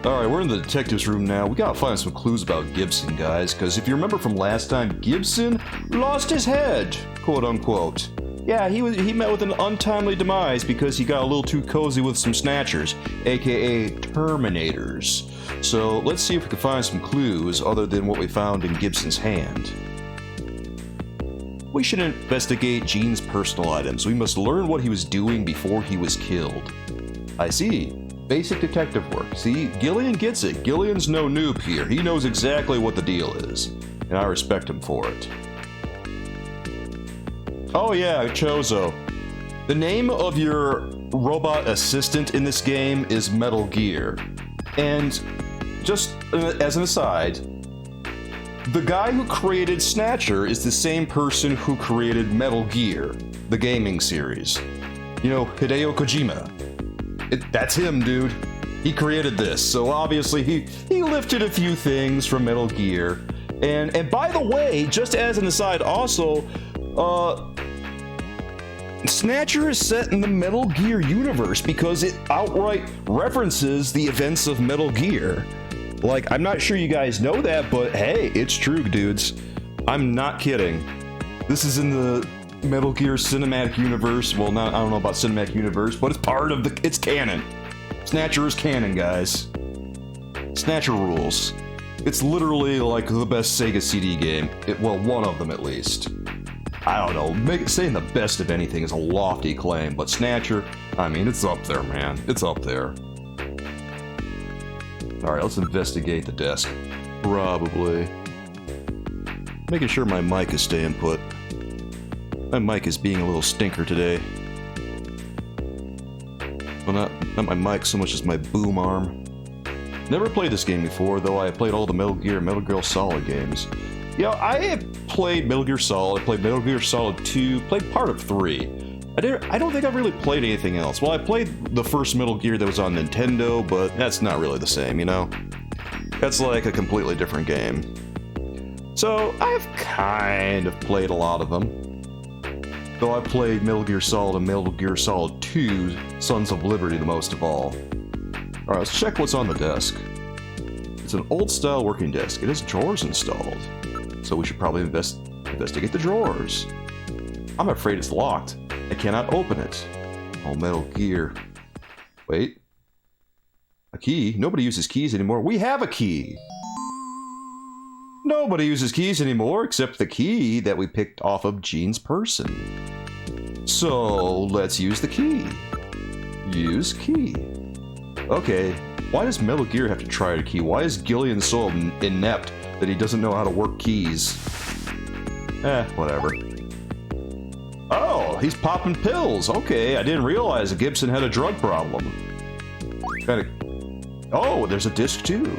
Alright, we're in the detective's room now. We gotta find some clues about Gibson, guys, because if you remember from last time, Gibson lost his head, quote unquote. Yeah, he met with an untimely demise because he got a little too cozy with some Snatchers, aka Terminators. So let's see if we can find some clues other than what we found in Gibson's hand. We should investigate Gene's personal items. We must learn what he was doing before he was killed. I see. Basic detective work. See, Gillian gets it. Gillian's no noob here. He knows exactly what the deal is, and I respect him for it. Oh yeah, Chozo. The name of your robot assistant in this game is Metal Gear. And just as an aside, the guy who created Snatcher is the same person who created Metal Gear, the gaming series. You know, Hideo Kojima. That's him, dude. He created this, so obviously he lifted a few things from Metal Gear. And by the way, just as an aside also, Snatcher is set in the Metal Gear universe because it outright references the events of Metal Gear. Like, I'm not sure you guys know that, but hey, it's true, dudes. I'm not kidding. This is in the Metal Gear cinematic universe. Well, I don't know about cinematic universe, but it's part of it's canon. Snatcher is canon, guys. Snatcher rules. It's literally like the best Sega CD game. Well, one of them at least. I don't know, saying the best of anything is a lofty claim, but Snatcher, I mean, it's up there, man. It's up there. Alright, let's investigate the desk. Probably. Making sure my mic is staying put. My mic is being a little stinker today. Well, not my mic so much as my boom arm. Never played this game before, though I played all the Metal Gear Solid games. You know, I have played Metal Gear Solid, I played Metal Gear Solid 2, played part of 3. I don't think I've really played anything else. Well, I played the first Metal Gear that was on Nintendo, but that's not really the same, you know? That's like a completely different game. So, I've kind of played a lot of them. Though I played Metal Gear Solid and Metal Gear Solid 2, Sons of Liberty the most of all. Alright, let's check what's on the desk. It's an old-style working desk. It has drawers installed. So we should probably investigate the drawers. I'm afraid it's locked. I cannot open it. Oh, Metal Gear. Wait. A key? Nobody uses keys anymore. We have a key! Nobody uses keys anymore except the key that we picked off of Gene's person. So, let's use the key. Use key. Okay, why does Metal Gear have to try a key? Why is Gillian so inept that he doesn't know how to work keys? Whatever. Oh, he's popping pills. Okay, I didn't realize that Gibson had a drug problem. Oh, there's a disc too.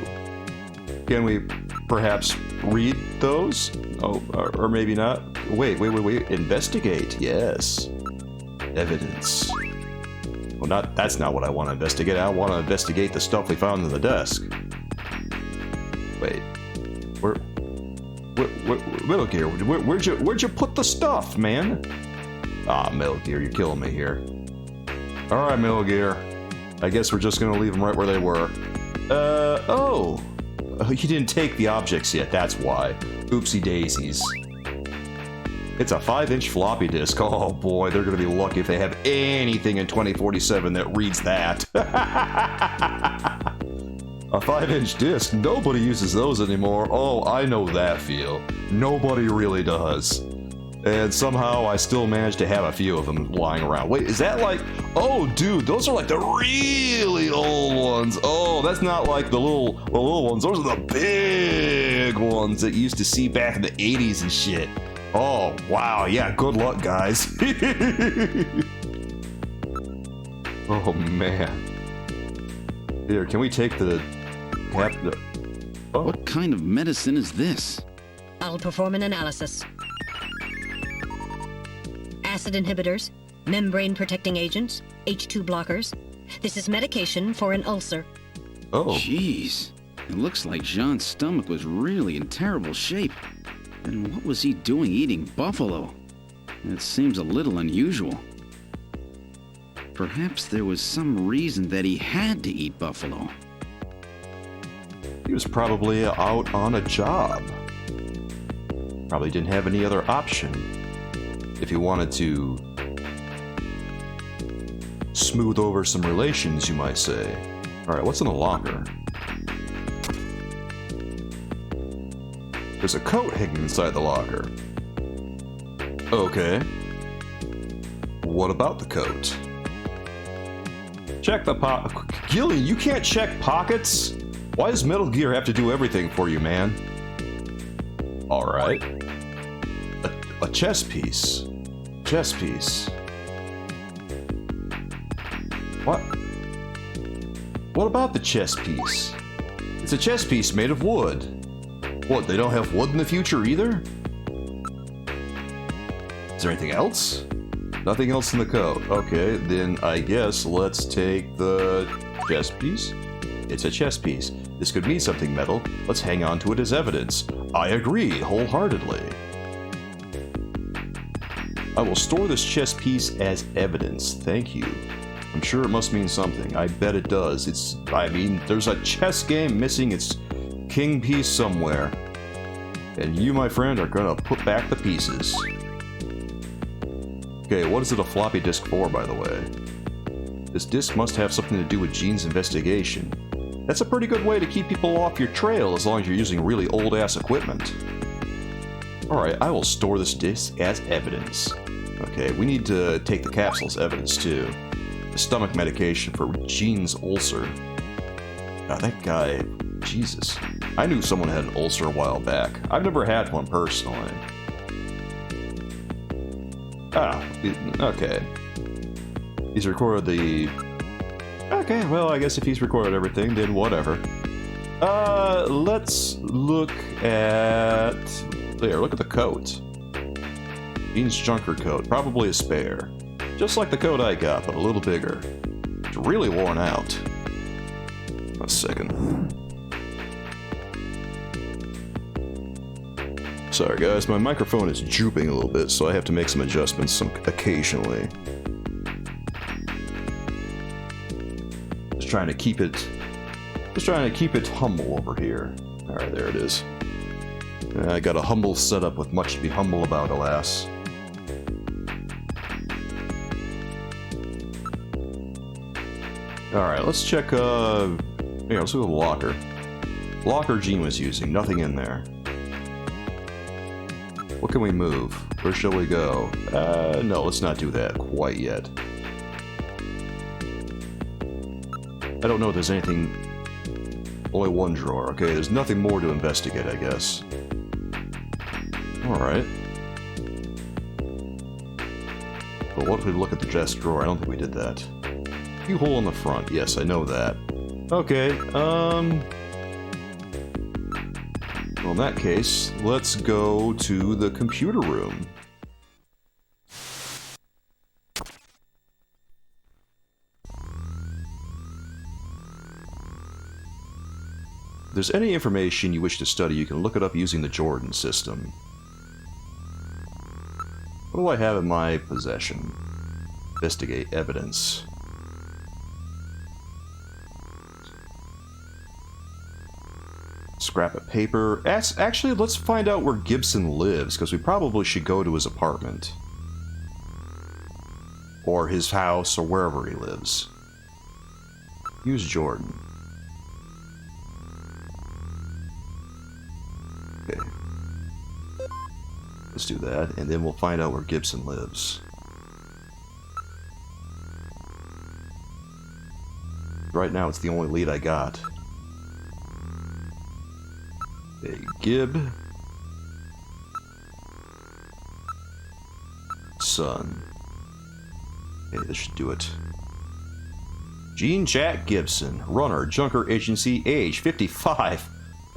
Can we perhaps read those? Oh, or maybe not. Wait. Investigate. Yes. Evidence. Well, that's not what I want to investigate. I want to investigate the stuff we found in the desk. Wait. Metal Gear, where'd you put the stuff, man? Ah, Metal Gear, you're killing me here. Alright, Metal Gear. I guess we're just gonna leave them right where they were. Oh. You didn't take the objects yet, that's why. Oopsie daisies. It's a 5-inch floppy disk. Oh boy, they're gonna be lucky if they have anything in 2047 that reads that. A 5-inch disc, nobody uses those anymore. Oh, I know that feel. Nobody really does. And somehow I still managed to have a few of them lying around. Wait, is that like... Oh, dude, those are like the really old ones. Oh, that's not like the little ones. Those are the big ones that you used to see back in the 80s and shit. Oh, wow. Yeah, good luck, guys. Oh, man. Here, can we take the... Oh. What kind of medicine is this? I'll perform an analysis. Acid inhibitors, membrane protecting agents, H2 blockers. This is medication for an ulcer. Oh. Jeez. It looks like Jean's stomach was really in terrible shape. And what was he doing eating buffalo? It seems a little unusual. Perhaps there was some reason that he had to eat buffalo. He was probably out on a job. Probably didn't have any other option. If he wanted to smooth over some relations, you might say. Alright, what's in the locker? There's a coat hanging inside the locker. Okay. What about the coat? Check the Gillian, you can't check pockets? Why does Metal Gear have to do everything for you, man? Alright. A chess piece. Chess piece. What? What about the chess piece? It's a chess piece made of wood. What, they don't have wood in the future either? Is there anything else? Nothing else in the code. Okay, then I guess let's take the chess piece. It's a chess piece. This could mean something, Metal. Let's hang on to it as evidence. I agree, wholeheartedly. I will store this chess piece as evidence. Thank you. I'm sure it must mean something. I bet it does. There's a chess game missing its king piece somewhere. And you, my friend, are gonna put back the pieces. Okay, what is it a floppy disk for, by the way? This disk must have something to do with Gene's investigation. That's a pretty good way to keep people off your trail as long as you're using really old-ass equipment. Alright, I will store this disk as evidence. Okay, we need to take the capsule as evidence, too. The stomach medication for Gene's ulcer. God, that guy... Jesus. I knew someone had an ulcer a while back. I've never had one personally. Ah, okay. He's recorded the... Okay, well, I guess if he's recorded everything, then whatever. Let's look at... There, look at the coat. Gene's junker coat, probably a spare. Just like the coat I got, but a little bigger. It's really worn out. A second. Sorry guys, my microphone is drooping a little bit, so I have to make some adjustments occasionally. Just trying to keep it humble over here. Alright, there it is. I got a humble setup with much to be humble about, alas. Alright, let's check, let's look at the locker. Locker Gene was using, nothing in there. What can we move? Where shall we go? No, let's not do that quite yet. I don't know if there's anything... Only one drawer. Okay, there's nothing more to investigate, I guess. Alright. But what if we look at the desk drawer? I don't think we did that. Keyhole in the front. Yes, I know that. Okay, well, in that case, let's go to the computer room. If there's any information you wish to study, you can look it up using the Jordan system. What do I have in my possession? Investigate evidence. Scrap of paper. Actually, let's find out where Gibson lives, because we probably should go to his apartment. Or his house, or wherever he lives. Use Jordan. Okay. Let's do that, and then we'll find out where Gibson lives. Right now, it's the only lead I got. Okay, Gib. Son. Okay, this should do it. Gene Jack Gibson, runner, junker agency, age 55.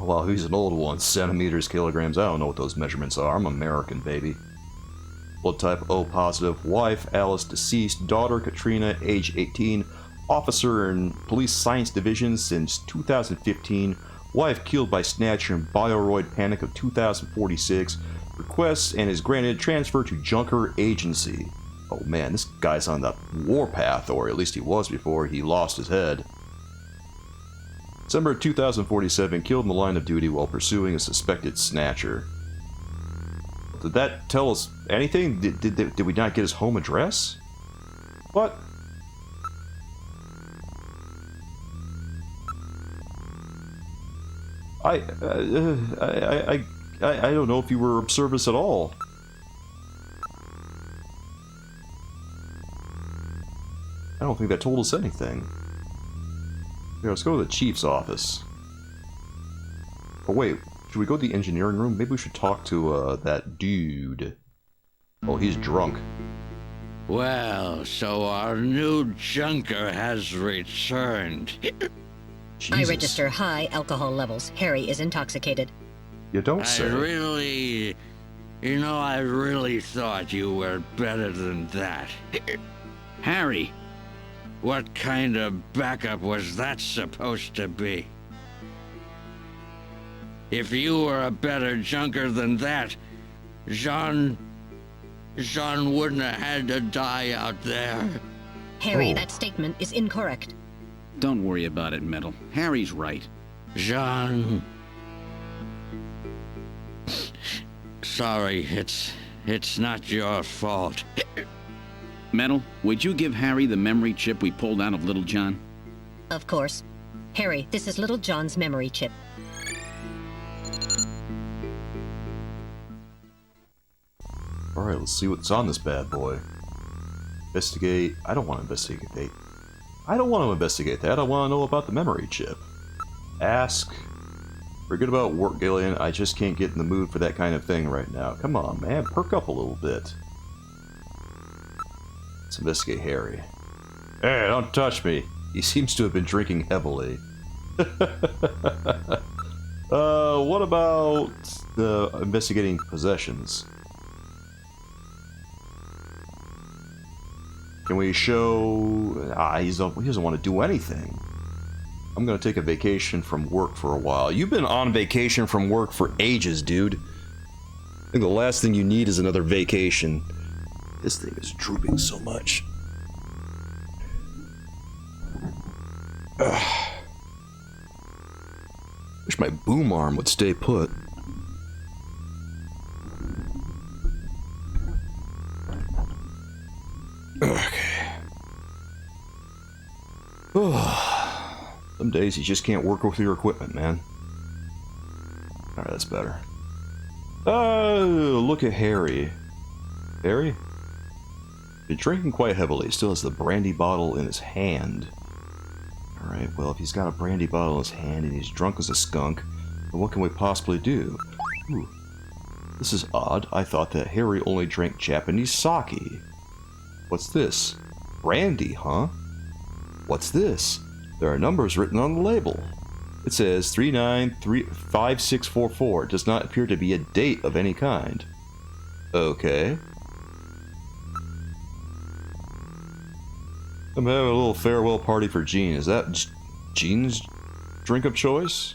Oh, wow, he's an old one. Centimeters, kilograms. I don't know what those measurements are. I'm American, baby. Blood type O positive. Wife Alice deceased. Daughter Katrina, age 18. Officer in Police Science Division since 2015. Wife killed by Snatcher in Bioroid Panic of 2046. Requests and is granted transfer to Junker Agency. Oh man, this guy's on the warpath, or at least he was before he lost his head. December 2047, killed in the line of duty while pursuing a suspected snatcher. Did that tell us anything? Did we not get his home address? What? I don't know if you were of service at all. I don't think that told us anything. Here, let's go to the chief's office. Oh wait, should we go to the engineering room? Maybe we should talk to that dude. Oh, he's drunk. Well, so our new junker has returned. Jesus. I register high alcohol levels. Harry is intoxicated. You don't I say. really thought you were better than that. Harry! What kind of backup was that supposed to be? If you were a better junker than that, Jean wouldn't have had to die out there. Harry, Oh. that statement is incorrect. Don't worry about it, Metal. Harry's right. Jean. Sorry, it's not your fault. Metal, would you give Harry the memory chip we pulled out of Little John? Of course. Harry, this is Little John's memory chip. Alright, let's see what's on this bad boy. Investigate. I don't want to investigate that. I don't want to investigate that. I want to know about the memory chip. Ask. Forget about work, Gillian. I just can't get in the mood for that kind of thing right now. Come on, man. Perk up a little bit. Let's investigate Harry. Hey, don't touch me. He seems to have been drinking heavily. What about investigating possessions? Can we show... he doesn't want to do anything. I'm gonna take a vacation from work for a while. You've been on vacation from work for ages, dude. I think the last thing you need is another vacation. This thing is drooping so much. Ugh. Wish my boom arm would stay put. Okay. Some days you just can't work with your equipment, man. Alright, that's better. Look at Harry. Harry? Been drinking quite heavily. Still has the brandy bottle in his hand. Alright, well, if he's got a brandy bottle in his hand and he's drunk as a skunk, then what can we possibly do? Ooh. This is odd. I thought that Harry only drank Japanese sake. What's this? Brandy, huh? What's this? There are numbers written on the label. It says 395644. It does not appear to be a date of any kind. Okay. I'm having a little farewell party for Jean. Is that Jean's drink of choice?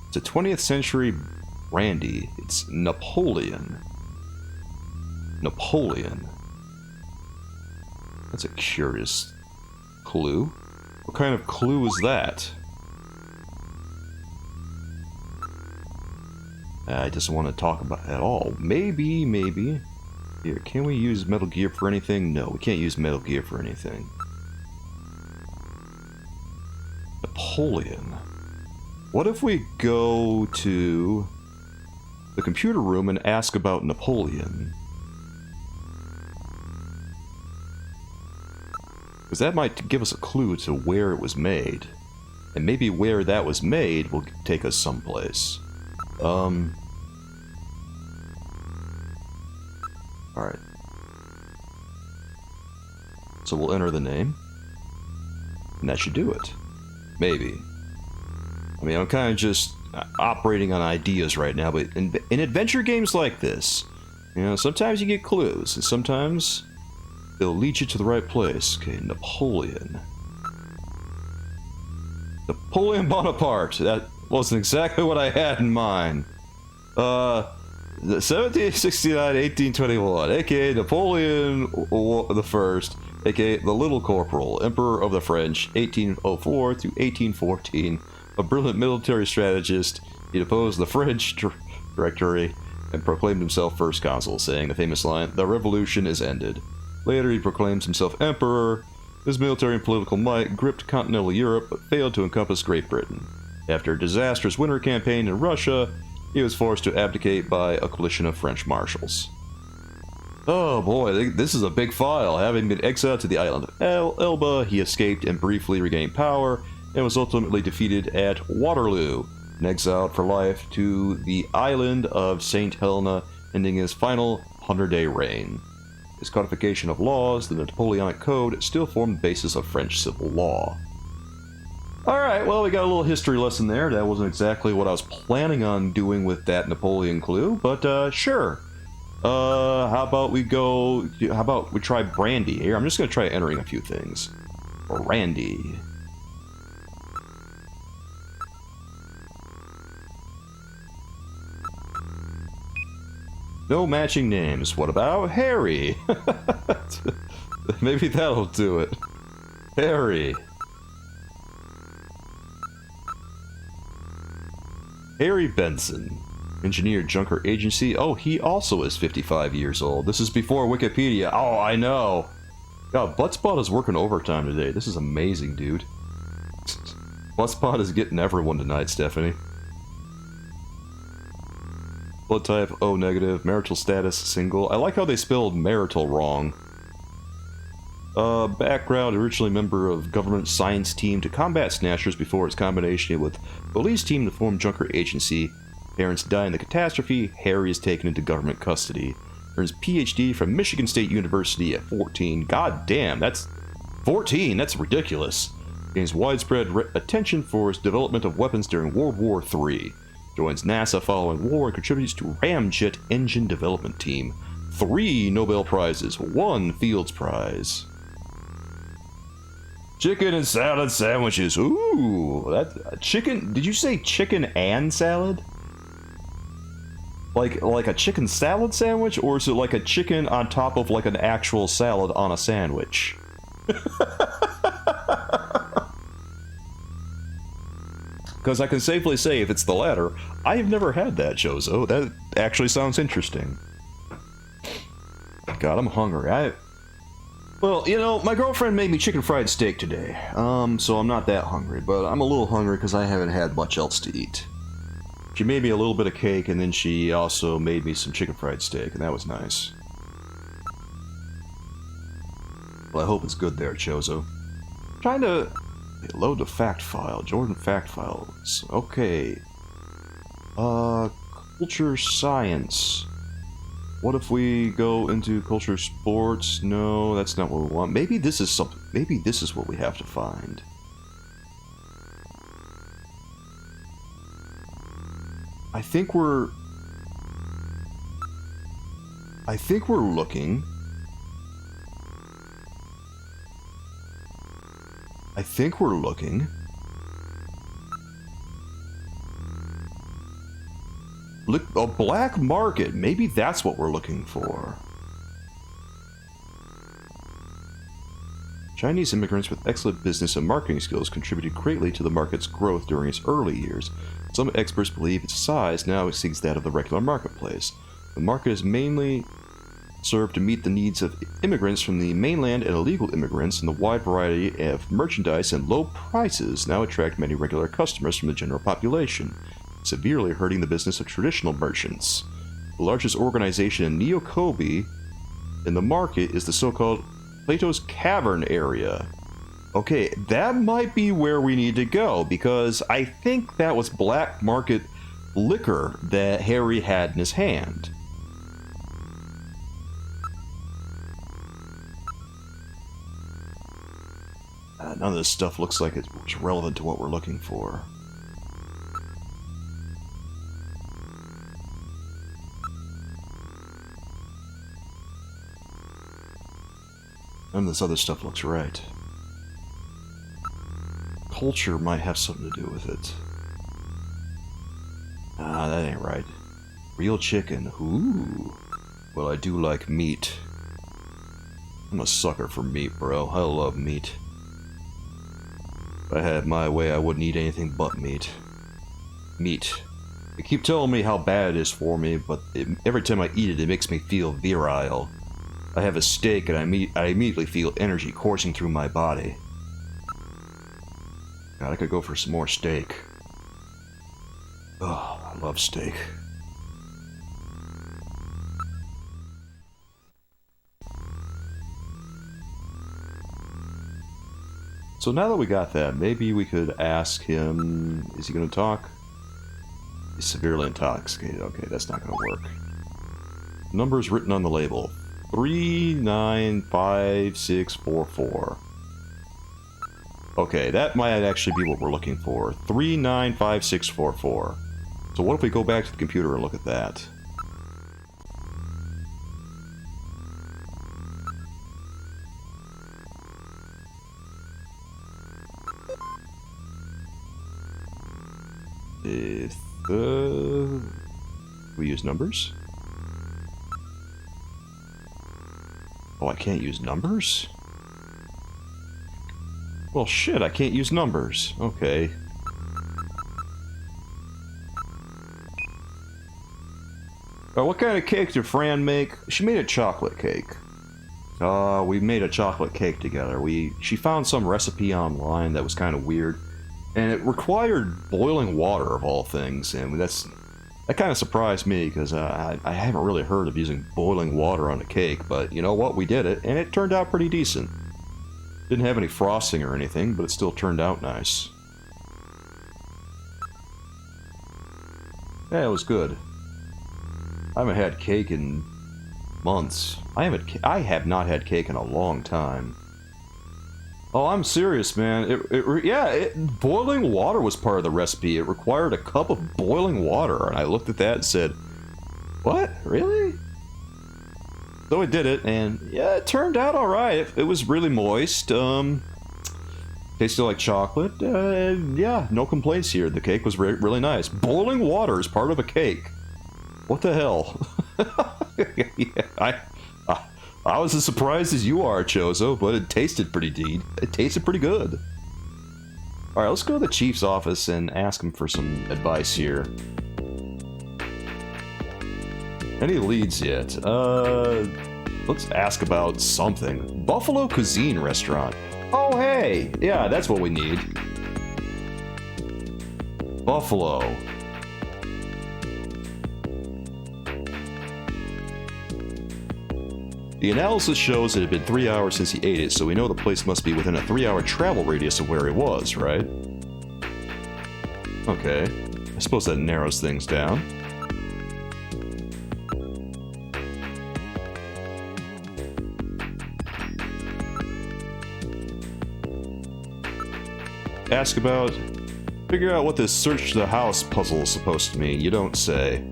It's a 20th century brandy. It's Napoleon. Napoleon. That's a curious clue. What kind of clue is that? I just want to talk about it at all. Maybe. Here, can we use Metal Gear for anything? No, we can't use Metal Gear for anything. Napoleon. What if we go to the computer room and ask about Napoleon? Because that might give us a clue to where it was made. And maybe where that was made will take us someplace. Alright. So we'll enter the name. And that should do it. Maybe. I mean, I'm kind of just operating on ideas right now, but in adventure games like this, you know, sometimes you get clues, and sometimes they'll lead you to the right place. Okay, Napoleon. Napoleon Bonaparte. That wasn't exactly what I had in mind. 1769, 1821, aka Napoleon the First, aka the Little Corporal, Emperor of the French, 1804 to 1814, a brilliant military strategist. He deposed the French Directory and proclaimed himself first consul, saying the famous line, "The revolution is ended." Later, he proclaims himself emperor. His military and political might gripped continental Europe, but failed to encompass Great Britain. After a disastrous winter campaign in Russia, he was forced to abdicate by a coalition of French marshals. Oh boy, this is a big file. Having been exiled to the island of Elba, he escaped and briefly regained power, and was ultimately defeated at Waterloo, and exiled for life to the island of St. Helena, ending his final 100-day reign. His codification of laws, the Napoleonic Code, still formed the basis of French civil law. Alright, well, we got a little history lesson there. That wasn't exactly what I was planning on doing with that Napoleon clue, but sure. How about we try Brandy here? I'm just going to try entering a few things. Brandy. No matching names. What about Harry? Maybe that'll do it. Harry. Harry Benson. Engineer Junker Agency. Oh, he also is 55 years old. This is before Wikipedia. Oh, I know. God, Bloodspot is working overtime today. This is amazing, dude. Bloodspot is getting everyone tonight, Stephanie. Blood type O negative. Marital status single. I like how they spelled marital wrong. Background, originally member of government science team to combat Snatchers before its combination with police team to form Junker Agency. Parents die in the catastrophe. Harry is taken into government custody. Earns PhD from Michigan State University at 14. God damn, that's 14. That's ridiculous. Gains widespread attention for his development of weapons during World War III. Joins NASA following war and contributes to Ramjet engine development team. 3 Nobel Prizes, 1 Fields Prize. Chicken and salad sandwiches. Ooh, that chicken. Did you say chicken and salad? Like a chicken salad sandwich, or is it like a chicken on top of like an actual salad on a sandwich? Because I can safely say, if it's the latter, I have never had that, Jozo. That actually sounds interesting. God, I'm hungry. Well, you know, my girlfriend made me chicken fried steak today, so I'm not that hungry, but I'm a little hungry because I haven't had much else to eat. She made me a little bit of cake, and then she also made me some chicken fried steak, and that was nice. Well, I hope it's good there, Chozo. Trying to load the fact file. Jordan fact files. Okay. Culture science. What if we go into culture sports? No, that's not what we want. Maybe this is something. Maybe this is what we have to find. I think we're looking. Look, a black market. Maybe that's what we're looking for. Chinese immigrants with excellent business and marketing skills contributed greatly to the market's growth during its early years. Some experts believe its size now exceeds that of the regular marketplace. The market is mainly served to meet the needs of immigrants from the mainland and illegal immigrants, and the wide variety of merchandise and low prices now attract many regular customers from the general population, severely hurting the business of traditional merchants. The largest organization in Neo-Kobe in the market is the so-called PLATO'S CAVERN area. Okay, that might be where we need to go, because I think that was black market liquor that Harry had in his hand. None of this stuff looks like it's relevant to what we're looking for. None of this other stuff looks right. Culture might have something to do with it. Ah, that ain't right. Real chicken. Ooh. Well, I do like meat. I'm a sucker for meat, bro. I love meat. If I had my way, I wouldn't eat anything but meat. Meat. They keep telling me how bad it is for me, but every time I eat it, it makes me feel virile. I have a steak and I immediately feel energy coursing through my body. God, I could go for some more steak. Oh, I love steak. So now that we got that, maybe we could ask him... Is he going to talk? He's severely intoxicated. Okay, that's not going to work. Numbers written on the label. 395644. Okay, that might actually be what we're looking for. 395644. So what if we go back to the computer and look at that? If we use numbers? Oh, I can't use numbers? Well, shit, I can't use numbers. Okay. What kind of cake did Fran make? She made a chocolate cake. We made a chocolate cake together. She found some recipe online that was kind of weird. And it required boiling water, of all things, and that kind of surprised me, because I haven't really heard of using boiling water on a cake, but you know what, we did it, and it turned out pretty decent. Didn't have any frosting or anything, but it still turned out nice. Yeah, it was good. I haven't had cake in months. I have not had cake in a long time. Oh, I'm serious, man. Boiling water was part of the recipe. It required a cup of boiling water, and I looked at that and said, "What? Really?" So I did it, and yeah, it turned out alright. It was really moist. Tasted like chocolate. Yeah, no complaints here. The cake was really nice. Boiling water is part of a cake. What the hell? Yeah, I was as surprised as you are, Chozo, but it tasted pretty good. Alright, let's go to the chief's office and ask him for some advice here. Any leads yet? Let's ask about something. Buffalo Cuisine Restaurant. Oh, hey! Yeah, that's what we need. Buffalo. The analysis shows it had been 3 hours since he ate it, so we know the place must be within a 3-hour travel radius of where he was, right? Okay. I suppose that narrows things down. Ask about... Figure out what this search the house puzzle is supposed to mean. You don't say.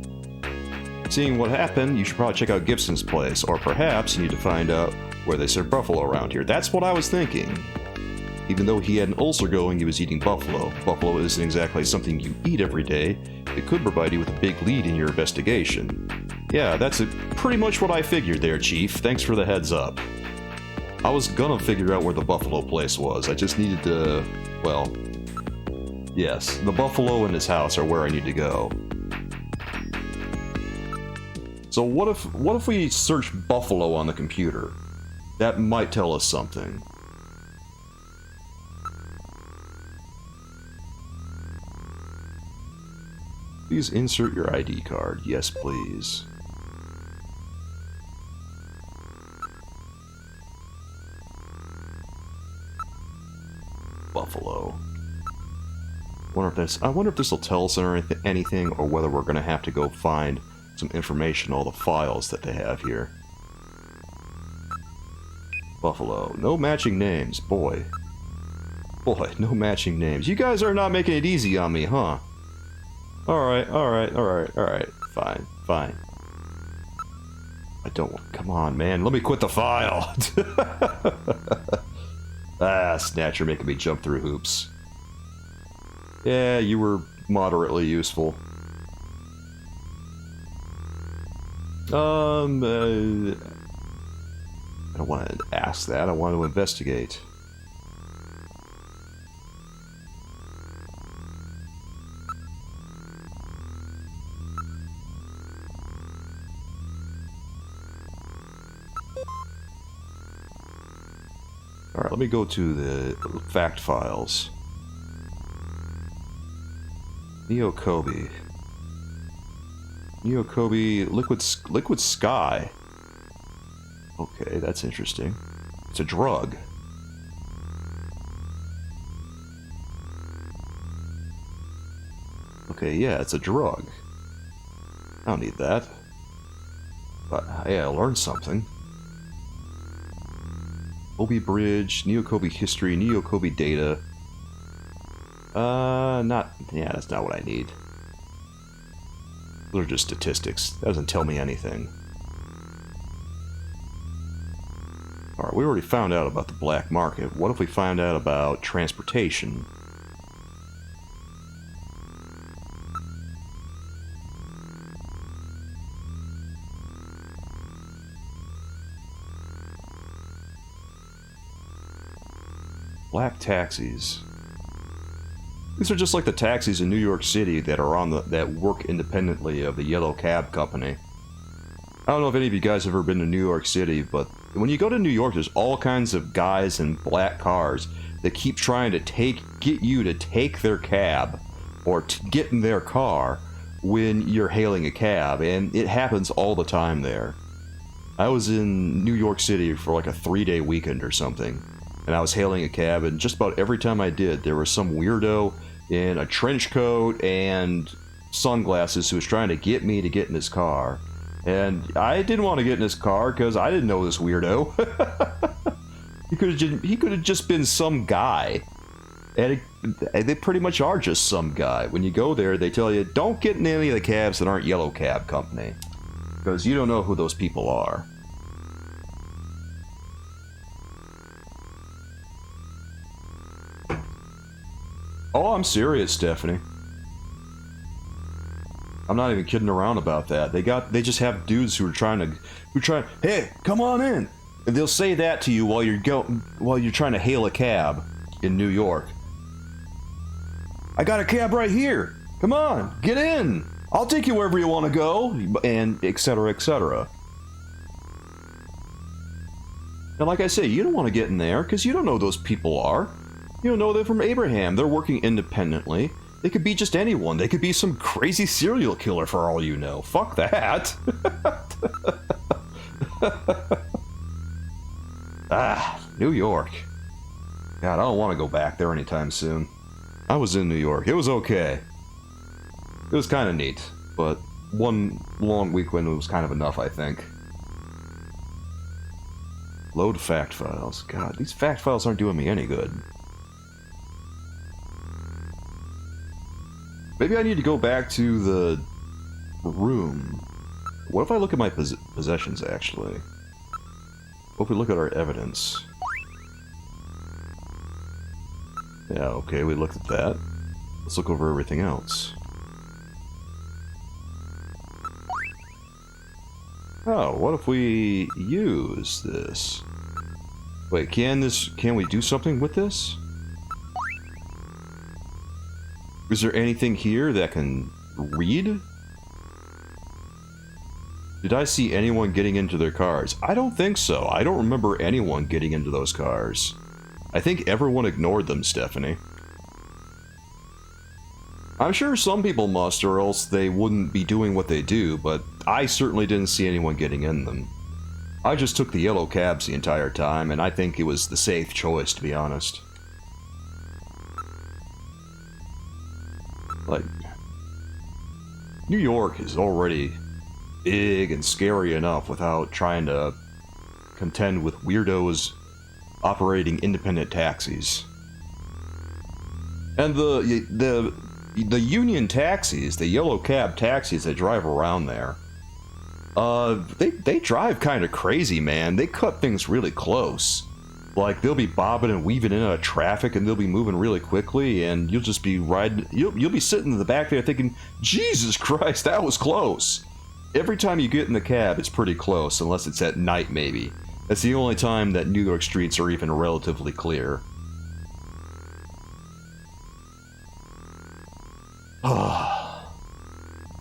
Seeing what happened, you should probably check out Gibson's place, or perhaps you need to find out where they serve buffalo around here. That's what I was thinking. Even though he had an ulcer going, he was eating buffalo. Buffalo isn't exactly something you eat every day. It could provide you with a big lead in your investigation. Yeah, that's pretty much what I figured there, Chief. Thanks for the heads up. I was gonna figure out where the buffalo place was. I just needed to... well... yes, the buffalo and his house are where I need to go. So what if we search buffalo on the computer? That might tell us something. Please insert your ID card. Yes, please. Buffalo. I wonder if this will tell us anything, or whether we're gonna have to go find some information, all the files that they have here. Buffalo. No matching names. Boy, no matching names. You guys are not making it easy on me, huh? Alright. Fine. I don't... come on, man. Let me quit the file! Snatcher making me jump through hoops. Yeah, you were moderately useful. I don't don't want to ask that. I want to investigate. Alright, let me go to the fact files. Hideo Kojima. Hideo Kojima Liquid Sky. Okay, that's interesting. It's a drug. Okay, yeah, it's a drug. I don't need that. But, hey, I learned something. Kobe Bridge, Neo Kobe History, Neo Kobe Data. That's not what I need. Those are just statistics. That doesn't tell me anything. Alright, we already found out about the black market. What if we find out about transportation? Black taxis. These are just like the taxis in New York City that are that work independently of the yellow cab company. I don't know if any of you guys have ever been to New York City, but when you go to New York, there's all kinds of guys in black cars that keep trying to get you to take their cab or to get in their car when you're hailing a cab, and it happens all the time there. I was in New York City for like a 3-day weekend or something. And I was hailing a cab, and just about every time I did, there was some weirdo in a trench coat and sunglasses who was trying to get me to get in his car. And I didn't want to get in his car because I didn't know this weirdo. He could have just been some guy. And they pretty much are just some guy. When you go there, they tell you, don't get in any of the cabs that aren't Yellow Cab Company. Because you don't know who those people are. Oh, I'm serious, Stephanie. I'm not even kidding around about that. They just have dudes who are hey, come on in, and they'll say that to you while you're trying to hail a cab in New York. I got a cab right here. Come on, get in. I'll take you wherever you want to go, and etc., etc. And like I say, you don't want to get in there because you don't know who those people are. You don't know they're from Abraham. They're working independently. They could be just anyone. They could be some crazy serial killer for all you know. Fuck that. New York. God, I don't want to go back there anytime soon. I was in New York. It was okay. It was kind of neat, but one long weekend was kind of enough, I think. Load fact files. God, these fact files aren't doing me any good. Maybe I need to go back to the room. What if I look at my possessions, actually? What if we look at our evidence? Yeah, okay, we looked at that. Let's look over everything else. Oh, what if we use this? Wait, can we do something with this? Is there anything here that can read? Did I see anyone getting into their cars? I don't think so. I don't remember anyone getting into those cars. I think everyone ignored them, Stephanie. I'm sure some people must, or else they wouldn't be doing what they do, but I certainly didn't see anyone getting in them. I just took the yellow cabs the entire time, and I think it was the safe choice, to be honest. Like, New York is already big and scary enough without trying to contend with weirdos operating independent taxis. And the union taxis, the yellow cab taxis that drive around there, they drive kind of crazy, man. They cut things really close. Like, they'll be bobbing and weaving in and out of traffic, and they'll be moving really quickly, and you'll just be riding. You'll be sitting in the back there thinking, Jesus Christ, that was close. Every time you get in the cab, it's pretty close, unless it's at night, maybe. That's the only time that New York streets are even relatively clear.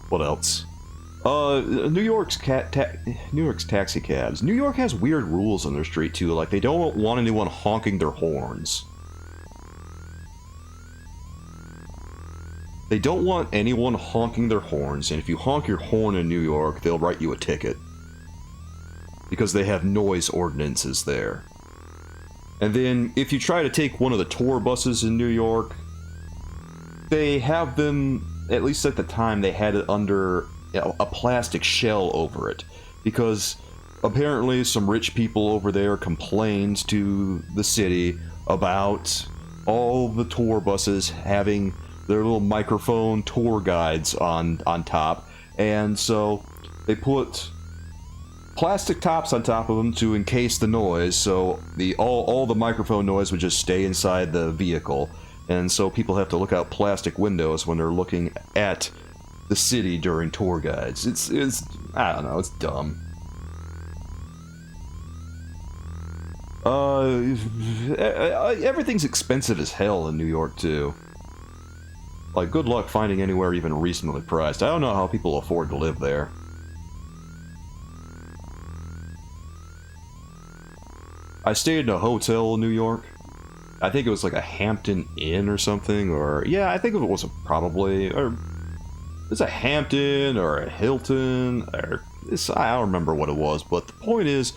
What else? New York's taxi cabs. New York has weird rules on their street too, like they don't want anyone honking their horns. They don't want anyone honking their horns, and if you honk your horn in New York, they'll write you a ticket. Because they have noise ordinances there. And then, if you try to take one of the tour buses in New York, they have them, at least at the time, they had it under a plastic shell over it. Because apparently some rich people over there complained to the city about all the tour buses having their little microphone tour guides on top, and so they put plastic tops on top of them to encase the noise, so all the microphone noise would just stay inside the vehicle, and so people have to look out plastic windows when they're looking at the city during tour guides. It's I don't know, it's dumb. Everything's expensive as hell in New York too. Like, good luck finding anywhere even reasonably priced. I don't know how people afford to live there. I stayed in a hotel in New York. I think it was like a Hampton Inn or something, or... Yeah, I think it was probably... Or it's a Hampton, or a Hilton, or... I don't remember what it was, but the point is,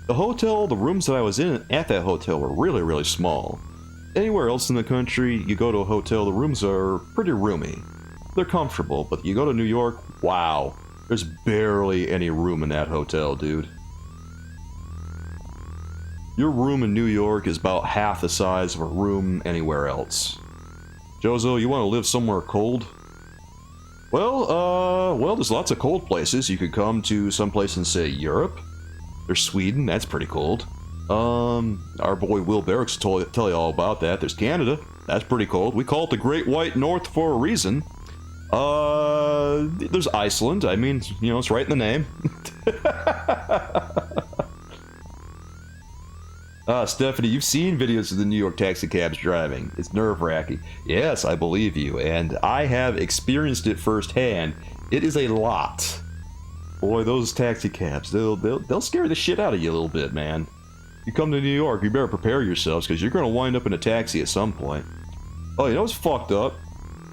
the rooms that I was in at that hotel were really, really small. Anywhere else in the country, you go to a hotel, the rooms are pretty roomy. They're comfortable, but you go to New York, wow, there's barely any room in that hotel, dude. Your room in New York is about half the size of a room anywhere else. Jozo, you want to live somewhere cold? Well, there's lots of cold places. You could come to someplace in, say, Europe. There's Sweden, that's pretty cold. Our boy Will Barracks will tell you all about that. There's Canada. That's pretty cold. We call it the Great White North for a reason. There's Iceland. I mean, you know, it's right in the name. Stephanie, you've seen videos of the New York taxi cabs driving. It's nerve-wracking. Yes, I believe you, and I have experienced it firsthand. It is a lot. Boy, those taxi cabs, they'll scare the shit out of you a little bit, man. You come to New York, you better prepare yourselves, because you're going to wind up in a taxi at some point. Oh, you know what's fucked up?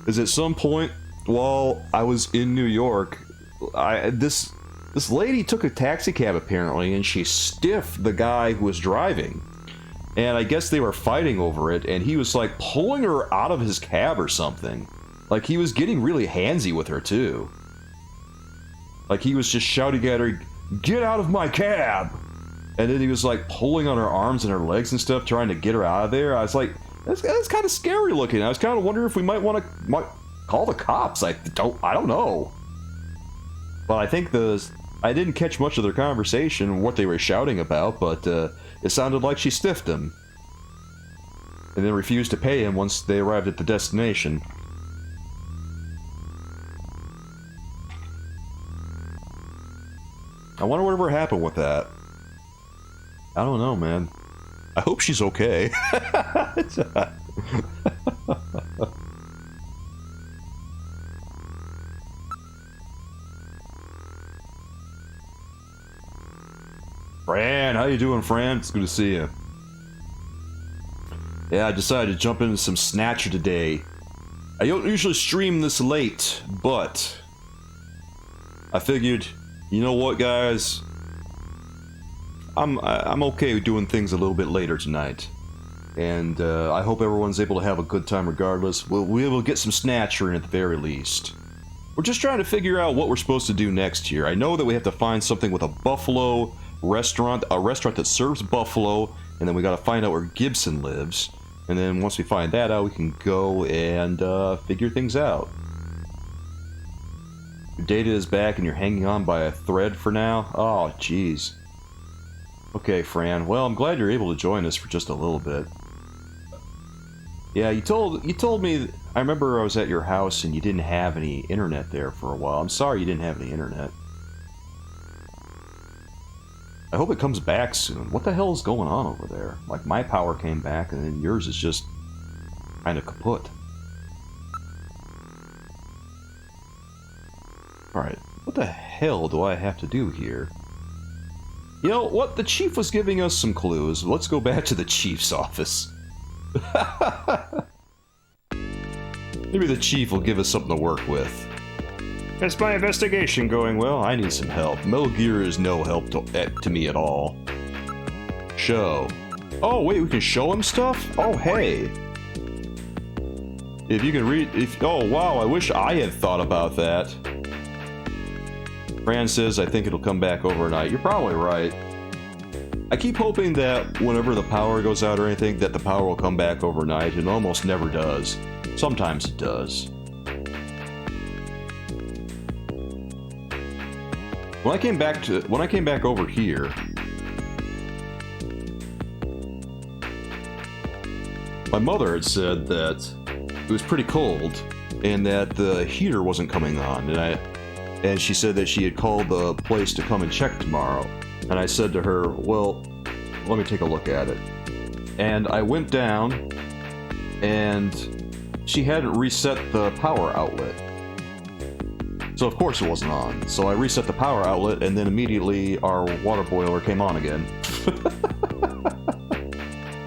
Is at some point, while I was in New York, this lady took a taxi cab, apparently, and she stiffed the guy who was driving. And I guess they were fighting over it, and he was, like, pulling her out of his cab or something. Like, he was getting really handsy with her, too. Like, he was just shouting at her, "Get out of my cab!" And then he was like pulling on her arms and her legs and stuff, trying to get her out of there. I was like, that's kind of scary looking. I was kind of wondering if we might want to call the cops. I don't know. But I think I didn't catch much of their conversation, what they were shouting about, but it sounded like she stiffed him. And then refused to pay him once they arrived at the destination. I wonder whatever happened with that. I don't know, man. I hope she's okay. Fran, how you doing, Fran? It's good to see you. Yeah, I decided to jump into some Snatcher today. I don't usually stream this late, but I figured, you know what, guys? I'm okay with doing things a little bit later tonight, and I hope everyone's able to have a good time regardless. We will get some Snatcher in at the very least. We're just trying to figure out what we're supposed to do next here. I know that we have to find something with a buffalo restaurant, a restaurant that serves buffalo, and then we gotta find out where Gibson lives. And then once we find that out, we can go and figure things out. Your data is back and you're hanging on by a thread for now? Oh, jeez. Okay, Fran. Well, I'm glad you're able to join us for just a little bit. Yeah, you told me... I remember I was at your house and you didn't have any internet there for a while. I'm sorry you didn't have any internet. I hope it comes back soon. What the hell is going on over there? Like, my power came back, and then yours is just kind of kaput. Alright, what the hell do I have to do here? You know what? The chief was giving us some clues. Let's go back to the chief's office. Maybe the chief will give us something to work with. Is my investigation going well? I need some help. Metal Gear is no help to me at all. Show. Oh, wait, we can show him stuff? Oh, hey. If you can read... oh, wow, I wish I had thought about that. Fran says, I think it'll come back overnight. You're probably right. I keep hoping that whenever the power goes out or anything, that the power will come back overnight. It almost never does. Sometimes it does. When I came back over here, my mother had said that it was pretty cold and that the heater wasn't coming on, and she said that she had called the place to come and check tomorrow. And I said to her, well, let me take a look at it. And I went down, and she hadn't reset the power outlet. So of course it wasn't on. So I reset the power outlet, and then immediately our water boiler came on again.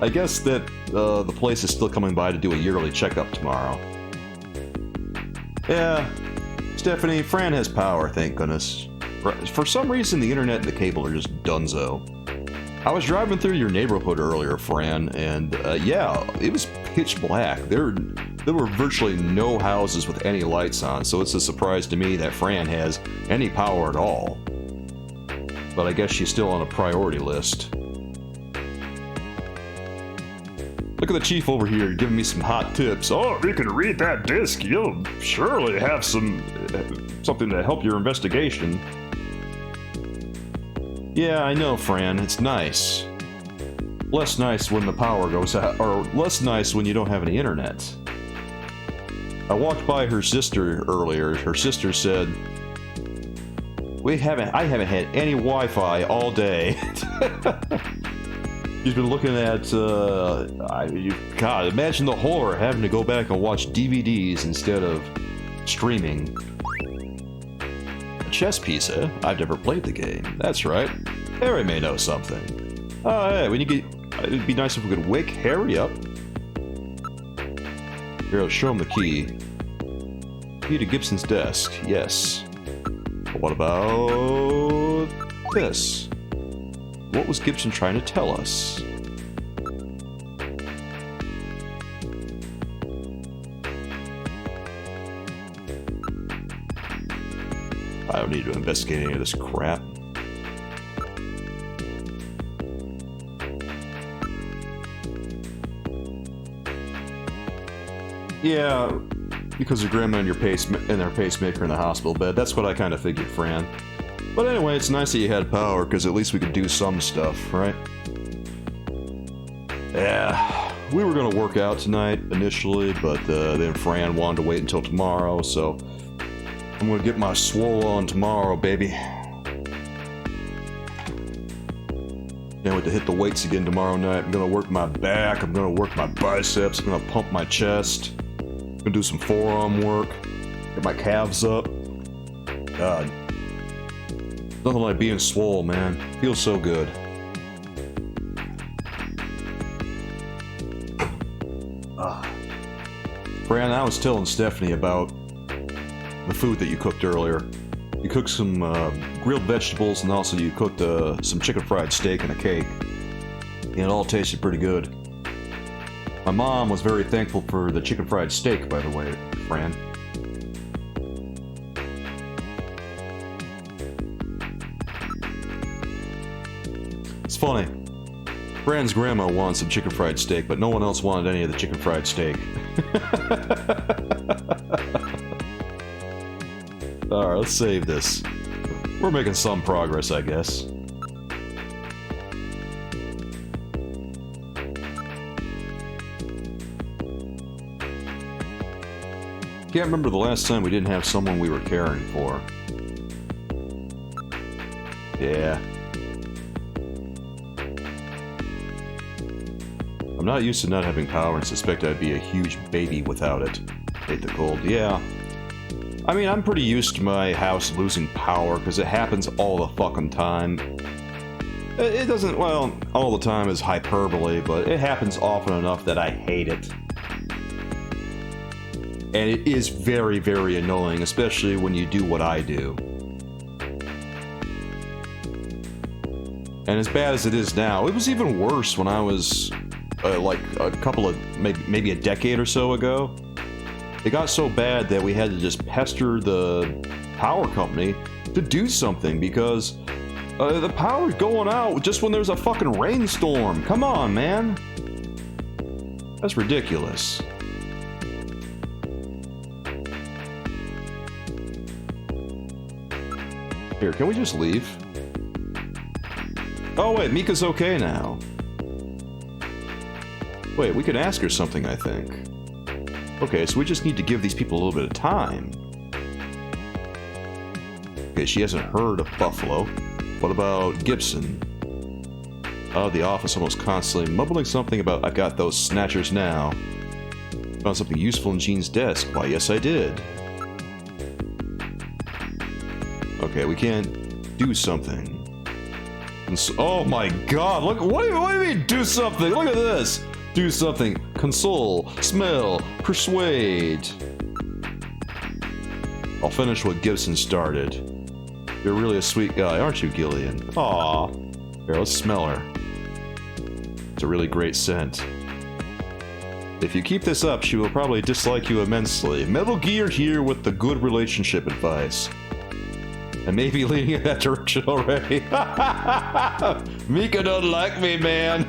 I guess that the place is still coming by to do a yearly checkup tomorrow. Yeah, Stephanie, Fran has power, thank goodness. For some reason, the internet and the cable are just dunzo. I was driving through your neighborhood earlier, Fran, and yeah, it was pitch black. There were virtually no houses with any lights on, so it's a surprise to me that Fran has any power at all. But I guess she's still on a priority list. Look at the chief over here giving me some hot tips. Oh, if you can read that disc, you'll surely have something to help your investigation. Yeah, I know, Fran. It's nice. Less nice when the power goes out, or less nice when you don't have any internet. I walked by her sister earlier. Her sister said, I haven't had any Wi-Fi all day. She's been looking at, God, imagine the horror having to go back and watch DVDs instead of streaming. A chess piece, eh? I've never played the game. That's right. Harry may know something. Hey, it'd be nice if we could wake Harry up. Here, let's show him the key. Key to Gibson's desk, yes. But what about this? What was Gibson trying to tell us? I don't need to investigate any of this crap. Yeah, because your grandma and your pacemaker in the hospital bed. That's what I kind of figured, Fran. But anyway, it's nice that you had power, because at least we could do some stuff, right? Yeah, we were going to work out tonight initially, but then Fran wanted to wait until tomorrow, so I'm going to get my swole on tomorrow, baby. Can't wait to hit the weights again tomorrow night. I'm going to work my back, I'm going to work my biceps, I'm going to pump my chest, I'm going to do some forearm work, get my calves up. God. Nothing like being swole, man. Feels so good. Fran, I was telling Stephanie about the food that you cooked earlier. You cooked some grilled vegetables, and also you cooked some chicken fried steak and a cake. And it all tasted pretty good. My mom was very thankful for the chicken fried steak, by the way, Fran. It's funny. Fran's grandma wanted some chicken fried steak, but no one else wanted any of the chicken fried steak. Alright, let's save this. We're making some progress, I guess. Can't remember the last time we didn't have someone we were caring for. Yeah. I'm not used to not having power and suspect I'd be a huge baby without it. Hate the cold. Yeah. I mean, I'm pretty used to my house losing power because it happens all the fucking time. It doesn't, well, all the time is hyperbole, but it happens often enough that I hate it. And it is very, very annoying, especially when you do what I do. And as bad as it is now, it was even worse when I was, like, a couple of, maybe a decade or so ago. It got so bad that we had to just pester the power company to do something because the power's going out just when there's a fucking rainstorm. Come on, man. That's ridiculous. Here, can we just leave? Oh wait, Mika's okay now. Wait, we can ask her something, I think. Okay, so we just need to give these people a little bit of time. Okay, she hasn't heard of Buffalo. What about Gibson? Out of the office almost constantly, mumbling something about, I got those snatchers now. Found something useful in Gene's desk. Why, yes I did. Okay, we can't do something. Oh my god, look, what do you mean do something? Look at this! Do something. Console, smell, persuade. I'll finish what Gibson started. You're really a sweet guy, aren't you, Gillian? Aww. Here, let's smell her. It's a really great scent. If you keep this up, she will probably dislike you immensely. Metal Gear here with the good relationship advice. And maybe leading in that direction already. Mika don't like me, man.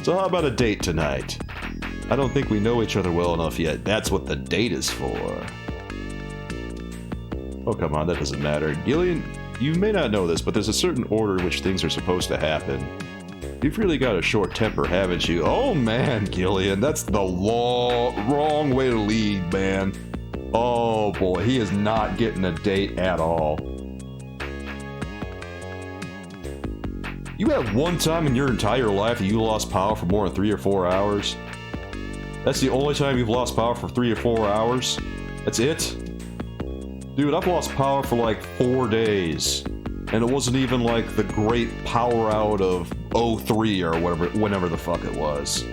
So how about a date tonight? I don't think we know each other well enough yet. That's what the date is for. Oh, come on, that doesn't matter. Gillian, you may not know this, but there's a certain order in which things are supposed to happen. You've really got a short temper, haven't you? Oh, man, Gillian, that's the wrong way to lead, man. Oh, boy, he is not getting a date at all. You had one time in your entire life that you lost power for more than 3 or 4 hours? That's the only time you've lost power for 3 or 4 hours? That's it? Dude, I've lost power for like 4 days. And it wasn't even like the great power out of 03 or whatever, whenever the fuck it was.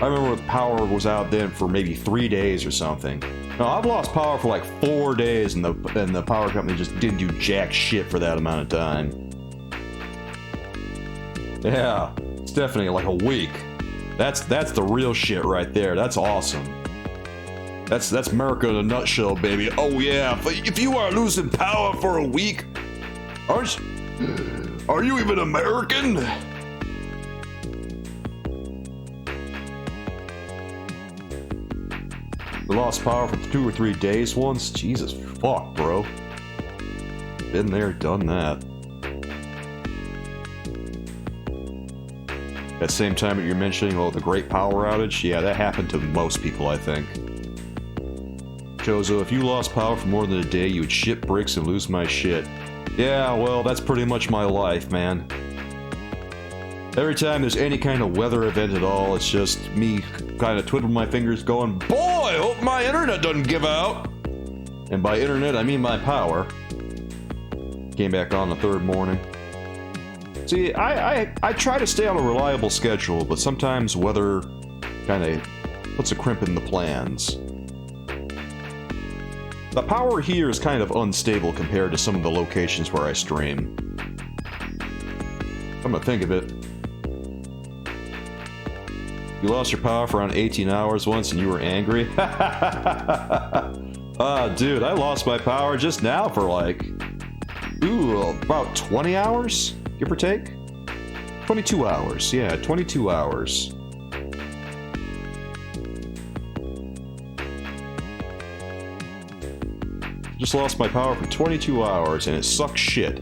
I remember the power was out then for maybe 3 days or something. No, I've lost power for like 4 days and the power company just didn't do jack shit for that amount of time. Yeah, it's definitely like a week. That's the real shit right there. That's awesome. That's America in a nutshell, baby. Oh yeah, if you are losing power for a week, are you even American? We lost power for 2 or 3 days once? Jesus fuck, bro. Been there, done that. That same time that you're mentioning, oh, the great power outage? Yeah, that happened to most people, I think. Chozo, if you lost power for more than a day, you would shit bricks and lose my shit. Yeah, well, that's pretty much my life, man. Every time there's any kind of weather event at all, it's just me kind of twiddling my fingers going, boy, hope my internet doesn't give out! And by internet, I mean my power. Came back on the third morning. See, I try to stay on a reliable schedule, but sometimes weather kind of puts a crimp in the plans. The power here is kind of unstable compared to some of the locations where I stream. Come to think of it. You lost your power for around 18 hours once and you were angry? Dude, I lost my power just now for like, about 20 hours? Give or take? 22 hours, yeah, 22 hours. Just lost my power for 22 hours and it sucks shit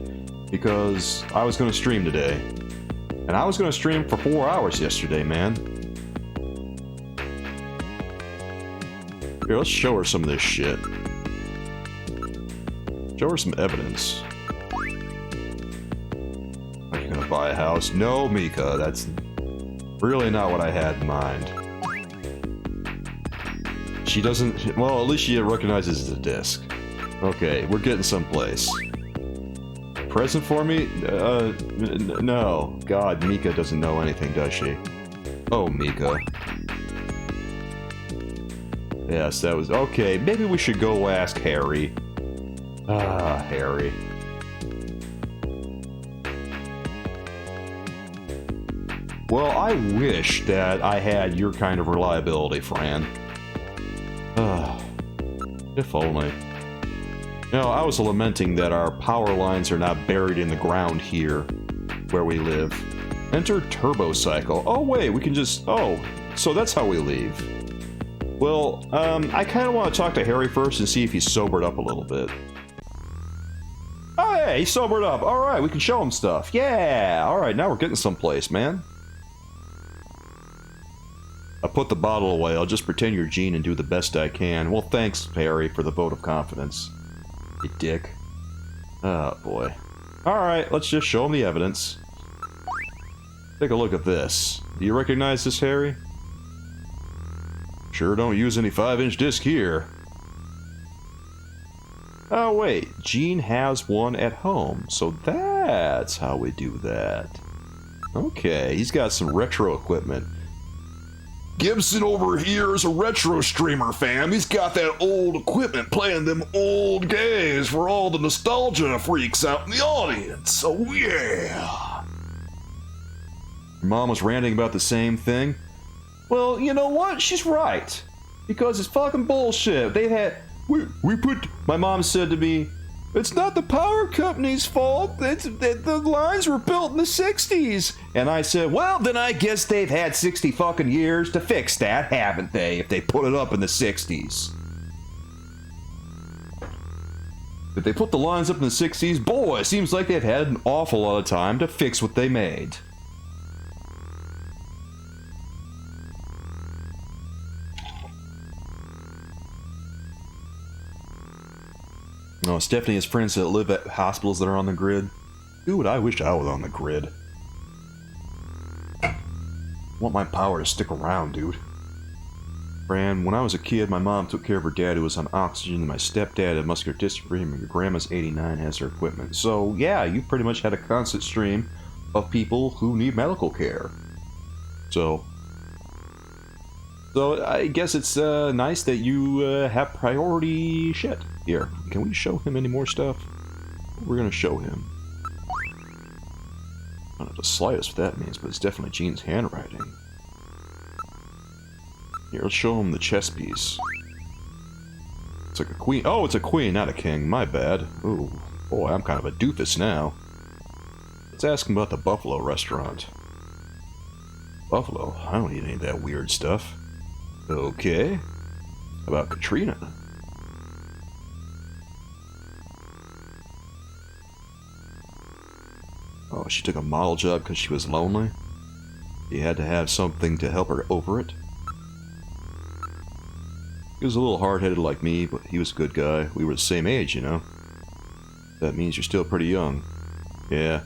because I was going to stream today. And I was going to stream for 4 hours yesterday, man. Here, let's show her some of this shit. Show her some evidence. Are you gonna buy a house? No, Mika, that's... Really not what I had in mind. She doesn't... Well, at least she recognizes the disc. Okay, we're getting someplace. Present for me? No. God, Mika doesn't know anything, does she? Oh, Mika. Yes, that was... Okay, maybe we should go ask Harry. Ah, Harry. Well, I wish that I had your kind of reliability, Fran. If only. You know, I was lamenting that our power lines are not buried in the ground here, where we live. Enter turbo cycle. Oh wait, we can just... Oh, so that's how we leave. Well, I kind of want to talk to Harry first and see if he's sobered up a little bit. Oh yeah, he's sobered up. Alright, we can show him stuff. Yeah, alright, now we're getting someplace, man. I put the bottle away. I'll just pretend you're Gene and do the best I can. Well, thanks, Harry, for the vote of confidence. You dick. Oh, boy. Alright, let's just show him the evidence. Take a look at this. Do you recognize this, Harry? Sure don't use any 5-inch disc here. Oh, wait. Gene has one at home, so that's how we do that. Okay, he's got some retro equipment. Gibson over here is a retro streamer, fam. He's got that old equipment playing them old games for all the nostalgia freaks out in the audience. Oh, yeah. Your mom was ranting about the same thing. Well, you know what? She's right. Because it's fucking bullshit. They had... My mom said to me, it's not the power company's fault. The lines were built in the 60s. And I said, well, then I guess they've had 60 fucking years to fix that, haven't they? If they put it up in the 60s. If they put the lines up in the 60s, boy, it seems like they've had an awful lot of time to fix what they made. No, Stephanie has friends that live at hospitals that are on the grid. Dude, I wish I was on the grid. I want my power to stick around, dude. Fran, when I was a kid, my mom took care of her dad who was on oxygen, and my stepdad had muscular dystrophy, and your grandma's 89 has her equipment. So, yeah, you pretty much had a constant stream of people who need medical care. So I guess it's nice that you have priority shit. Here, can we show him any more stuff? We're gonna show him. I don't know the slightest what that means, but it's definitely Gene's handwriting. Here, let's show him the chess piece. It's like a queen. Oh, it's a queen, not a king. My bad. Ooh, boy, I'm kind of a doofus now. Let's ask him about the Buffalo restaurant. Buffalo? I don't eat any of that weird stuff. Okay. How about Katrina? Oh, she took a model job because she was lonely? You had to have something to help her over it? He was a little hard-headed like me, but he was a good guy. We were the same age, you know? That means you're still pretty young. Yeah.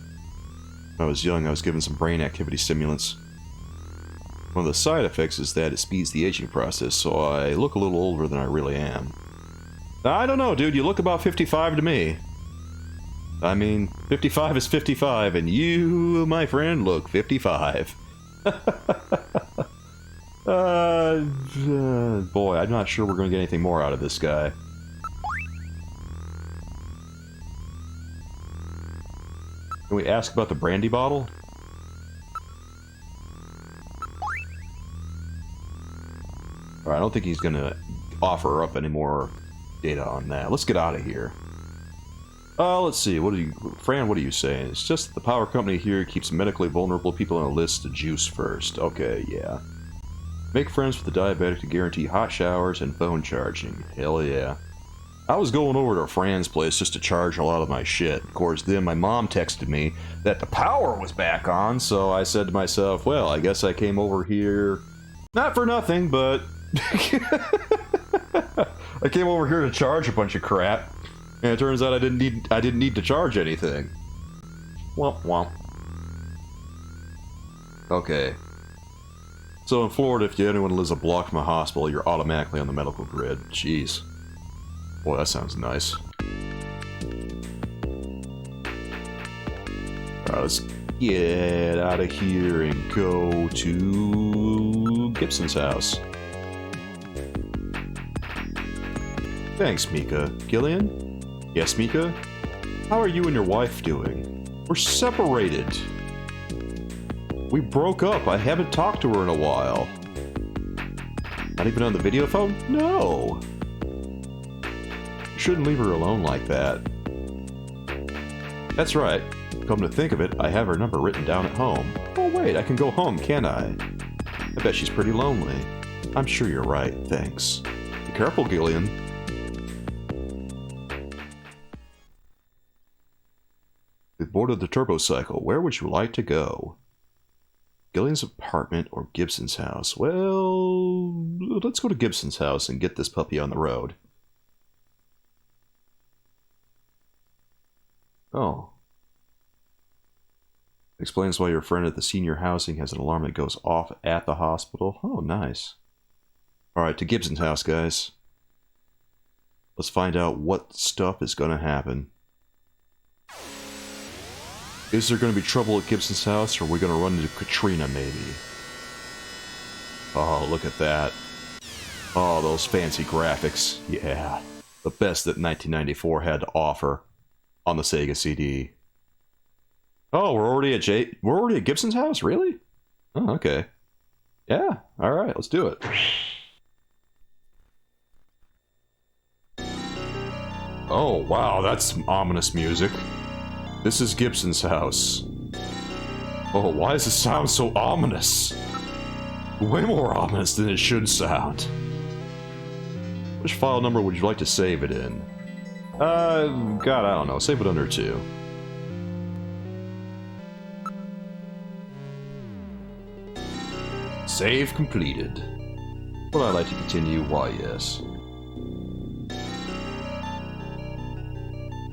When I was young, I was given some brain activity stimulants. One of the side effects is that it speeds the aging process, so I look a little older than I really am. I don't know, dude. You look about 55 to me. I mean, 55 is 55, and you, my friend, look 55. Boy, I'm not sure we're going to get anything more out of this guy. Can we ask about the brandy bottle? Alright, I don't think he's going to offer up any more data on that. Let's get out of here. Let's see, Fran, what are you saying? It's just that the power company here keeps medically vulnerable people on a list to juice first. Okay, yeah. Make friends with the diabetic to guarantee hot showers and phone charging. Hell yeah. I was going over to Fran's place just to charge a lot of my shit. Of course, then my mom texted me that the power was back on, so I said to myself, well, I guess I came over here... Not for nothing, but... I came over here to charge a bunch of crap. And it turns out I didn't need to charge anything. Womp womp. Okay. So in Florida, if anyone lives a block from a hospital, you're automatically on the medical grid. Jeez. Boy, that sounds nice. Alright, let's get out of here and go to Gibson's house. Thanks, Mika. Gillian? Yes, Mika? How are you and your wife doing? We're separated. We broke up. I haven't talked to her in a while. Not even on the video phone? No. You shouldn't leave her alone like that. That's right. Come to think of it, I have her number written down at home. Oh wait, I can go home, can't I? I bet she's pretty lonely. I'm sure you're right, thanks. Be careful, Gillian. We've boarded the turbo cycle. Where would you like to go? Gillian's apartment or Gibson's house? Well, let's go to Gibson's house and get this puppy on the road. Oh. Explains why your friend at the senior housing has an alarm that goes off at the hospital. Oh, nice. Alright, to Gibson's house, guys. Let's find out what stuff is going to happen. Is there going to be trouble at Gibson's house, or are we going to run into Katrina, maybe? Oh, look at that. Oh, those fancy graphics. Yeah. The best that 1994 had to offer on the Sega CD. Oh, we're already at Gibson's house? Really? Oh, okay. Yeah, alright, let's do it. Oh, wow, that's some ominous music. This is Gibson's house. Oh, why does it sound so ominous? Way more ominous than it should sound. Which file number would you like to save it in? God, I don't know. Save it under 2. Save completed. Would I like to continue? Why, yes.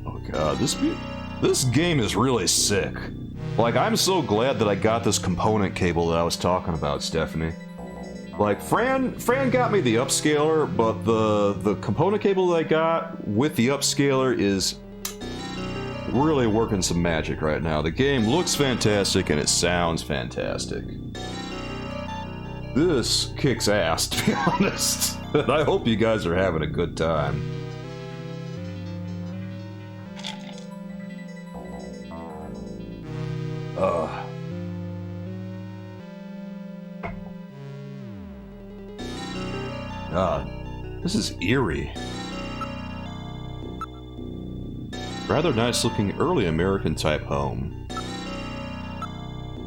Oh god, this game is really sick. Like, I'm so glad that I got this component cable that I was talking about, Stephanie. Like, Fran got me the upscaler, but the component cable that I got with the upscaler is really working some magic right now. The game looks fantastic and it sounds fantastic. This kicks ass, to be honest. And I hope you guys are having a good time. God, this is eerie. Rather nice looking early American type home.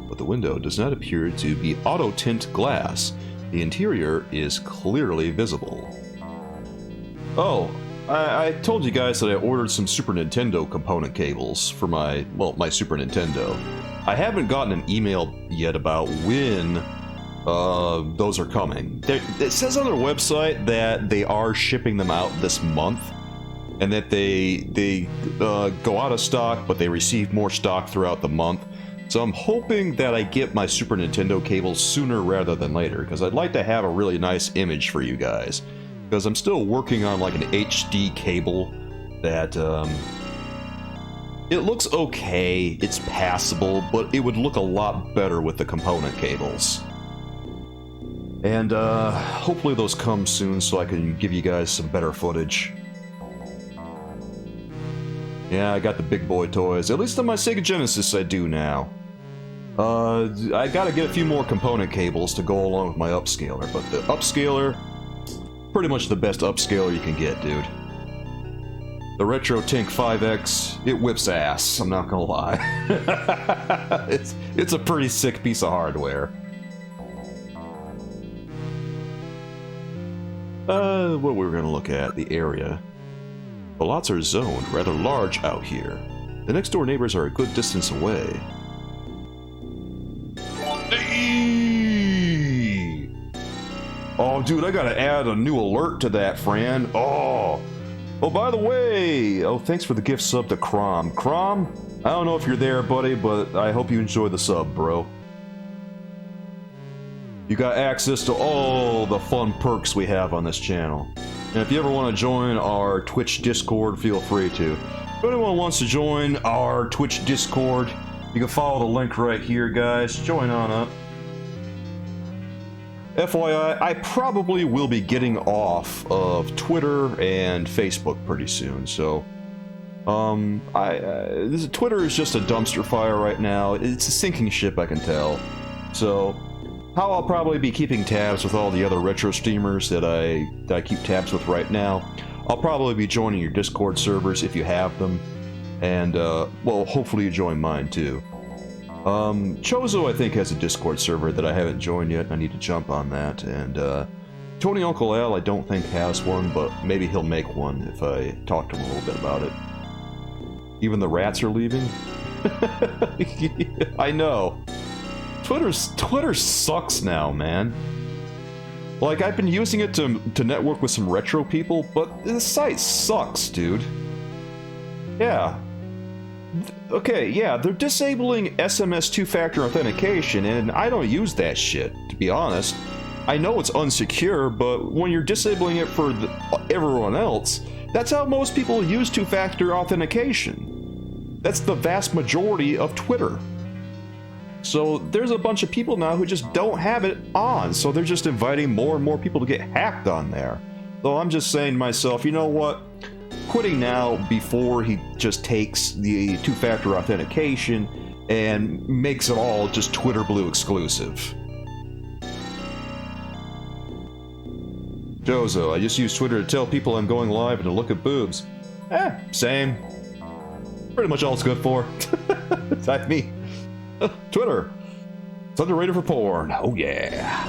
But the window does not appear to be auto tint glass. The interior is clearly visible. Oh, I told you guys that I ordered some Super Nintendo component cables for my Super Nintendo. I haven't gotten an email yet about when those are coming. It says on their website that they are shipping them out this month, and that they go out of stock, but they receive more stock throughout the month. So I'm hoping that I get my Super Nintendo cables sooner rather than later, because I'd like to have a really nice image for you guys. Because I'm still working on like an HD cable that it looks okay, it's passable, but it would look a lot better with the component cables. And hopefully those come soon so I can give you guys some better footage. Yeah, I got the big boy toys. At least on my Sega Genesis I do now. I gotta get a few more component cables to go along with my upscaler, but the upscaler, pretty much the best upscaler you can get, dude. The Retro Tink 5X, it whips ass, I'm not gonna lie. It's a pretty sick piece of hardware. What we were gonna look at, the area. The lots are zoned rather large out here. The next door neighbors are a good distance away. Hey! Oh, dude, I gotta add a new alert to that, Fran. Oh, by the way, thanks for the gift sub to Crom. Crom, I don't know if you're there, buddy, but I hope you enjoy the sub, bro. you got access to all the fun perks we have on this channel. And if you ever want to join our Twitch Discord, feel free to. If anyone wants to join our Twitch Discord, you can follow the link right here, guys. Join on up. FYI, I probably will be getting off of Twitter and Facebook pretty soon, so... Twitter is just a dumpster fire right now. It's a sinking ship, I can tell. So, how I'll probably be keeping tabs with all the other retro streamers that I keep tabs with right now, I'll probably be joining your Discord servers if you have them, and, well, hopefully you join mine too. Chozo, I think, has a Discord server that I haven't joined yet. I need to jump on that, and, Tony Uncle Al, I don't think has one, but maybe he'll make one if I talk to him a little bit about it. Even the rats are leaving? I know. Twitter sucks now, man. Like, I've been using it to network with some retro people, but the site sucks, dude. Yeah. Okay, yeah, they're disabling SMS two-factor authentication, and I don't use that shit, to be honest. I know it's unsecure, but when you're disabling it for everyone else, that's how most people use two-factor authentication. That's the vast majority of Twitter. So there's a bunch of people now who just don't have it on, so they're just inviting more and more people to get hacked on there. So I'm just saying to myself, you know what? Quitting now before he just takes the two-factor authentication and makes it all just Twitter Blue exclusive. Jozo, I just use Twitter to tell people I'm going live and to look at boobs. Same. Pretty much all it's good for. I mean, Twitter. It's underrated for porn. Oh yeah.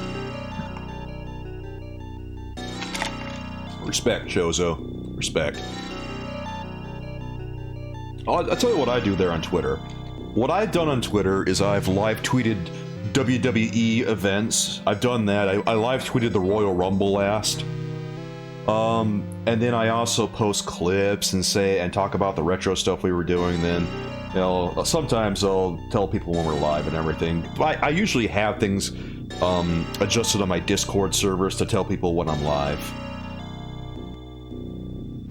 Respect, Jozo. Respect. I'll tell you what I do there on Twitter. What I've done on Twitter is I've live tweeted WWE events. I've done that. I live tweeted the Royal Rumble last. And then I also post clips and talk about the retro stuff we were doing then. You know, sometimes I'll tell people when we're live and everything. I usually have things adjusted on my Discord servers to tell people when I'm live.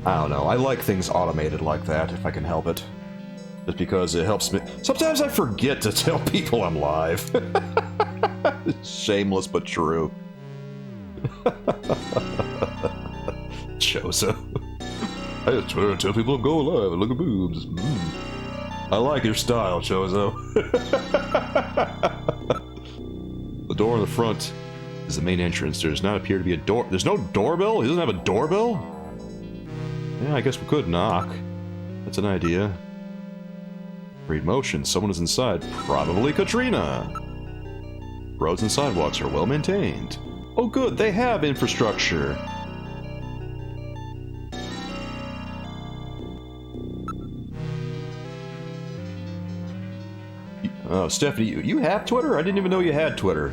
I don't know. I like things automated like that, if I can help it. Just because it helps me. Sometimes I forget to tell people I'm live. Shameless but true. Chozo. I just try to tell people I'm going live and look at boobs. I like your style, Chozo. The door in the front is the main entrance. There does not appear to be a door. There's no doorbell? He doesn't have a doorbell? Yeah, I guess we could knock. That's an idea. Read motion. Someone is inside. Probably Katrina. Roads and sidewalks are well maintained. Oh good, they have infrastructure. Oh, Stephanie, you have Twitter? I didn't even know you had Twitter.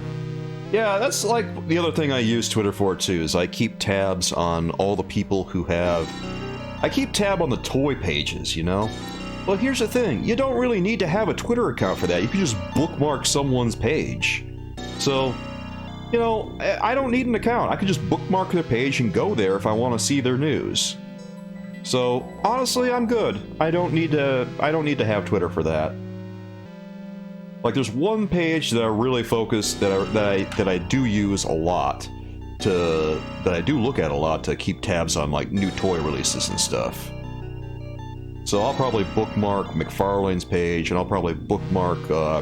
Yeah, that's like the other thing I use Twitter for too, is I keep tabs on all the people who have... I keep tab on the toy pages, you know? Well, here's the thing. You don't really need to have a Twitter account for that. You can just bookmark someone's page. So, you know, I don't need an account. I can just bookmark their page and go there if I want to see their news. So, honestly, I'm good. I don't need to have Twitter for that. Like, there's one page that I really focus, that I do use a lot, that I do look at a lot to keep tabs on, like, new toy releases and stuff. So I'll probably bookmark McFarlane's page, and I'll probably bookmark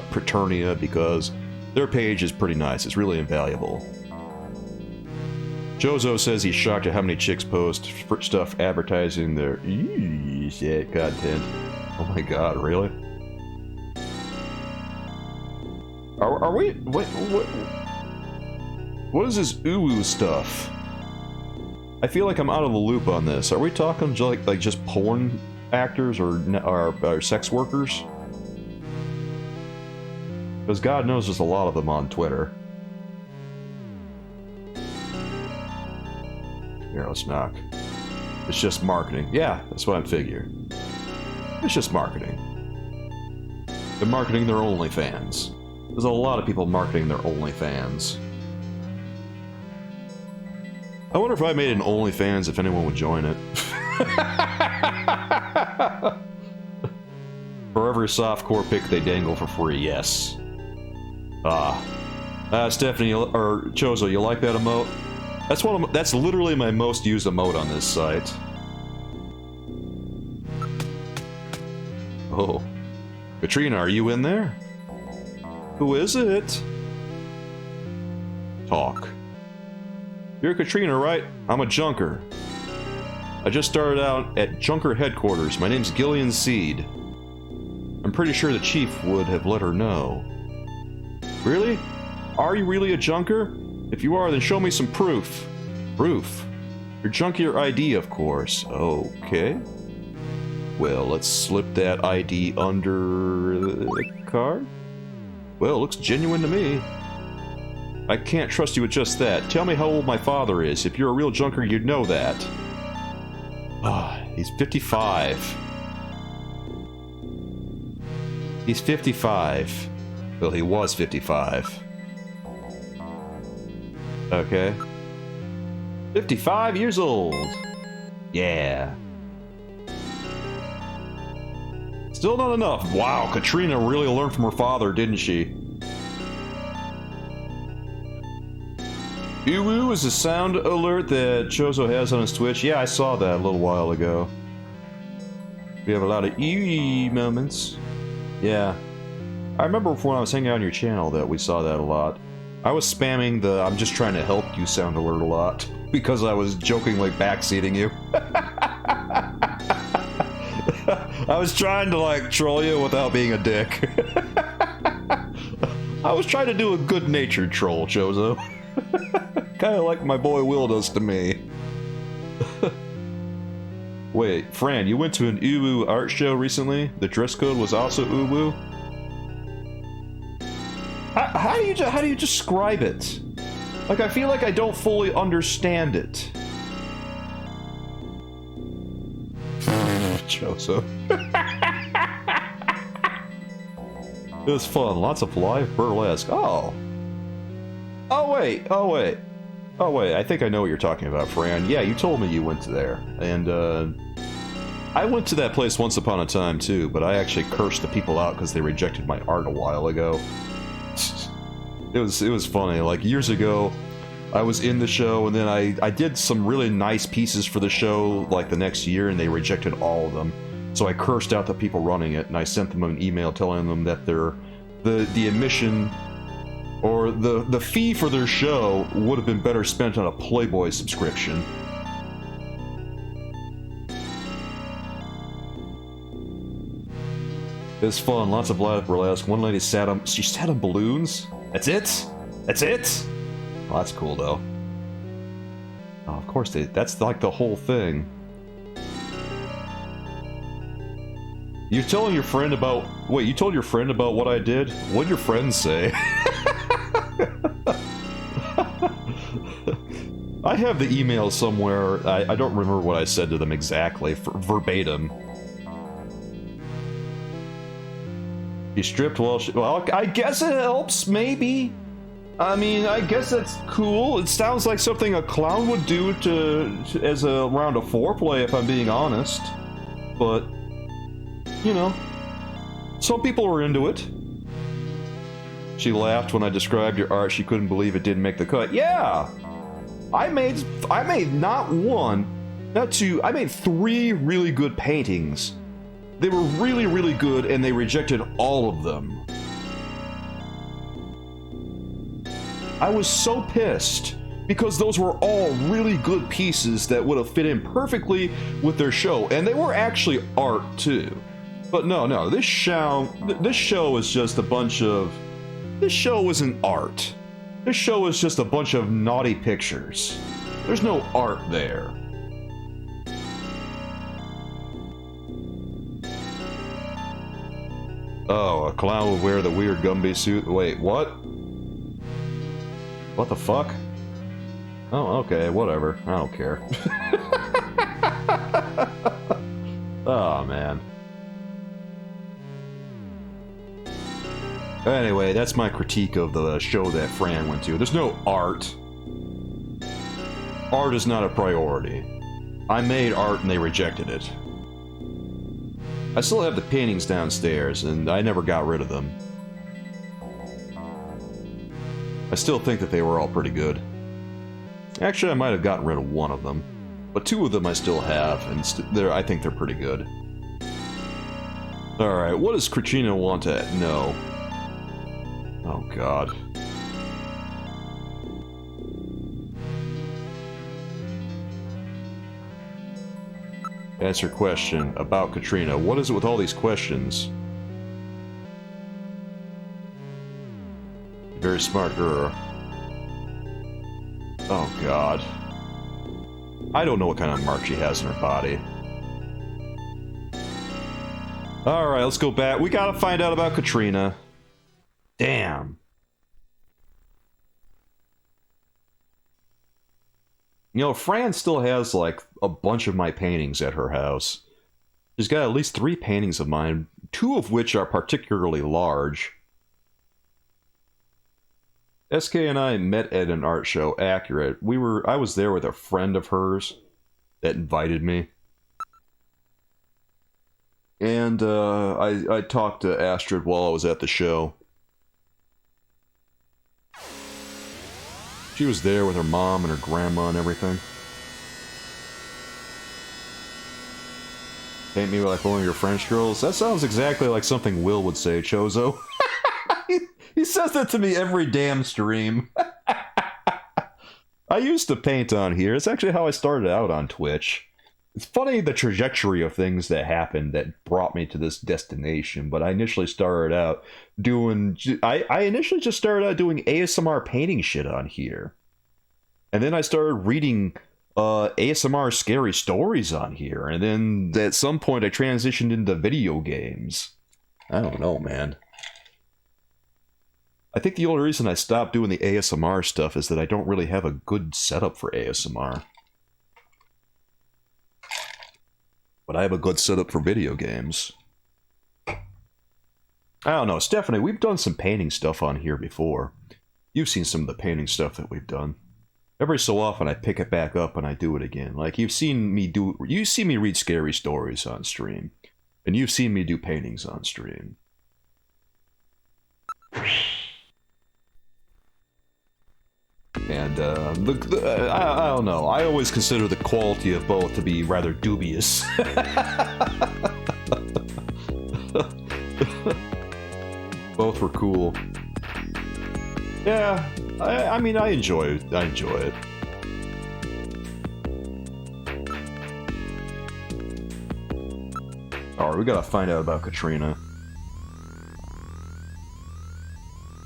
Preternia, because their page is pretty nice. It's really invaluable. Jozo says he's shocked at how many chicks post stuff advertising their shit content. Oh my god, really? Are we... What is this ooh stuff? I feel like I'm out of the loop on this. Are we talking like just porn actors or sex workers? Because God knows there's a lot of them on Twitter. Here, let's knock. It's just marketing. Yeah, that's what I'm figuring. It's just marketing. They're marketing their OnlyFans. There's a lot of people marketing their OnlyFans. I wonder if I made an OnlyFans if anyone would join it. For every softcore pic they dangle for free, yes. Stephanie or Chozo, you like that emote? That's literally my most used emote on this site. Oh. Katrina, are you in there? Who is it? Talk. You're Katrina, right? I'm a junker. I just started out at Junker headquarters. My name's Gillian Seed. I'm pretty sure the chief would have let her know. Really? Are you really a junker? If you are, then show me some proof. Proof? Your junkier ID, of course. Okay. Well, let's slip that ID under the card. Well, it looks genuine to me. I can't trust you with just that. Tell me how old my father is. If you're a real junker, you'd know that. He's 55. He's 55. Well, he was 55. Okay. 55 years old. Yeah. Still not enough. Wow, Katrina really learned from her father, didn't she? Uwu is a sound alert that Chozo has on his Twitch. Yeah, I saw that a little while ago. We have a lot of Uwu moments. Yeah. I remember when I was hanging out on your channel that we saw that a lot. I was spamming the I'm just trying to help you sound alert a lot because I was jokingly backseating you. I was trying to like troll you without being a dick. I was trying to do a good-natured troll, Chozo. Kind of like my boy Will does to me. Wait, Fran, you went to an Uwu art show recently? The dress code was also Uwu? How do you describe it? Like, I feel like I don't fully understand it. Chozo. It was fun. Lots of live burlesque. Oh. Oh, wait. Oh, wait. Oh, wait. I think I know what you're talking about, Fran. Yeah, you told me you went to there. And, I went to that place once upon a time, too, but I actually cursed the people out because they rejected my art a while ago. It was funny. Like, years ago, I was in the show, and then I did some really nice pieces for the show, like, the next year, and they rejected all of them. So I cursed out the people running it, and I sent them an email telling them that the admission or the fee for their show would have been better spent on a Playboy subscription. It was fun, lots of live burlesque. One lady sat on balloons. That's it? That's it? Well, that's cool though. Oh, of course that's like the whole thing. You're telling your friend about... Wait, you told your friend about what I did? What'd your friend say? I have the email somewhere. I don't remember what I said to them exactly, verbatim. She stripped while she... Well, I guess it helps, maybe. I mean, I guess that's cool. It sounds like something a clown would do as a round of foreplay, if I'm being honest. But... you know, some people were into it. She laughed when I described your art. She couldn't believe it didn't make the cut. Yeah! I made not one, not two, I made 3 really good paintings. They were really, really good, and they rejected all of them. I was so pissed, because those were all really good pieces that would have fit in perfectly with their show, and they were actually art, too. But no, this show is just a bunch of... This show isn't art. This show is just a bunch of naughty pictures. There's no art there. Oh, a clown would wear the weird Gumby suit. Wait, what? What the fuck? Oh, okay, whatever. I don't care. Oh, man. Anyway, that's my critique of the show that Fran went to. There's no art. art is not a priority. I made art and they rejected it. I still have the paintings downstairs, and I never got rid of them. I still think that they were all pretty good. Actually, I might have gotten rid of one of them. But two of them I still have, and I think they're pretty good. Alright, what does Katrina want to know? Oh god. Answer question about Katrina. What is it with all these questions? Very smart girl. Oh god. I don't know what kind of mark she has in her body. Alright, let's go back. We gotta find out about Katrina. Damn. You know, Fran still has, like, a bunch of my paintings at her house. She's got at least 3 paintings of mine, 2 of which are particularly large. SK and I met at an art show, Accurate. I was there with a friend of hers that invited me. And, I talked to Astrid while I was at the show. She was there with her mom and her grandma and everything. Paint me like one of your French girls? That sounds exactly like something Will would say, Chozo. He says that to me every damn stream. I used to paint on here. It's actually how I started out on Twitch. It's funny the trajectory of things that happened that brought me to this destination, but I initially started out doing... I initially just started out doing ASMR painting shit on here. And then I started reading ASMR scary stories on here, and then at some point I transitioned into video games. I don't know, man. I think the only reason I stopped doing the ASMR stuff is that I don't really have a good setup for ASMR. But I have a good setup for video games. I don't know, Stephanie, we've done some painting stuff on here before. You've seen some of the painting stuff that we've done. Every so often I pick it back up and I do it again. Like, you've seen me read scary stories on stream. And you've seen me do paintings on stream. And, I don't know. I always consider the quality of both to be rather dubious. Both were cool. Yeah, I mean, I enjoy it. Alright, we gotta find out about Katrina.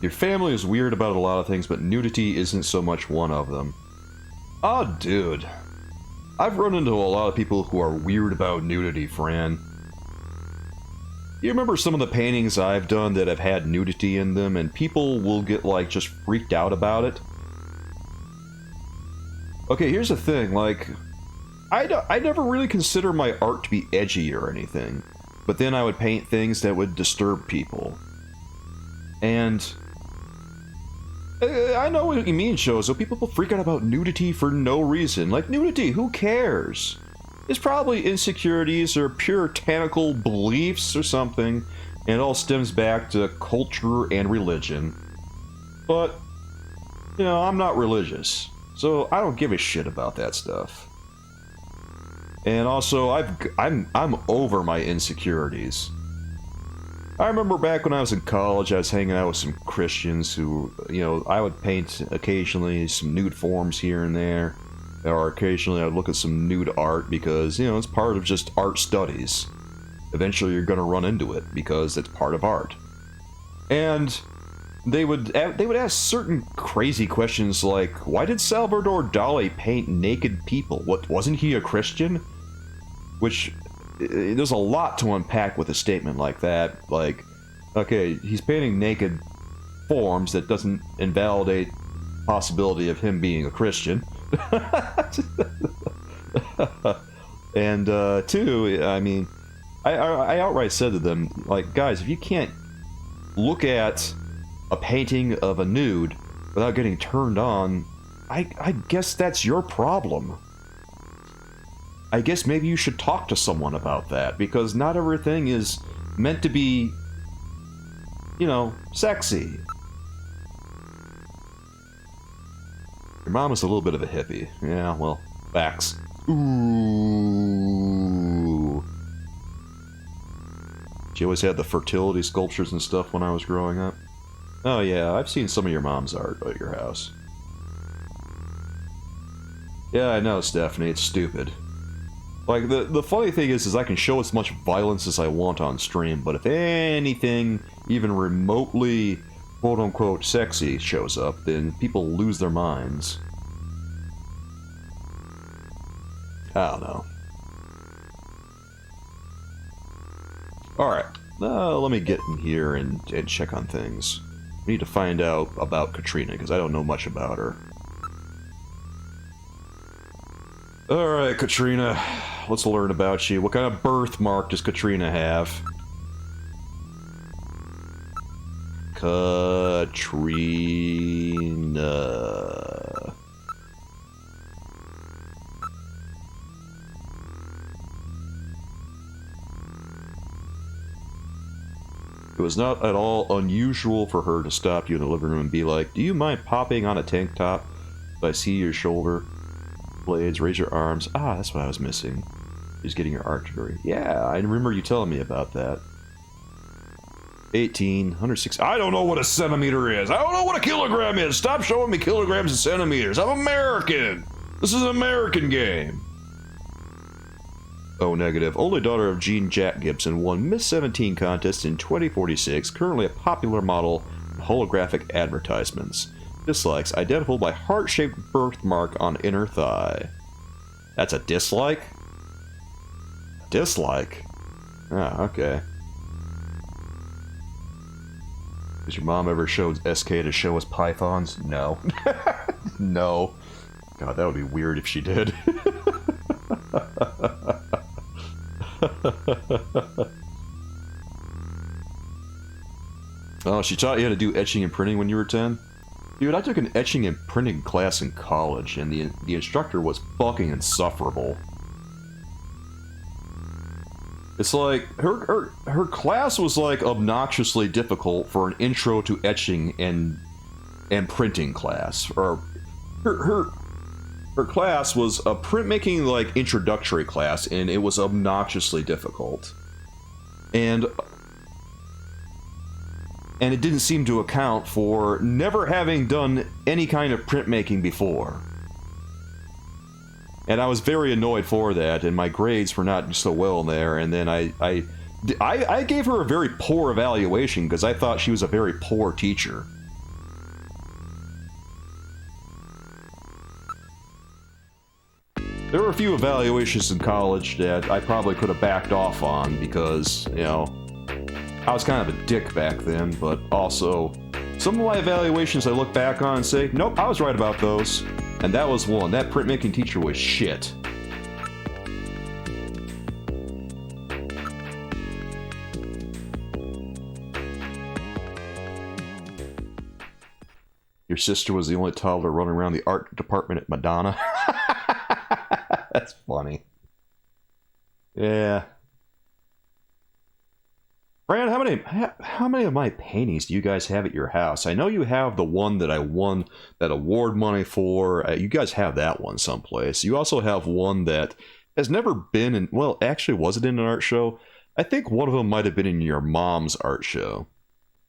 Your family is weird about a lot of things, but nudity isn't so much one of them. Oh, dude. I've run into a lot of people who are weird about nudity, Fran. You remember some of the paintings I've done that have had nudity in them, and people will get, like, just freaked out about it? Okay, here's the thing, like... I never really consider my art to be edgy or anything, but then I would paint things that would disturb people. And... I know what you mean, Shozo. People freak out about nudity for no reason. Like, nudity, who cares? It's probably insecurities or puritanical beliefs or something, and it all stems back to culture and religion. But, you know, I'm not religious, so I don't give a shit about that stuff. And also, I'm over my insecurities. I remember back when I was in college, I was hanging out with some Christians who, you know, I would paint occasionally some nude forms here and there, or occasionally I'd look at some nude art because, you know, it's part of just art studies. Eventually you're gonna run into it because it's part of art. And they would ask certain crazy questions like, why did Salvador Dali paint naked people? What, wasn't he a Christian? Which... there's a lot to unpack with a statement like that. Like, okay, he's painting naked forms that doesn't invalidate the possibility of him being a Christian. And, two, I mean, I outright said to them, like, guys, if you can't look at a painting of a nude without getting turned on I guess that's your problem. I guess maybe you should talk to someone about that, because not everything is meant to be, you know, sexy. Your mom is a little bit of a hippie. Yeah, well, facts. Ooh. She always had the fertility sculptures and stuff when I was growing up. Oh yeah, I've seen some of your mom's art at your house. Yeah, I know, Stephanie, it's stupid. Like, the funny thing is I can show as much violence as I want on stream, but if anything even remotely quote-unquote sexy shows up, then people lose their minds. I don't know. Alright, let me get in here and check on things. We need to find out about Katrina, because I don't know much about her. Alright, Katrina, let's learn about you. What kind of birthmark does Katrina have? Katrina. It was not at all unusual for her to stop you in the living room and be like, "Do you mind popping on a tank top? If I see your shoulder blades, raise your arms." Ah, that's what I was missing. She's getting your art degree. Yeah, I remember you telling me about that. 18, 106. I don't know what a centimeter is. I don't know what a kilogram is. Stop showing me kilograms and centimeters. I'm American. This is an American game. Oh, negative. Only daughter of Jean Jack Gibson won Miss 17 contest in 2046. Currently a popular model in holographic advertisements. Dislikes. Identifiable by heart-shaped birthmark on inner thigh. That's a dislike? Dislike? Ah, okay. Has your mom ever showed SK to show us pythons? No. No. God, that would be weird if she did. Oh, she taught you how to do etching and printing when you were 10? Dude, I took an etching and printing class in college, and the instructor was fucking insufferable. It's like, her class was like obnoxiously difficult for an intro to etching and printing class. Or her class was a printmaking like introductory class, and it was obnoxiously difficult. And it didn't seem to account for never having done any kind of printmaking before. And I was very annoyed for that, and my grades were not so well in there, and then I gave her a very poor evaluation because I thought she was a very poor teacher. There were a few evaluations in college that I probably could have backed off on because, you know, I was kind of a dick back then, but also, some of my evaluations I look back on and say, nope, I was right about those. And that was one. That printmaking teacher was shit. Your sister was the only toddler running around the art department at Madonna. That's funny. Yeah. Fran, how many of my paintings do you guys have at your house? I know you have the one that I won that award money for. You guys have that one someplace. You also have one that has never been in... Well, actually, was it in an art show? I think one of them might have been in your mom's art show.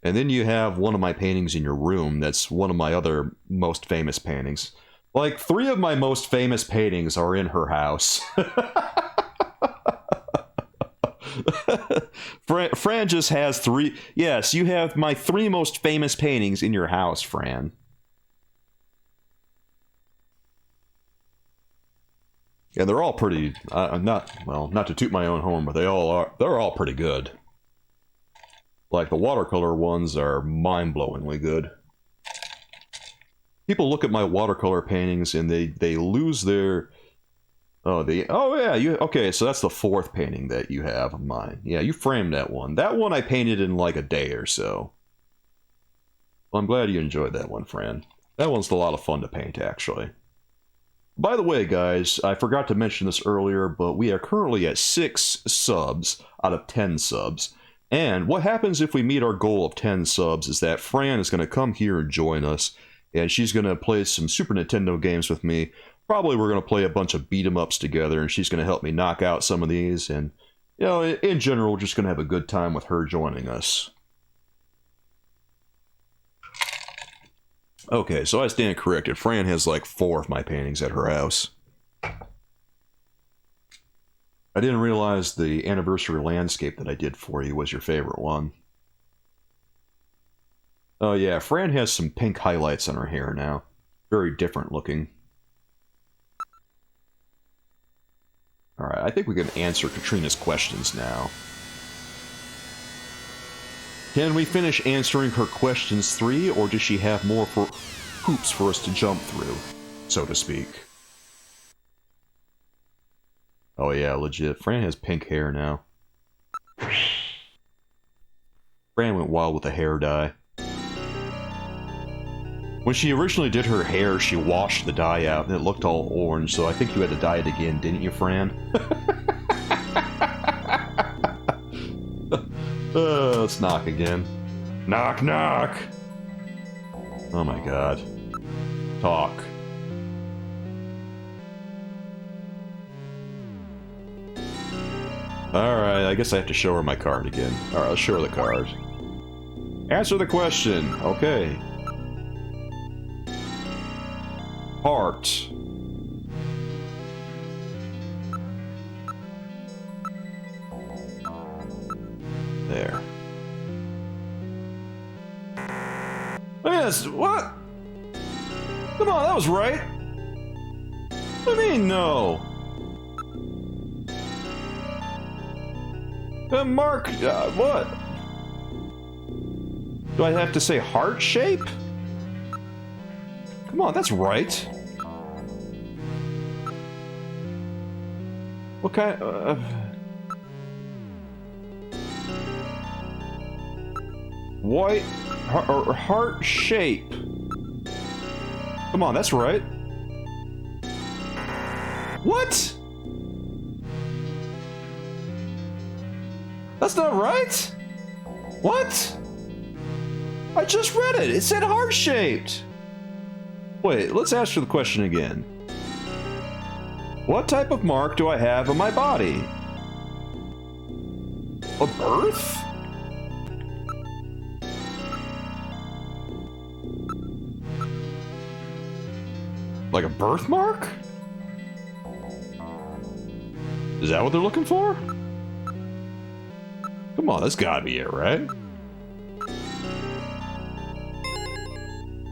And then you have one of my paintings in your room that's one of my other most famous paintings. Like, 3 of my most famous paintings are in her house. Fran just has 3. Yes, you have my 3 most famous paintings in your house, Fran. Yeah, they're all pretty. Not to toot my own horn, but they're all pretty good. Like the watercolor ones are mind-blowingly good. People look at my watercolor paintings and they lose their. Oh yeah, okay, so that's the 4th painting that you have of mine. Yeah, you framed that one. That one I painted in like a day or so. Well, I'm glad you enjoyed that one, Fran. That one's a lot of fun to paint, actually. By the way, guys, I forgot to mention this earlier, but we are currently at 6 subs out of 10 subs. And what happens if we meet our goal of 10 subs is that Fran is going to come here and join us, and she's going to play some Super Nintendo games with me. Probably we're going to play a bunch of beat-em-ups together, and she's going to help me knock out some of these. And, you know, in general, we're just going to have a good time with her joining us. Okay, so I stand corrected. Fran has like 4 of my paintings at her house. I didn't realize the anniversary landscape that I did for you was your favorite one. Oh yeah, Fran has some pink highlights on her hair now. Very different looking. Alright, I think we can answer Katrina's questions now. Can we finish answering her questions 3, or does she have more hoops for us to jump through, so to speak? Oh yeah, legit. Fran has pink hair now. Fran went wild with the hair dye. When she originally did her hair, she washed the dye out, and it looked all orange, so I think you had to dye it again, didn't you, Fran? Let's knock again. Knock, knock! Oh my god. Talk. Alright, I guess I have to show her my card again. Alright, let's show her the card. Answer the question. Okay. Heart. There. Yes, what? Come on, that was right. What do you mean, no? Mark, what? Do I have to say heart shape? Come on, that's right. What kind white heart shape. Come on, that's right. What? That's not right? What? I just read it. It said heart-shaped. Wait, let's ask her the question again. What type of mark do I have on my body? A birth? Like a birthmark? Is that what they're looking for? Come on, that's gotta be it, right?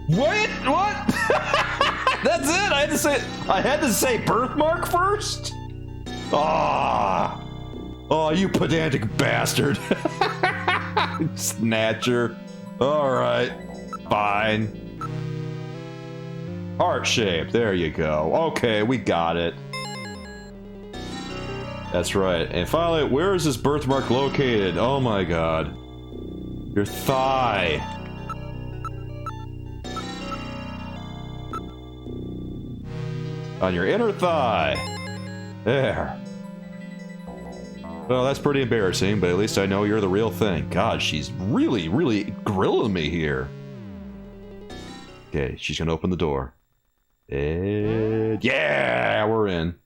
Wait, what? That's it. I had to say birthmark first. Ah, oh, you pedantic bastard. Snatcher. All right, fine. Heart shape. There you go. Okay, we got it. That's right. And finally, where is this birthmark located? Oh my god. Your thigh. On your inner thigh. There. Well, that's pretty embarrassing, but at least I know you're the real thing. God, she's really, really grilling me here. Okay, she's gonna open the door. And yeah, we're in.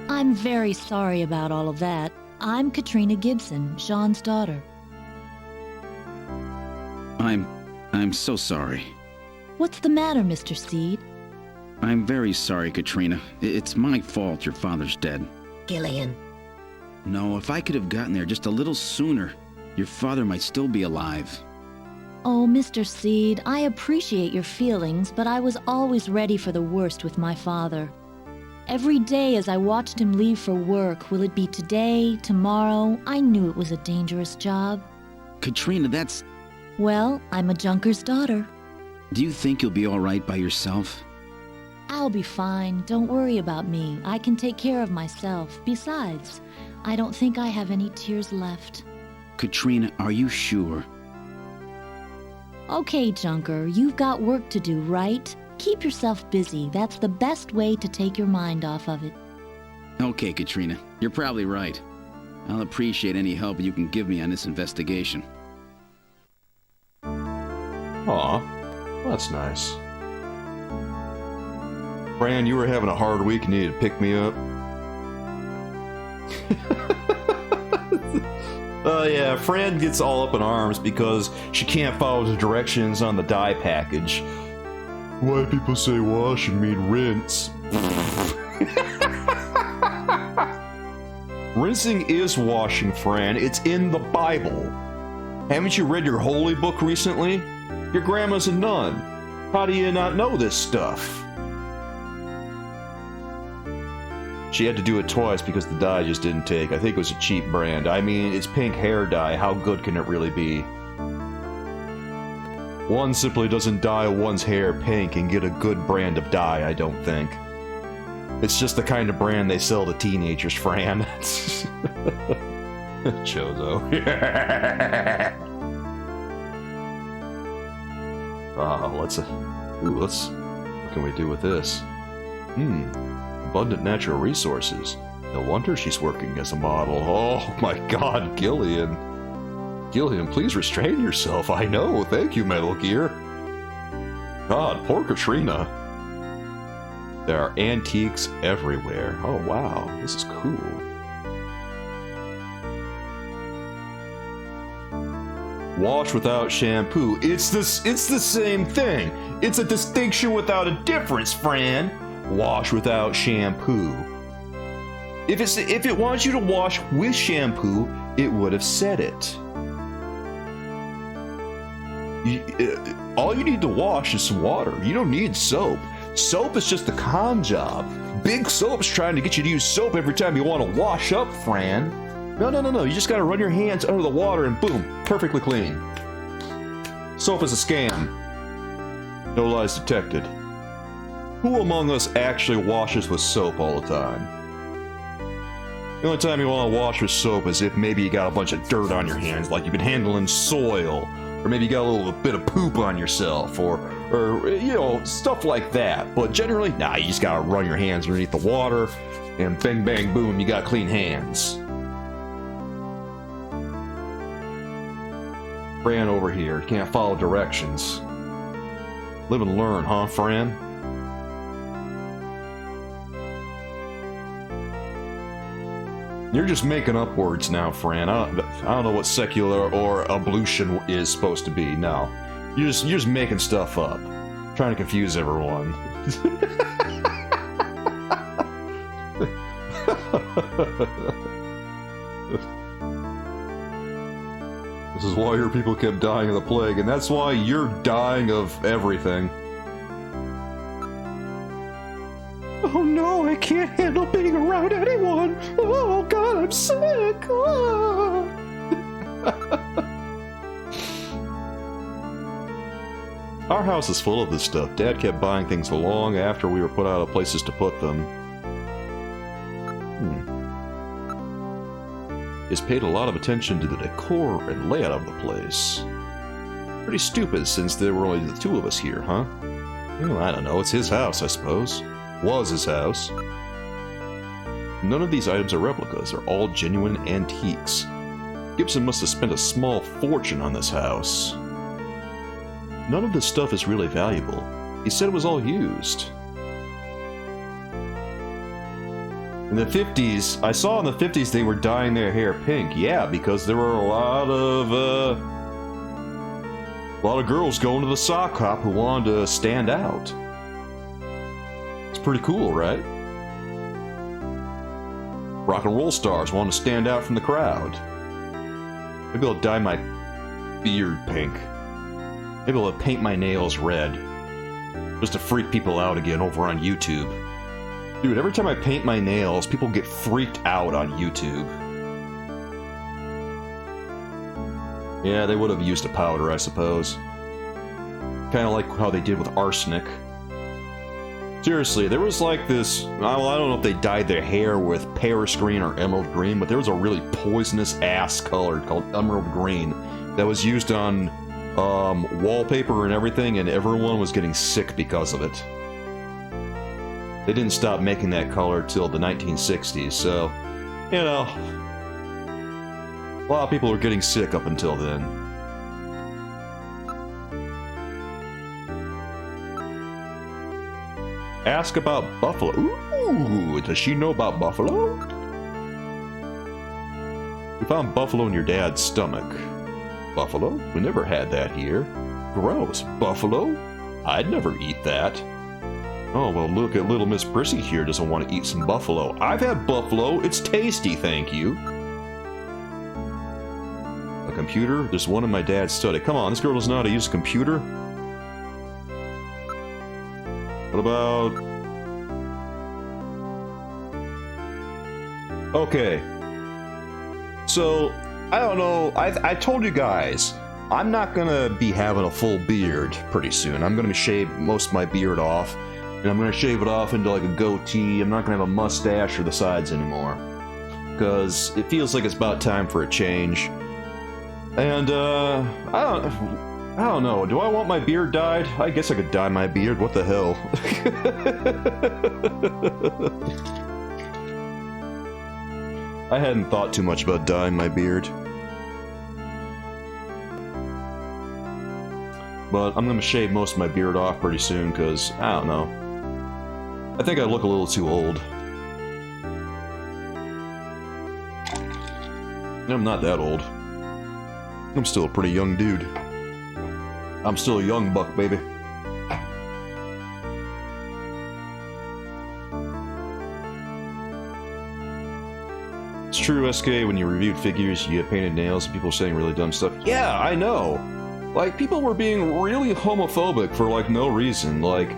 I'm very sorry about all of that. I'm Katrina Gibson, Sean's daughter. I'm so sorry. What's the matter, Mr. Seed? I'm very sorry, Katrina. It's my fault your father's dead. Gillian. No, if I could have gotten there just a little sooner, your father might still be alive. Oh, Mr. Seed, I appreciate your feelings, but I was always ready for the worst with my father. Every day as I watched him leave for work, will it be today, tomorrow? I knew it was a dangerous job. Katrina, that's... Well, I'm a junker's daughter. Do you think you'll be all right by yourself? I'll be fine. Don't worry about me. I can take care of myself. Besides, I don't think I have any tears left. Katrina, are you sure? Okay, Junker, you've got work to do, right? Keep yourself busy. That's the best way to take your mind off of it. Okay, Katrina, you're probably right. I'll appreciate any help you can give me on this investigation. Aw, well, that's nice. Fran, you were having a hard week and needed to pick me up. Yeah, Fran gets all up in arms because she can't follow the directions on the dye package. Why people say wash and mean rinse? Rinsing is washing, Fran. It's in the Bible. Haven't you read your holy book recently? Your grandma's a nun. How do you not know this stuff? She had to do it twice because the dye just didn't take. I think it was a cheap brand. I mean, it's pink hair dye. How good can it really be? One simply doesn't dye one's hair pink and get a good brand of dye, I don't think. It's just the kind of brand they sell to teenagers, Fran. Chozo. What can we do with this? Abundant natural resources. No wonder she's working as a model. Oh my god, Gillian. Gillian, please restrain yourself. I know. Thank you, Metal Gear. God, poor Katrina. There are antiques everywhere. Oh wow, this is cool. Wash without shampoo. It's the same thing. It's a distinction without a difference, Fran. Wash without shampoo. If it wants you to wash with shampoo, it would have said it. All you need to wash is some water. You don't need soap. Soap is just a con job. Big Soap's trying to get you to use soap every time you want to wash up, Fran. No. You just gotta run your hands under the water and boom, perfectly clean. Soap is a scam. No lies detected. Who among us actually washes with soap all the time? The only time you want to wash with soap is if maybe you got a bunch of dirt on your hands, like you've been handling soil, or maybe you got a little bit of poop on yourself, or you know, stuff like that. But generally, nah, you just gotta run your hands underneath the water, and bang, bang, boom, you got clean hands. Fran over here, can't follow directions. Live and learn, huh, Fran? You're just making up words now, Fran. I don't know what secular or ablution is supposed to be. No, you're just making stuff up, trying to confuse everyone. This is why your people kept dying of the plague, and that's why you're dying of everything. Oh no, I can't handle being around anyone. Oh god, I'm sick. Oh. Our house is full of this stuff. Dad kept buying things long after we were put out of places to put them. He's paid a lot of attention to the decor and layout of the place. Pretty stupid since there were only the two of us here, huh? Well, I don't know, it's his house, I suppose. Was his house. None of these items are replicas, they're all genuine antiques. Gibson must have spent a small fortune on this house. None of this stuff is really valuable. He said it was all used. In the 50s, I saw in the 50s they were dyeing their hair pink. Yeah, because there were a lot of girls going to the sock hop who wanted to stand out. It's pretty cool, right? Rock and roll stars want to stand out from the crowd. Maybe I'll dye my beard pink. Maybe I'll paint my nails red. Just to freak people out again over on YouTube. Dude, every time I paint my nails, people get freaked out on YouTube. Yeah, they would have used a powder, I suppose. Kind of like how they did with arsenic. Seriously, there was like this... I don't know if they dyed their hair with Paris green or emerald green, but there was a really poisonous ass color called emerald green that was used on wallpaper and everything, and everyone was getting sick because of it. They didn't stop making that color till the 1960s, so, you know, a lot of people were getting sick up until then. Ask about Buffalo. Ooh, does she know about Buffalo? We found Buffalo in your dad's stomach. Buffalo? We never had that here. Gross. Buffalo? I'd never eat that. Oh, well, look at little Miss Prissy here doesn't want to eat some buffalo. I've had buffalo. It's tasty, thank you. A computer? There's one in my dad's study. Come on, this girl doesn't know how to use a computer? What about... Okay. So, I don't know. I told you guys, I'm not gonna be having a full beard pretty soon. I'm gonna shave most of my beard off. And I'm going to shave it off into like a goatee. I'm not going to have a mustache or the sides anymore. Because it feels like it's about time for a change. And, I don't know. Do I want my beard dyed? I guess I could dye my beard. What the hell? I hadn't thought too much about dyeing my beard. But I'm going to shave most of my beard off pretty soon because, I don't know. I think I look a little too old. I'm not that old. I'm still a pretty young dude. I'm still a young buck, baby. It's true, SK, when you reviewed figures, you get painted nails and people saying really dumb stuff. Yeah, I know! Like, people were being really homophobic for, like, no reason. Like,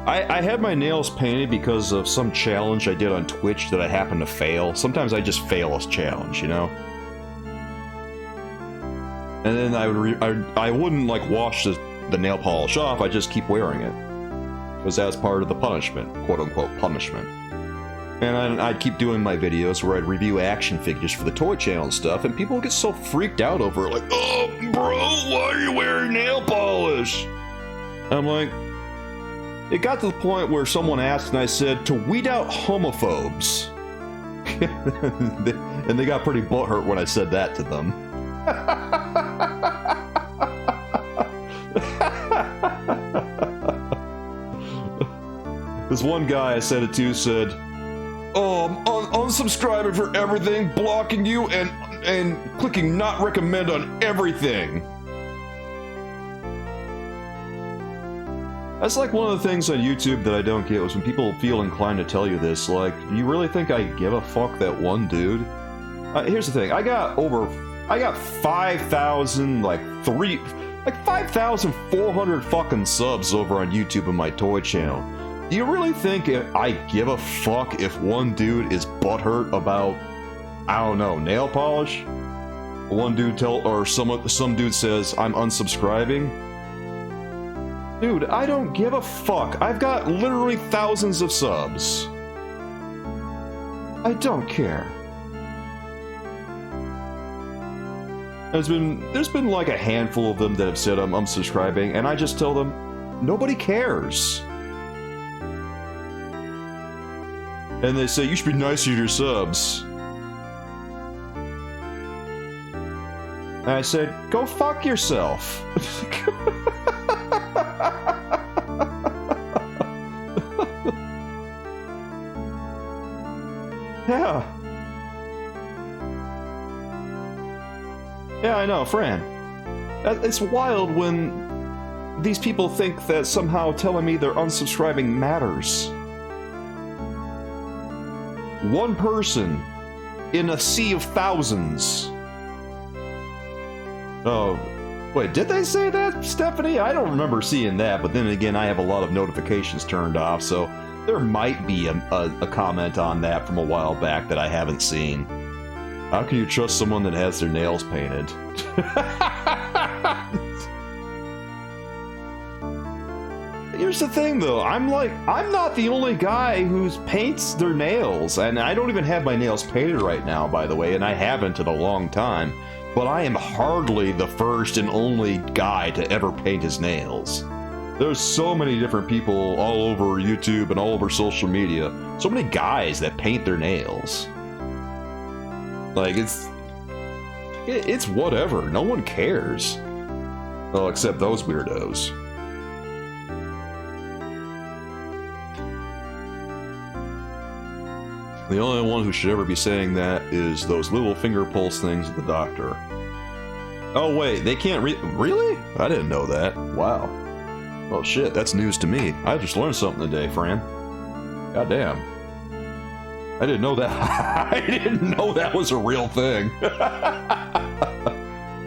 I had my nails painted because of some challenge I did on Twitch that I happened to fail. Sometimes I just fail a challenge, you know? And then I wouldn't, like, wash the nail polish off, I just keep wearing it. Because that's part of the punishment, quote-unquote punishment. And I'd keep doing my videos where I'd review action figures for the toy channel and stuff, and people would get so freaked out over it, like, oh, bro, why are you wearing nail polish? I'm like... It got to the point where someone asked and I said, to weed out homophobes. And they got pretty butthurt when I said that to them. This one guy I said it to said, oh, I'm unsubscribing for everything, blocking you, and clicking not recommend on everything. That's like one of the things on YouTube that I don't get was when people feel inclined to tell you this, like, do you really think I give a fuck that one dude? Here's the thing, I got 5,000, like 5,400 fucking subs over on YouTube in my toy channel. Do you really think I give a fuck if one dude is butthurt about, I don't know, nail polish? One dude some dude says, I'm unsubscribing? Dude, I don't give a fuck. I've got literally thousands of subs. I don't care. There's been like a handful of them that have said I'm unsubscribing, and I just tell them, nobody cares. And they say, you should be nicer to your subs. And I said, go fuck yourself. Yeah. Yeah, I know, Fran. It's wild when these people think that somehow telling me they're unsubscribing matters. One person in a sea of thousands. Oh, wait, did they say that, Stephanie? I don't remember seeing that, but then again, I have a lot of notifications turned off, so there might be a comment on that from a while back that I haven't seen. How can you trust someone that has their nails painted? Here's the thing, though. I'm not the only guy who paints their nails, and I don't even have my nails painted right now, by the way, and I haven't in a long time. but I am hardly the first and only guy to ever paint his nails. There's so many different people all over YouTube and all over social media. So many guys that paint their nails. Like, it's whatever. No one cares. Well, except those weirdos. The only one who should ever be saying that is those little finger pulse things at the doctor. Oh wait, they can't really? I didn't know that. Wow. Oh shit, that's news to me. I just learned something today, Fran. Goddamn. I didn't know that. I didn't know that was a real thing.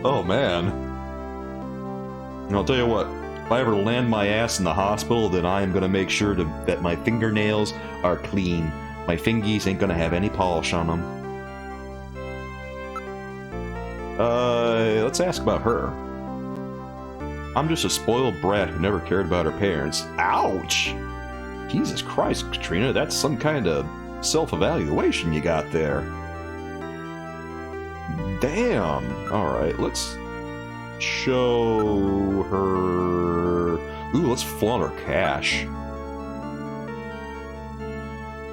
Oh man. And I'll tell you what, if I ever land my ass in the hospital, then I am gonna make sure that my fingernails are clean. My fingies ain't gonna have any polish on them. Let's ask about her. I'm just a spoiled brat who never cared about her parents. Ouch! Jesus Christ, Katrina, that's some kind of self-evaluation you got there. Damn! Alright, let's show her... Ooh, let's flaunt her cash.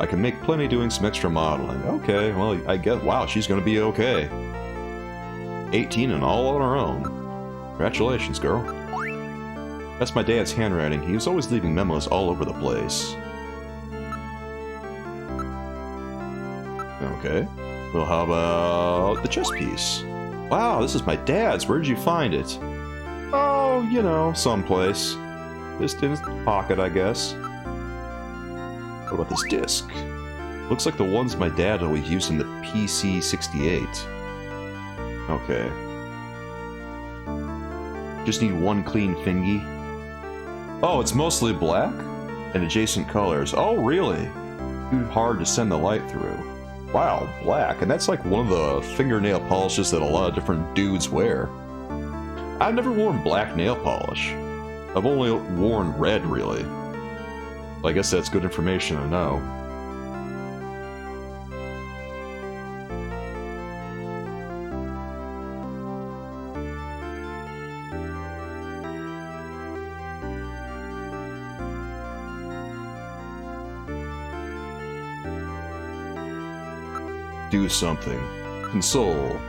I can make plenty doing some extra modeling. Okay, well, I guess... Wow, she's gonna be okay. 18 and all on her own. Congratulations, girl. That's my dad's handwriting. He was always leaving memos all over the place. Okay. Well, how about the chess piece? Wow, this is my dad's. Where did you find it? Oh, you know, someplace. Just in his pocket, I guess. What about this disc? Looks like the ones my dad always used in the PC-68. Okay. Just need one clean fingy. Oh, it's mostly black? And adjacent colors. Oh, really? Too hard to send the light through. Wow, black. And that's like one of the fingernail polishes that a lot of different dudes wear. I've never worn black nail polish. I've only worn red, really. I guess that's good information to know. Do something. Console.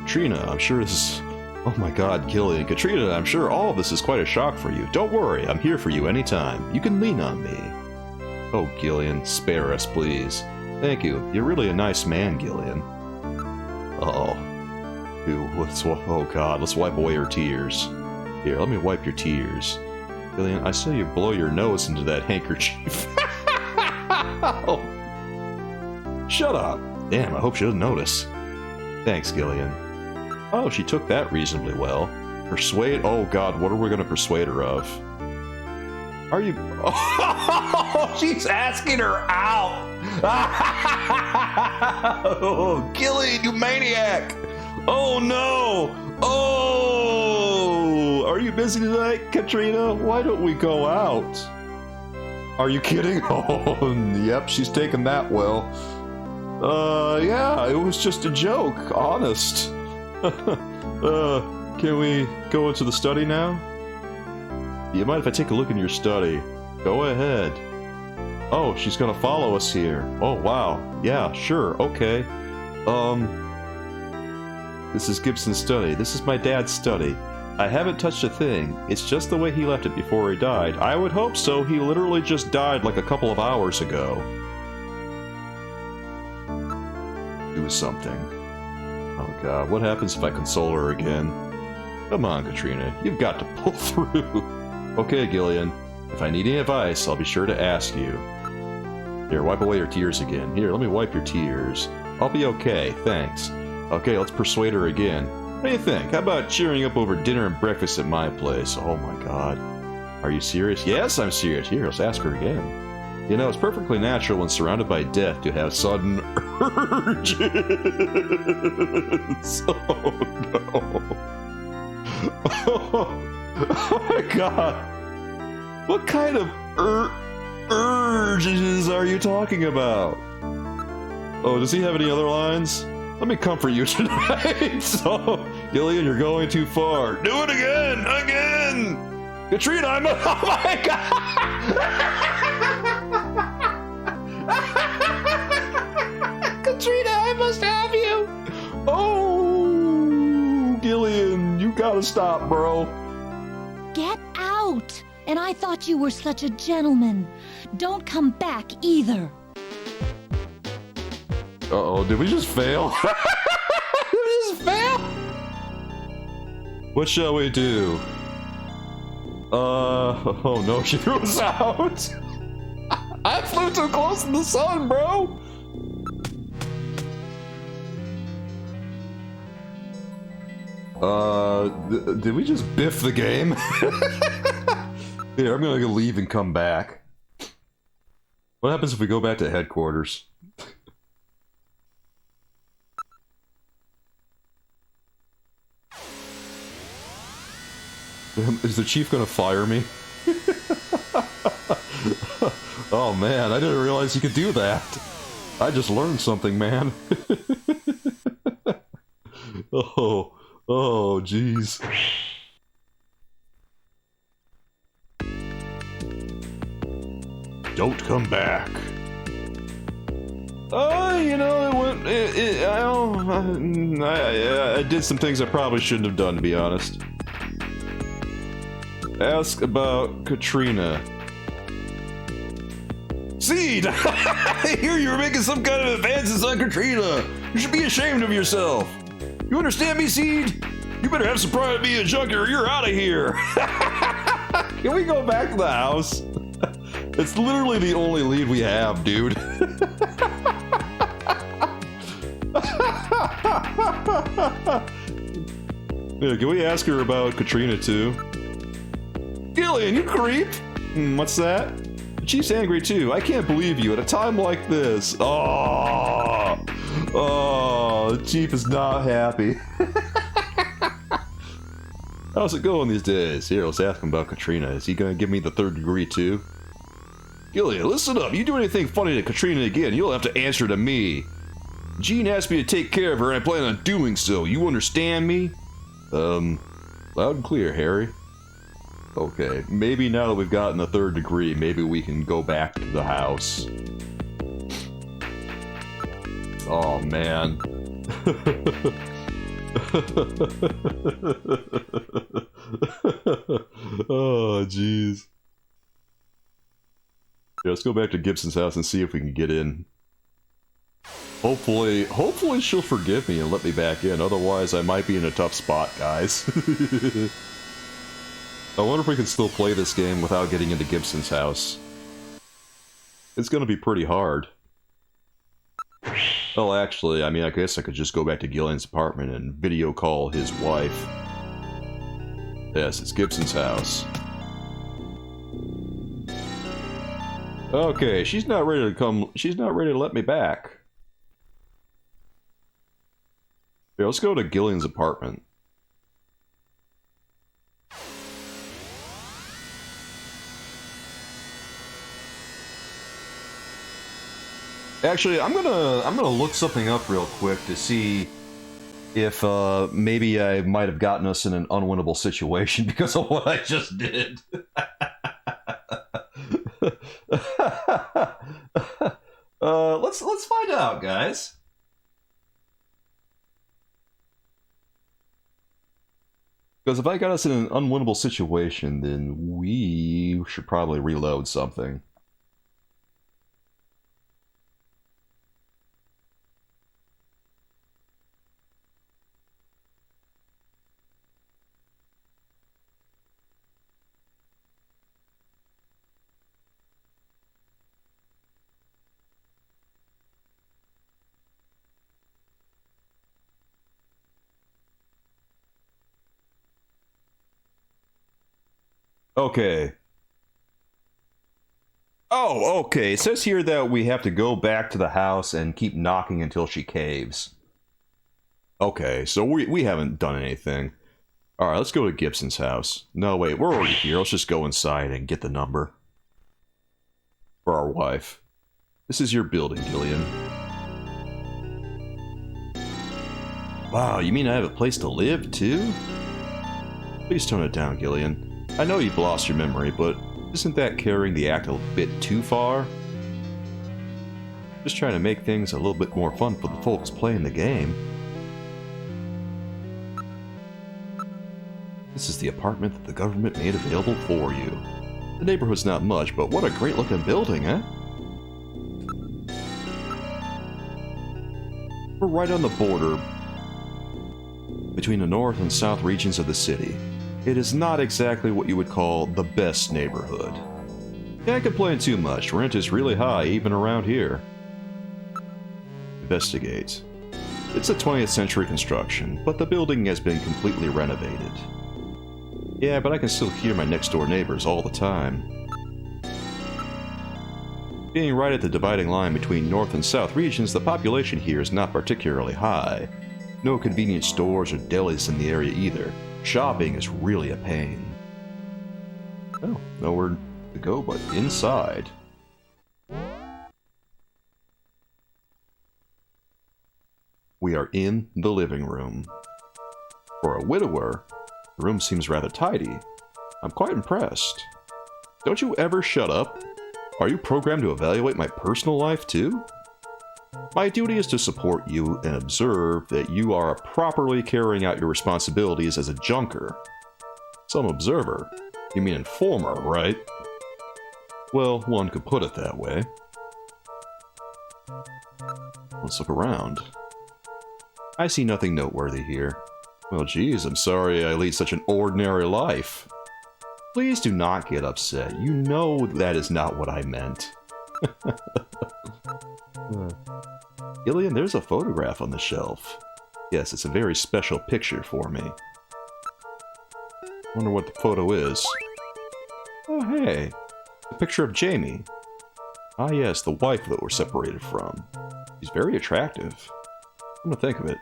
Katrina, I'm sure this is... Oh my god, Gillian. Katrina, I'm sure all of this is quite a shock for you. Don't worry, I'm here for you anytime. You can lean on me. Oh, Gillian, spare us, please. Thank you. You're really a nice man, Gillian. Uh-oh. Oh god, let's wipe away her tears. Here, let me wipe your tears. Gillian, I saw you blow your nose into that handkerchief. Oh. Shut up. Damn, I hope she doesn't notice. Thanks, Gillian. Oh, she took that reasonably well. Persuade? Oh god, what are we gonna persuade her of? Are you... Oh, she's asking her out! Oh, Gillian, you maniac! Oh no! Oh! Are you busy tonight, Katrina? Why don't we go out? Are you kidding? Oh, yep, she's taking that well. Yeah, it was just a joke, honest. Can we go into the study now? Do you mind if I take a look in your study? Go ahead. Oh, she's gonna follow us here. Oh, wow. Yeah, sure, okay. This is Gibson's study. This is my dad's study. I haven't touched a thing. It's just the way he left it before he died. I would hope so. He literally just died like a couple of hours ago. Do something. Oh god, what happens if I console her again? Come on, Katrina. You've got to pull through. Okay, Gillian. If I need any advice, I'll be sure to ask you. Here, wipe away your tears again. Here, let me wipe your tears. I'll be okay, thanks. Okay, let's persuade her again. What do you think? How about cheering up over dinner and breakfast at my place? Oh my god. Are you serious? Yes, I'm serious. Here, let's ask her again. You know, it's perfectly natural when surrounded by death to have sudden urges. Oh no. Oh my god. What kind of urges are you talking about? Oh, does he have any other lines? Let me comfort you tonight. So, Gillian, you're going too far. Do it again! Again! Katrina, I'm a... Oh my god! Katrina, I must have you! Oh, Gillian, you gotta stop, bro. Get out! And I thought you were such a gentleman. Don't come back either. Uh-oh, did we just fail? Did we just fail? What shall we do? Oh no, she threw us out! I flew too close to the sun, bro! Did we just biff the game? Here, I'm gonna leave and come back. What happens if we go back to headquarters? Is the chief gonna fire me? Oh man, I didn't realize you could do that. I just learned something, man. Oh, jeez. Don't come back. You know, I did some things I probably shouldn't have done, to be honest. Ask about Katrina. Seed! I hear you're making some kind of advances on Katrina! You should be ashamed of yourself! You understand me, Seed? You better have some pride being a junkie or you're out of here! Can we go back to the house? It's literally the only lead we have, dude. Yeah, can we ask her about Katrina too? Gillian, you creep! What's that? The chief's angry too. I can't believe you at a time like this. Oh, the chief is not happy. How's it going these days? Here, let's ask him about Katrina. Is he gonna give me the 3rd degree too? Gillian, listen up. You do anything funny to Katrina again, you'll have to answer to me. Jean asked me to take care of her, and I plan on doing so. You understand me? Loud and clear, Harry. Okay, maybe now that we've gotten the 3rd degree, maybe we can go back to the house. Oh, man. Oh, jeez. Yeah, let's go back to Gibson's house and see if we can get in. Hopefully she'll forgive me and let me back in. Otherwise, I might be in a tough spot, guys. I wonder if we can still play this game without getting into Gibson's house. It's gonna be pretty hard. Well, actually, I mean, I guess I could just go back to Gillian's apartment and video call his wife. Yes, it's Gibson's house. Okay, she's not ready to let me back. Yeah, let's go to Gillian's apartment. Actually, I'm gonna look something up real quick to see if maybe I might have gotten us in an unwinnable situation because of what I just did. Let's find out, guys. Because if I got us in an unwinnable situation, then we should probably reload something. Okay. Oh, okay. It says here that we have to go back to the house and keep knocking until she caves. Okay, so we haven't done anything. Alright, let's go to Gibson's house. No, wait, we're already here. Let's just go inside and get the number. For our wife. This is your building, Gillian. Wow, you mean I have a place to live, too? Please tone it down, Gillian. I know you've lost your memory, but isn't that carrying the act a bit too far? Just trying to make things a little bit more fun for the folks playing the game. This is the apartment that the government made available for you. The neighborhood's not much, but what a great looking building, eh? We're right on the border between the north and south regions of the city. It is not exactly what you would call the best neighborhood. Can't complain too much, rent is really high even around here. Investigate. It's a 20th century construction, but the building has been completely renovated. Yeah, but I can still hear my next door neighbors all the time. Being right at the dividing line between north and south regions, the population here is not particularly high. No convenience stores or delis in the area either. Shopping is really a pain. Oh, nowhere to go but inside. We are in the living room. For a widower, the room seems rather tidy. I'm quite impressed. Don't you ever shut up? Are you programmed to evaluate my personal life too? My duty is to support you and observe that you are properly carrying out your responsibilities as a junker. Some observer? You mean informer, right? Well, one could put it that way. Let's look around. I see nothing noteworthy here. Well, geez, I'm sorry I lead such an ordinary life. Please do not get upset. You know that is not what I meant. Gillian, there's a photograph on the shelf. Yes, it's a very special picture for me. Wonder what the photo is. Oh, hey. A picture of Jamie. Ah, yes, the wife that we're separated from. She's very attractive. Come to think of it.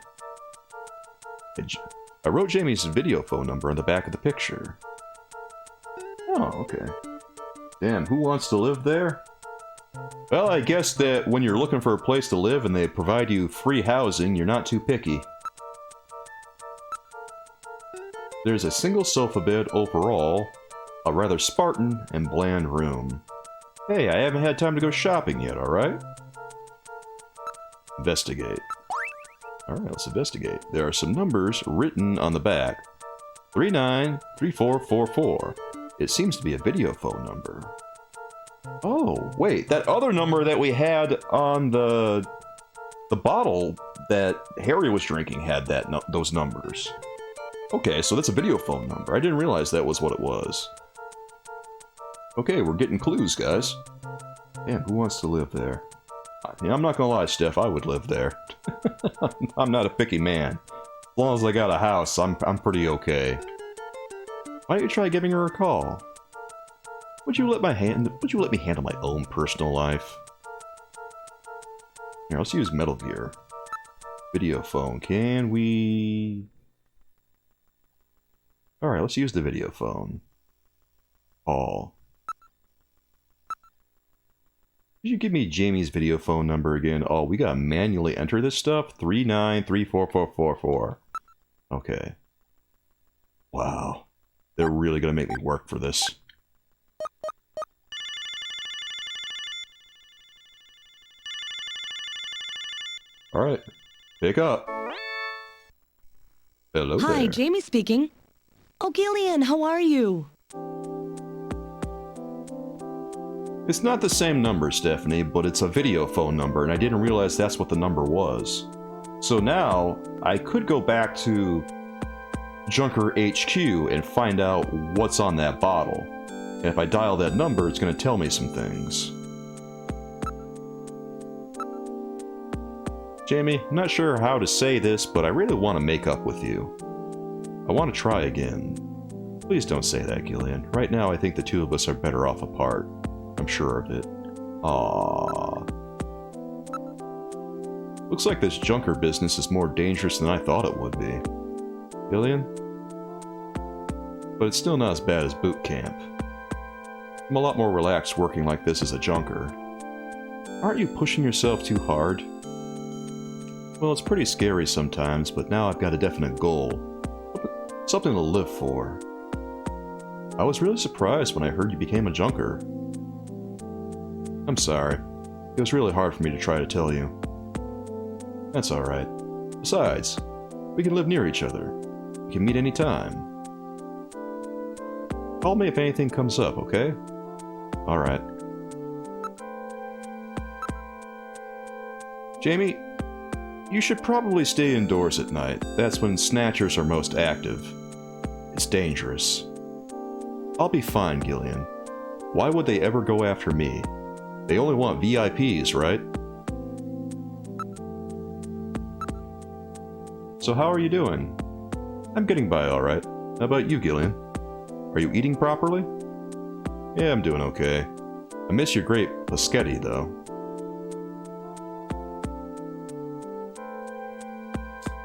I wrote Jamie's video phone number on the back of the picture. Oh, okay. Damn, who wants to live there? Well, I guess that when you're looking for a place to live and they provide you free housing, you're not too picky. There's a single sofa bed overall, a rather Spartan and bland room. Hey, I haven't had time to go shopping yet, alright? Investigate. Alright, let's investigate. There are some numbers written on the back. 393444. It seems to be a video phone number. Oh, wait, that other number that we had on the bottle that Harry was drinking had those numbers. Okay, so that's a video phone number. I didn't realize that was what it was. Okay, we're getting clues, guys. Damn, who wants to live there? Yeah, I'm not gonna lie, Steph, I would live there. I'm not a picky man. As long as I got a house, I'm pretty okay. Why don't you try giving her a call? Would you let me handle my own personal life? Here, let's use Metal Gear. Video phone, can we... Alright, let's use the video phone. Call. Could you give me Jamie's video phone number again? Oh, we gotta manually enter this stuff? 39344444. Okay. Wow. They're really gonna make me work for this. Alright. Pick up. Hello there. Hi, Jamie speaking. Oh, Gillian, how are you? It's not the same number, Stephanie, but it's a video phone number, and I didn't realize that's what the number was. So now, I could go back to Junker HQ and find out what's on that bottle. And if I dial that number, it's going to tell me some things. Jamie, I'm not sure how to say this, but I really want to make up with you. I want to try again. Please don't say that, Gillian. Right now, I think the two of us are better off apart. I'm sure of it. Aww. Looks like this junker business is more dangerous than I thought it would be. Gillian? But it's still not as bad as boot camp. I'm a lot more relaxed working like this as a junker. Aren't you pushing yourself too hard? Well, it's pretty scary sometimes, but now I've got a definite goal. Something to live for. I was really surprised when I heard you became a junker. I'm sorry. It was really hard for me to try to tell you. That's alright. Besides, we can live near each other. We can meet anytime. Call me if anything comes up, okay? Alright. Jamie, you should probably stay indoors at night. That's when Snatchers are most active. It's dangerous. I'll be fine, Gillian. Why would they ever go after me? They only want VIPs, right? So how are you doing? I'm getting by alright. How about you, Gillian? Are you eating properly? Yeah, I'm doing okay. I miss your great paschetti, though.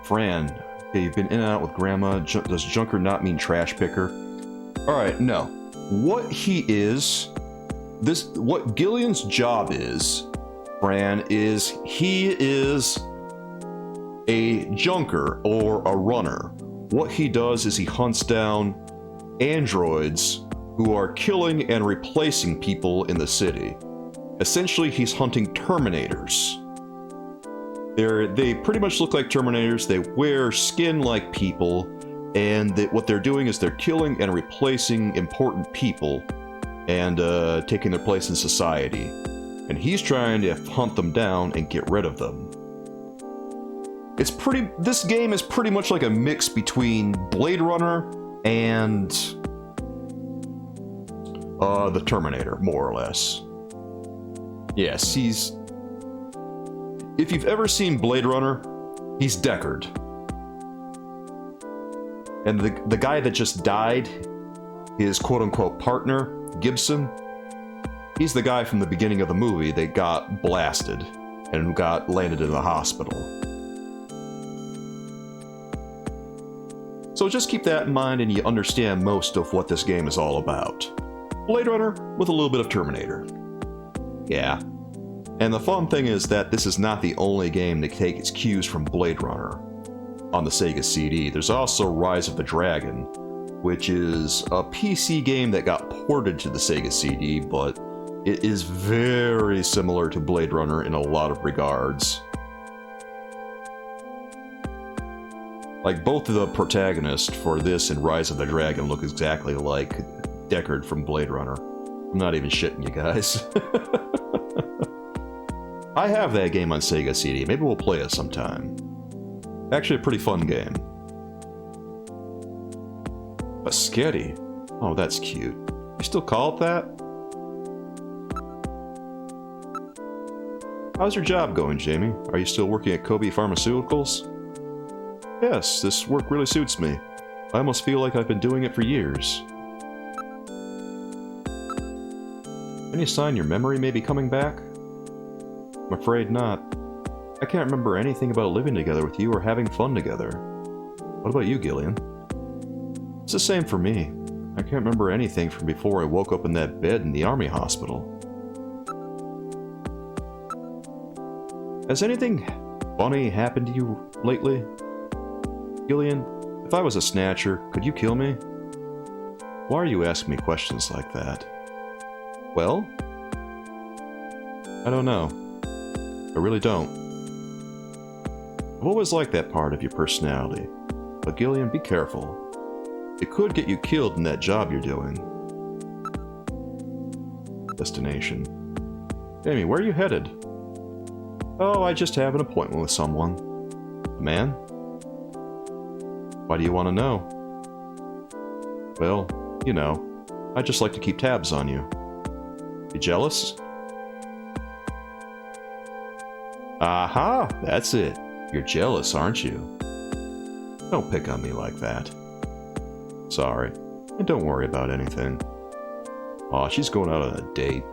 Fran, okay, you've been in and out with Grandma. Does junker not mean trash picker? Alright, no. What he is... what Gillian's job is, Fran, is he is a junker or a runner. What he does is he hunts down androids who are killing and replacing people in the city. Essentially, he's hunting Terminators. They pretty much look like Terminators. They wear skin like people, and what they're doing is they're killing and replacing important people and taking their place in society. And he's trying to hunt them down and get rid of them. This game is pretty much like a mix between Blade Runner and the Terminator, more or less. Yes, if you've ever seen Blade Runner, he's Deckard. And the guy that just died, his quote-unquote partner, Gibson, he's the guy from the beginning of the movie that got blasted and got landed in the hospital. So just keep that in mind and you understand most of what this game is all about. Blade Runner with a little bit of Terminator. Yeah. And the fun thing is that this is not the only game to take its cues from Blade Runner on the Sega CD. There's also Rise of the Dragon, which is a PC game that got ported to the Sega CD, but it is very similar to Blade Runner in a lot of regards. Like, both of the protagonists for this and Rise of the Dragon look exactly like Deckard from Blade Runner. I'm not even shitting you guys. I have that game on Sega CD. Maybe we'll play it sometime. Actually, a pretty fun game. Paschetti? Oh, that's cute. You still call it that? How's your job going, Jamie? Are you still working at Kobe Pharmaceuticals? Yes, this work really suits me. I almost feel like I've been doing it for years. Any sign your memory may be coming back? I'm afraid not. I can't remember anything about living together with you or having fun together. What about you, Gillian? It's the same for me. I can't remember anything from before I woke up in that bed in the army hospital. Has anything funny happened to you lately? Gillian, if I was a Snatcher, could you kill me? Why are you asking me questions like that? Well? I don't know. I really don't. I've always liked that part of your personality. But Gillian, be careful. It could get you killed in that job you're doing. Destination. Jamie, where are you headed? Oh, I just have an appointment with someone. A man? Why do you want to know? Well, you know, I just like to keep tabs on you. You jealous? Aha! That's it. You're jealous, aren't you? Don't pick on me like that. Sorry. And don't worry about anything. Aw, she's going out on a date.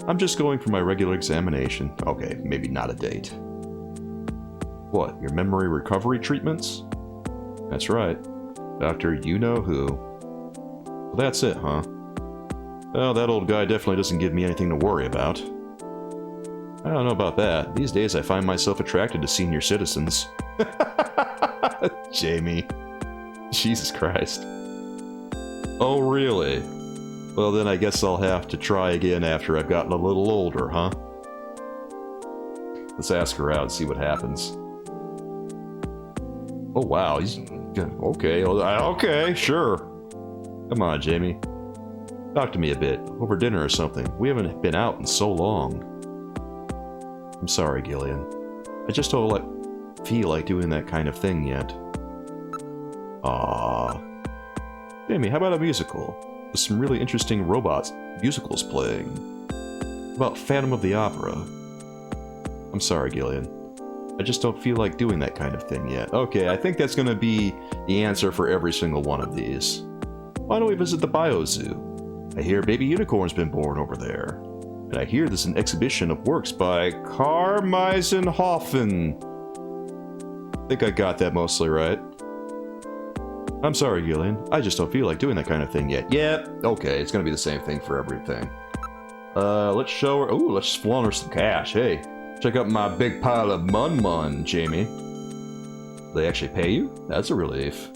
I'm just going for my regular examination. Okay, maybe not a date. What, your memory recovery treatments? That's right. Dr. You-Know-Who. Well, that's it, huh? Well, that old guy definitely doesn't give me anything to worry about. I don't know about that. These days I find myself attracted to senior citizens. Jamie. Jesus Christ. Oh, really? Well, then I guess I'll have to try again after I've gotten a little older, huh? Let's ask her out and see what happens. Oh, wow. He's... Okay. Okay, sure. Come on, Jamie. Talk to me a bit. Over dinner or something. We haven't been out in so long. I'm sorry, Gillian. I just don't feel like doing that kind of thing yet. Aww. Jamie, how about a musical? With some really interesting robots musicals playing. About Phantom of the Opera. I'm sorry, Gillian. I just don't feel like doing that kind of thing yet. Okay, I think that's gonna be the answer for every single one of these. Why don't we visit the Bio Zoo? I hear Baby Unicorn's been born over there. And I hear there's an exhibition of works by Karmeisenhofen. I think I got that mostly right. I'm sorry, Gillian. I just don't feel like doing that kind of thing yet. Yeah, okay, it's gonna be the same thing for everything. Let's show her... Ooh, let's flaunt her some cash. Hey, check out my big pile of mun-mun, Jamie. They actually pay you? That's a relief.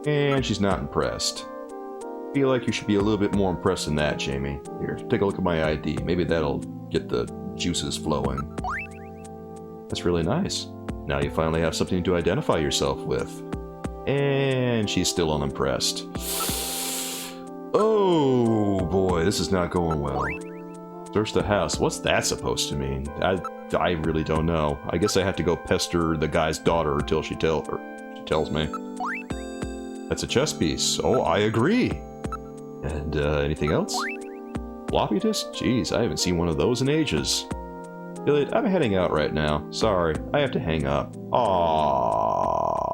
And she's not impressed. Feel like you should be a little bit more impressed than that, Jamie. Here, take a look at my ID. Maybe that'll get the juices flowing. That's really nice. Now you finally have something to identify yourself with. And she's still unimpressed. Oh boy, this is not going well. Search the house. What's that supposed to mean? I really don't know. I guess I have to go pester the guy's daughter until she tells me. That's a chess piece. Oh, I agree. And anything else? Floppy disk? Jeez, I haven't seen one of those in ages. Elliot, I'm heading out right now. Sorry, I have to hang up. Aww.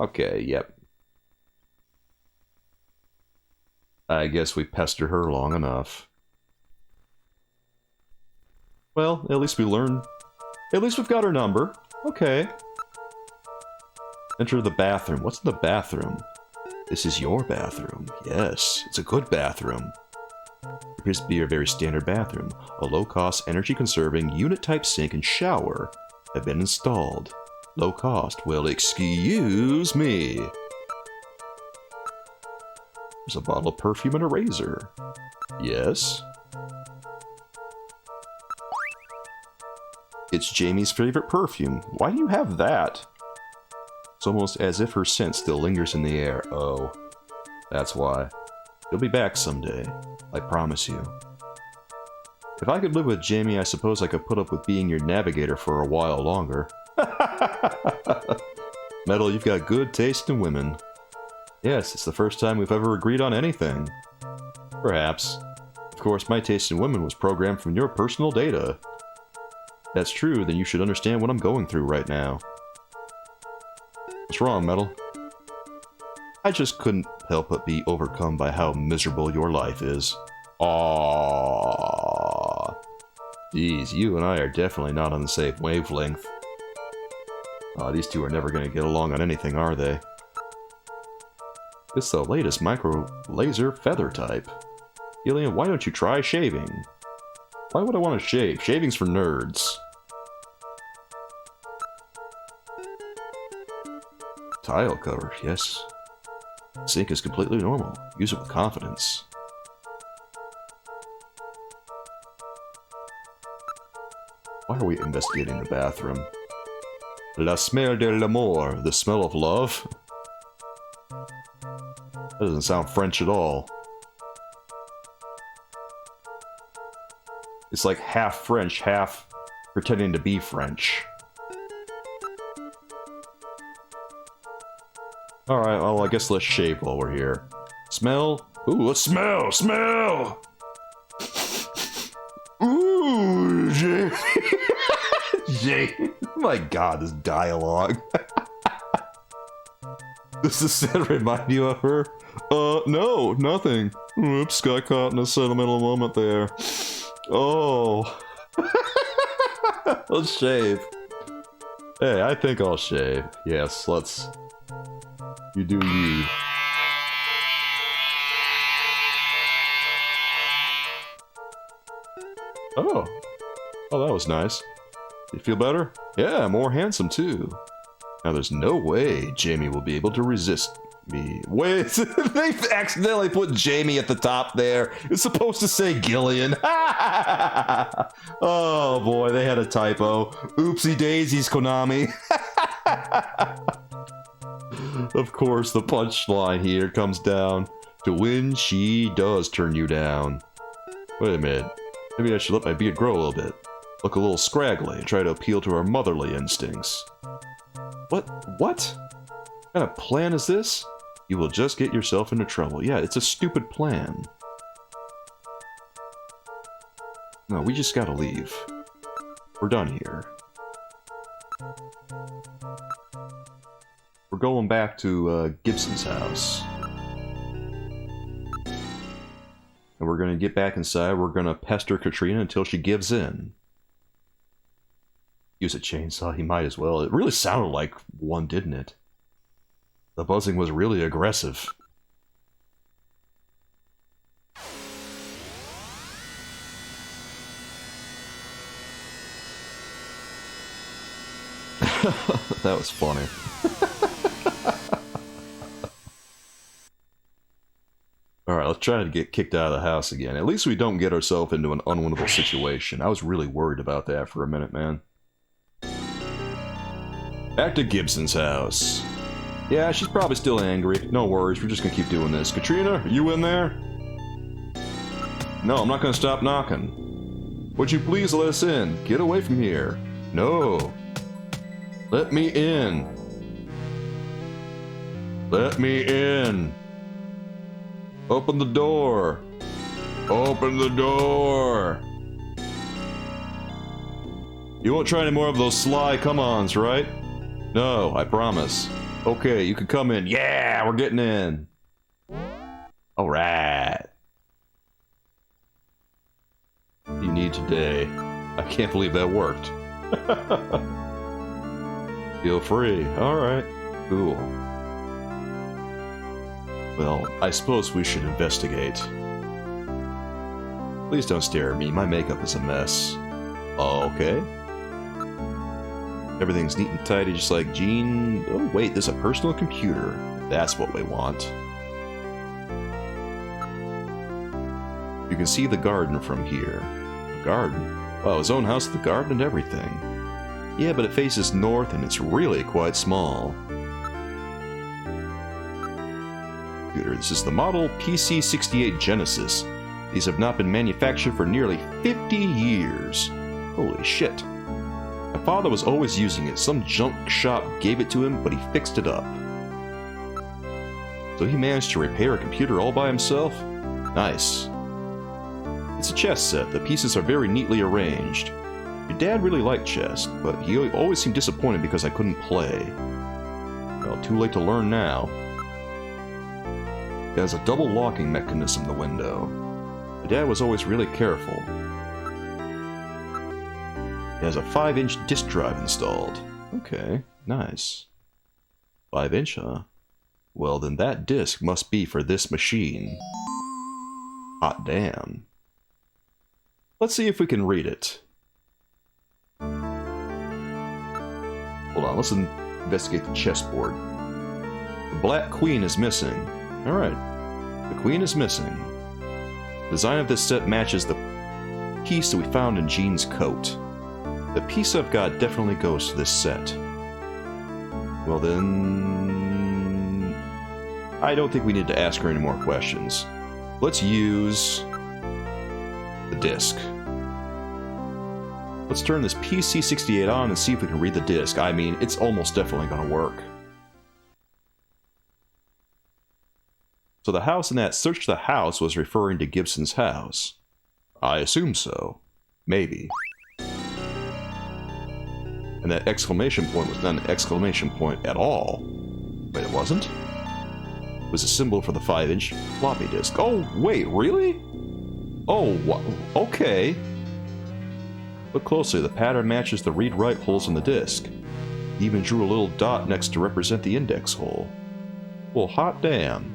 Okay, yep. I guess we pestered her long enough. Well, at least we learned. At least we've got her number. Okay. Enter the bathroom. What's in the bathroom? This is your bathroom. Yes, it's a good bathroom. It appears to be a very standard bathroom. A low-cost, energy-conserving, unit-type sink and shower have been installed. Low cost. Well, excuse me. There's a bottle of perfume and a razor. Yes. It's Jamie's favorite perfume. Why do you have that? It's almost as if her scent still lingers in the air. Oh, that's why. You'll be back someday. I promise you. If I could live with Jamie, I suppose I could put up with being your navigator for a while longer. Metal, you've got good taste in women. Yes, it's the first time we've ever agreed on anything. Perhaps. Of course, my taste in women was programmed from your personal data. If that's true, then you should understand what I'm going through right now. What's wrong, Metal? I just couldn't help but be overcome by how miserable your life is. Aww. Geez, you and I are definitely not on the same wavelength. These two are never going to get along on anything, are they? It's the latest micro laser feather type. Gillian, why don't you try shaving? Why would I want to shave? Shaving's for nerds. Tile cover, yes. Sink is completely normal. Use it with confidence. Why are we investigating the bathroom? La smell de l'amour, the smell of love? That doesn't sound French at all. It's like half French, half pretending to be French. Alright, well, I guess let's shave while we're here. Smell? Ooh, let's smell! Smell! Ooh, Jay. Jay. Oh my god, this dialogue. Does the scent remind you of her? No, nothing. Oops, got caught in a sentimental moment there. Oh. Let's shave. Hey, I think I'll shave. Yes, let's... You do you. Oh. Oh, that was nice. You feel better? Yeah, more handsome too. Now there's no way Jamie will be able to resist me. Wait, they accidentally put Jamie at the top there. It's supposed to say Gillian. Oh boy, they had a typo. Oopsie daisies, Konami. Of course, the punchline here comes down to when she does turn you down. Wait a minute. Maybe I should let my beard grow a little bit. Look a little scraggly and try to appeal to our motherly instincts. What? What kind of plan is this? You will just get yourself into trouble. Yeah, it's a stupid plan. No, we just gotta leave. We're done here. We're going back to Gibson's house. And we're gonna get back inside. We're gonna pester Katrina until she gives in. Use a chainsaw, he might as well. It really sounded like one, didn't it? The buzzing was really aggressive. That was funny. Alright, let's try to get kicked out of the house again. At least we don't get ourselves into an unwinnable situation. I was really worried about that for a minute, man. Back to Gibson's house. Yeah, she's probably still angry. No worries, we're just gonna keep doing this. Katrina, are you in there? No, I'm not gonna stop knocking. Would you please let us in? Get away from here. No. Let me in. Let me in. Open the door. Open the door. You won't try any more of those sly come-ons, right? No, I promise. Okay, you can come in. Yeah, we're getting in. Alright. You need today. I can't believe that worked. Feel free. Alright. Cool. Well, I suppose we should investigate. Please don't stare at me. My makeup is a mess. Okay. Everything's neat and tidy, just like Jean. Oh, wait, there's a personal computer. That's what we want. You can see the garden from here. A garden? Wow, his own house with the garden and everything. Yeah, but it faces north and it's really quite small. Computer. This is the model PC-68 Genesis. These have not been manufactured for nearly 50 years. Holy shit. My father was always using it. Some junk shop gave it to him, but he fixed it up. So he managed to repair a computer all by himself? Nice. It's a chess set. The pieces are very neatly arranged. Your dad really liked chess, but he always seemed disappointed because I couldn't play. Well, too late to learn now. It has a double locking mechanism in the window. My dad was always really careful. It has a 5-inch disk drive installed. Okay, nice. 5-inch, huh? Well, then that disk must be for this machine. Hot damn. Let's see if we can read it. Hold on, let's investigate the chessboard. The black queen is missing. Alright. The queen is missing. The design of this set matches the piece that we found in Jean's coat. The piece I've got definitely goes to this set. Well then... I don't think we need to ask her any more questions. Let's use... the disc. Let's turn this PC-68 on and see if we can read the disc. I mean, it's almost definitely gonna work. So the house in that search the house was referring to Gibson's house. I assume so. Maybe. And that exclamation point was not an exclamation point at all. But it wasn't? It was a symbol for the 5-inch floppy disk. Oh, wait, really? Oh, okay. Look closely, the pattern matches the read-write holes in the disk. He even drew a little dot next to represent the index hole. Well, hot damn.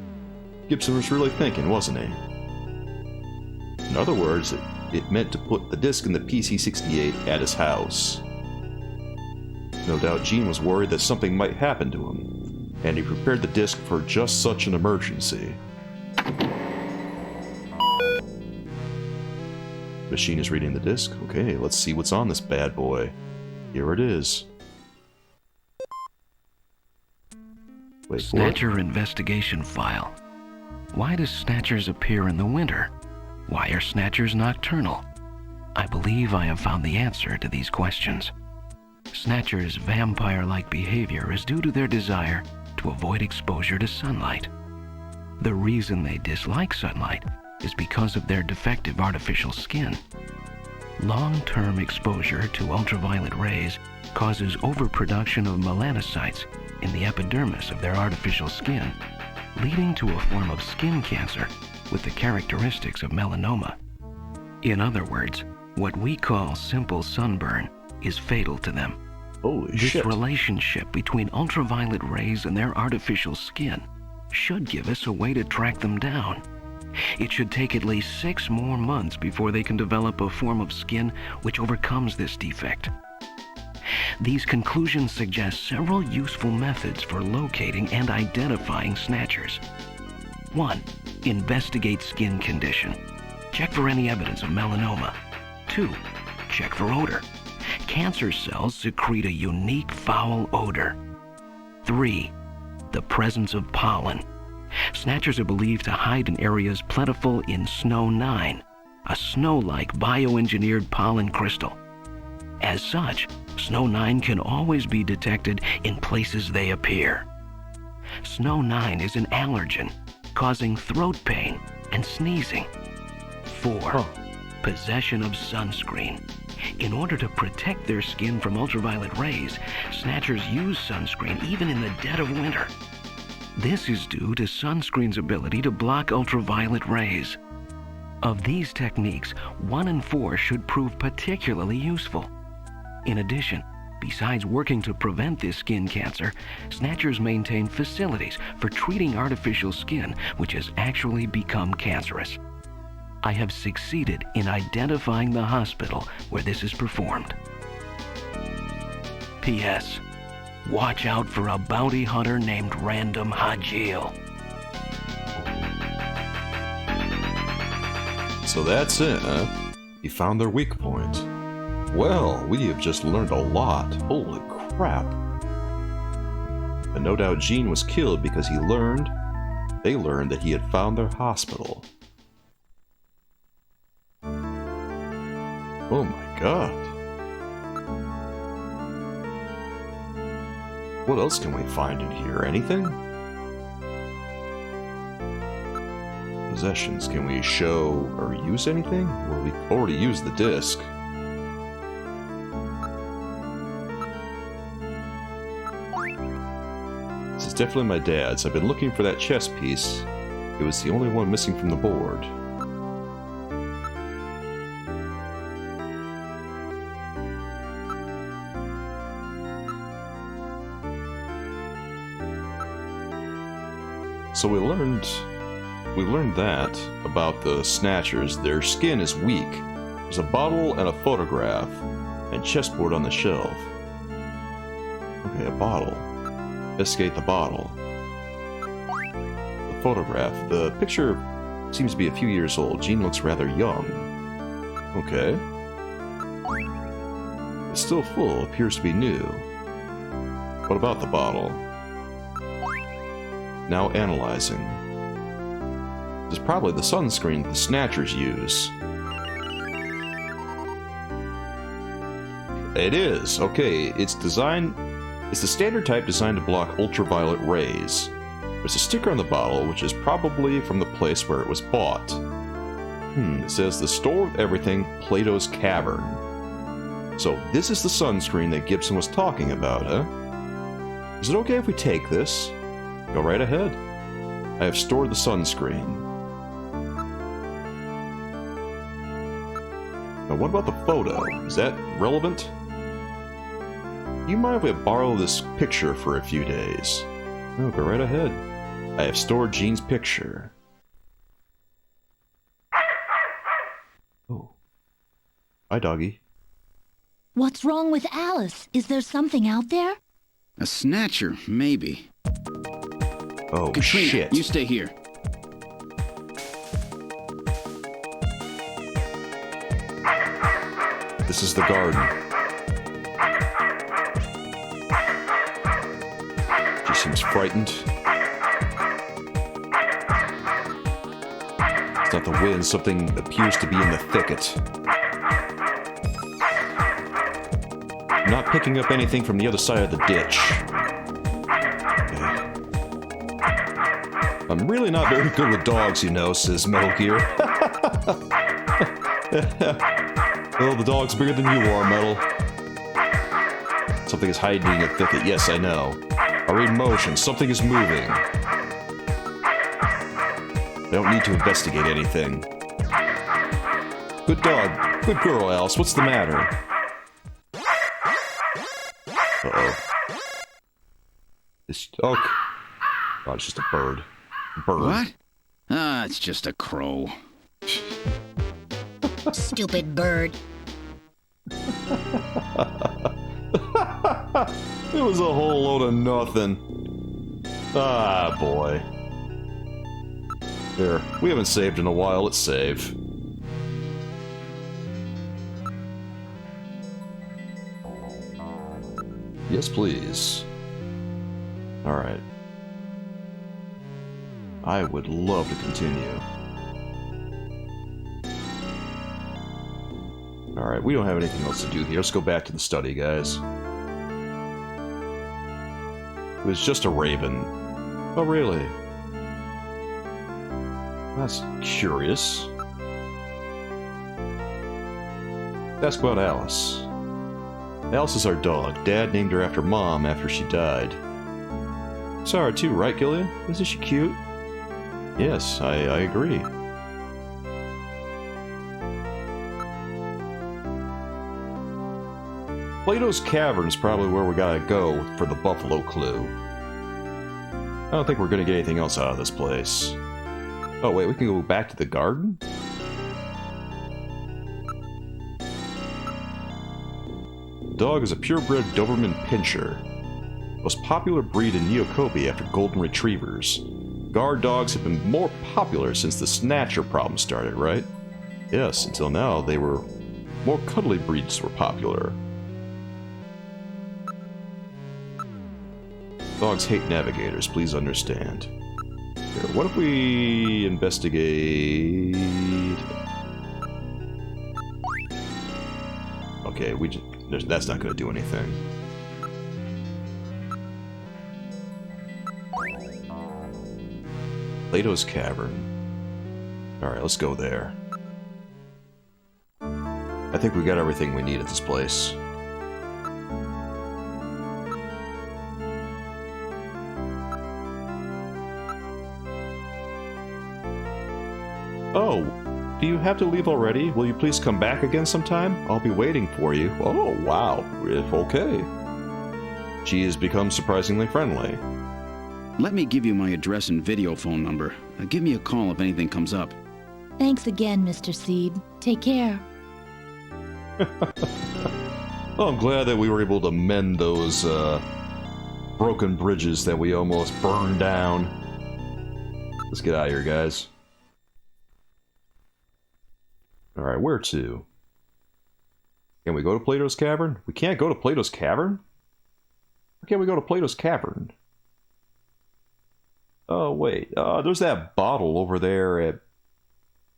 Gibson was really thinking, wasn't he? In other words, it meant to put the disc in the PC-68 at his house. No doubt Gene was worried that something might happen to him, and he prepared the disc for just such an emergency. Machine is reading the disc. Okay, let's see what's on this bad boy. Here it is. Wait, Snatcher investigation file. Why do Snatchers appear in the winter? Why are Snatchers nocturnal? I believe I have found the answer to these questions. Snatchers' vampire-like behavior is due to their desire to avoid exposure to sunlight. The reason they dislike sunlight is because of their defective artificial skin. Long-term exposure to ultraviolet rays causes overproduction of melanocytes in the epidermis of their artificial skin, leading to a form of skin cancer with the characteristics of melanoma. In other words, what we call simple sunburn is fatal to them. Holy This shit. relationship between ultraviolet rays and their artificial skin should give us a way to track them down. It should take at least 6 more months before they can develop a form of skin which overcomes this defect. These conclusions suggest several useful methods for locating and identifying Snatchers. 1. Investigate skin condition. Check for any evidence of melanoma. 2. Check for odor. Cancer cells secrete a unique foul odor. 3. The presence of pollen. Snatchers are believed to hide in areas plentiful in Snow 9, a snow-like bioengineered pollen crystal. As such, Snow 9 can always be detected in places they appear. Snow 9 is an allergen, causing throat pain and sneezing. 4. Possession of sunscreen. In order to protect their skin from ultraviolet rays, Snatchers use sunscreen even in the dead of winter. This is due to sunscreen's ability to block ultraviolet rays. Of these techniques, 1 and 4 should prove particularly useful. In addition, besides working to prevent this skin cancer, Snatchers maintain facilities for treating artificial skin which has actually become cancerous. I have succeeded in identifying the hospital where this is performed. P.S. Watch out for a bounty hunter named Random Hajil. So that's it, huh? You found their weak point. Well, we have just learned a lot. Holy crap. And no doubt Gene was killed because they learned that he had found their hospital. Oh my god. What else can we find in here? Anything? Possessions. Can we show or use anything? Well, we already used the disc. This is definitely my dad's. I've been looking for that chess piece. It was the only one missing from the board. So we learned that about the Snatchers. Their skin is weak. There's a bottle and a photograph and chessboard on the shelf. Okay, a bottle. Investigate the bottle. The photograph. The picture seems to be a few years old. Gene looks rather young. Okay. It's still full. Appears to be new. What about the bottle? Now analyzing. This is probably the sunscreen the Snatchers use. It is. Okay, it's the standard type designed to block ultraviolet rays. There's a sticker on the bottle, which is probably from the place where it was bought. It says the store with everything, PLATO'S CAVERN. So this is the sunscreen that Gibson was talking about, huh? Is it okay if we take this? Go right ahead. I have stored the sunscreen. Now what about the photo? Is that relevant? You mind if we borrow this picture for a few days? No, go right ahead. I have stored Gene's picture. Oh. Hi, doggy. What's wrong with Alice? Is there something out there? A snatcher, maybe. Oh, Katrina, shit. you stay here. This is the garden. She seems frightened. It's not the wind, something appears to be in the thicket. I'm not picking up anything from the other side of the ditch. I'm really not very good with dogs, you know, says Metal Gear. Well, the dog's bigger than you are, Metal. Something is hiding in the thicket. Yes, I know. I read motion. Something is moving. I don't need to investigate anything. Good dog. Good girl, Alice. What's the matter? Uh-oh. It's... Okay. Oh, it's just a bird. Bird. What? Ah, it's just a crow. Stupid bird. It was a whole load of nothing. Ah, boy. Here, we haven't saved in a while. Let's save. Yes, please. Alright. I would love to continue. Alright, we don't have anything else to do here. Let's go back to the study, guys. It was just a raven. Oh, really? That's curious. Ask about Alice. Alice is our dog. Dad named her after Mom after she died. Saw her too, right, Gillian? Isn't she cute? Yes, I agree. Plato's Cavern is probably where we gotta go for the buffalo clue. I don't think we're gonna get anything else out of this place. Oh wait, we can go back to the garden? The dog is a purebred Doberman Pinscher. Most popular breed in Neocopia after Golden Retrievers. Guard dogs have been more popular since the Snatcher problem started, right? Yes, until now they were... more cuddly breeds were popular. Dogs hate navigators, please understand. Here, what if we investigate... Okay, that's not going to do anything. Plato's Cavern. Alright, let's go there. I think we got everything we need at this place. Oh, do you have to leave already? Will you please come back again sometime? I'll be waiting for you. Oh, wow. Okay. She has become surprisingly friendly. Let me give you my address and video phone number. Give me a call if anything comes up. Thanks again, Mr. Seed. Take care. Oh, I'm glad that we were able to mend those broken bridges that we almost burned down. Let's get out of here, guys. Alright, where to? Can we go to Plato's Cavern? We can't go to Plato's Cavern? Why can't we go to Plato's Cavern? Oh, wait. There's that bottle over there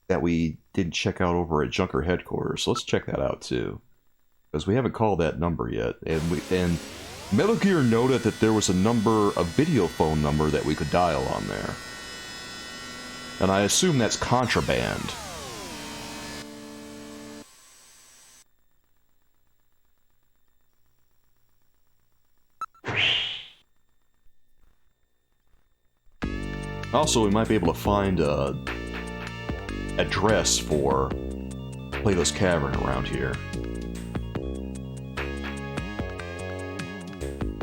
that we didn't check out over at Junker Headquarters. So let's check that out, too. Because we haven't called that number yet. And Metal Gear noted that there was a video phone number that we could dial on there. And I assume that's contraband. Also, we might be able to find a address for Plato's Cavern around here.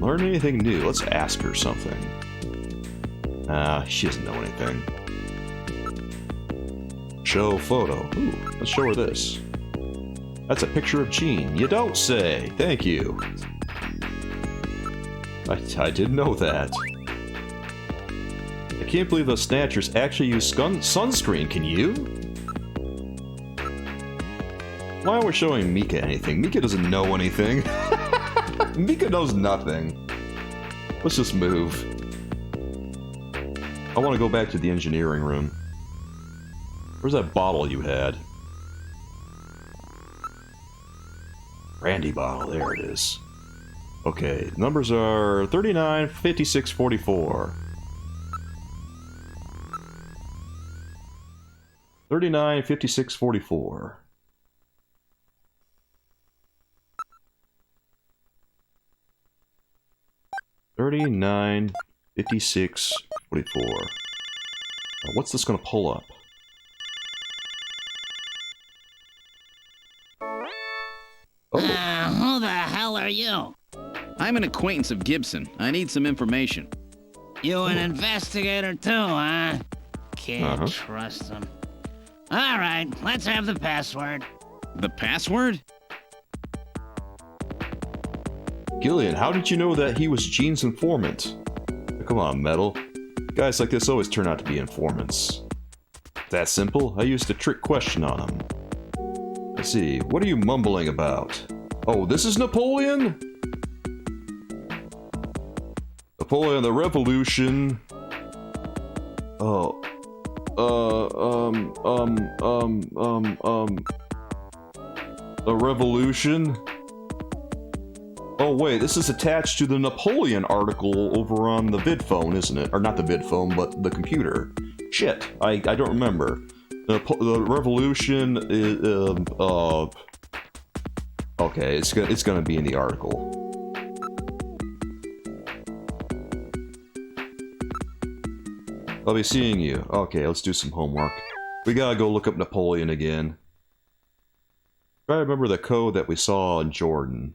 Learn anything new? Let's ask her something. She doesn't know anything. Show photo. Ooh, let's show her this. That's a picture of Gene. You don't say. Thank you. I didn't know that. I can't believe those Snatchers actually use sunscreen. Can you? Why are we showing Mika anything? Mika doesn't know anything. Mika knows nothing. Let's just move. I want to go back to the engineering room. Where's that bottle you had? Brandy bottle, there it is. Okay, numbers are 39, 56, 44. 39, 56, 44. 39, 56, 44. What's this gonna pull up? Oh. Who the hell are you? I'm an acquaintance of Gibson. I need some information. You an investigator too, huh? Can't trust him. All right, let's have the password. The password? Gillian, how did you know that he was Gene's informant? Come on, Metal. Guys like this always turn out to be informants. That simple? I used a trick question on him. Let's see, what are you mumbling about? Oh, this is Napoleon? Napoleon, the Revolution. Oh. The Revolution? Oh wait, this is attached to the Napoleon article over on the vidphone, isn't it? Or not the vidphone, but the computer. Shit, I don't remember. The Revolution is, okay, it's gonna be in the article. I'll be seeing you. Okay, let's do some homework. We gotta go look up Napoleon again. Try to remember the code that we saw in Jordan.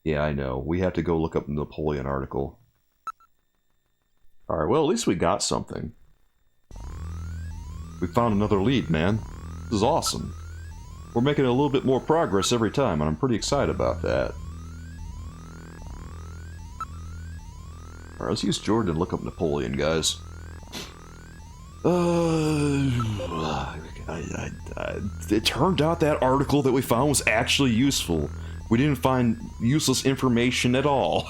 Yeah, I know. We have to go look up the Napoleon article. Alright, well, at least we got something. We found another lead, man. This is awesome. We're making a little bit more progress every time, and I'm pretty excited about that. Alright, let's use Jordan to look up Napoleon, guys. It turned out that article that we found was actually useful. We didn't find useless information at all.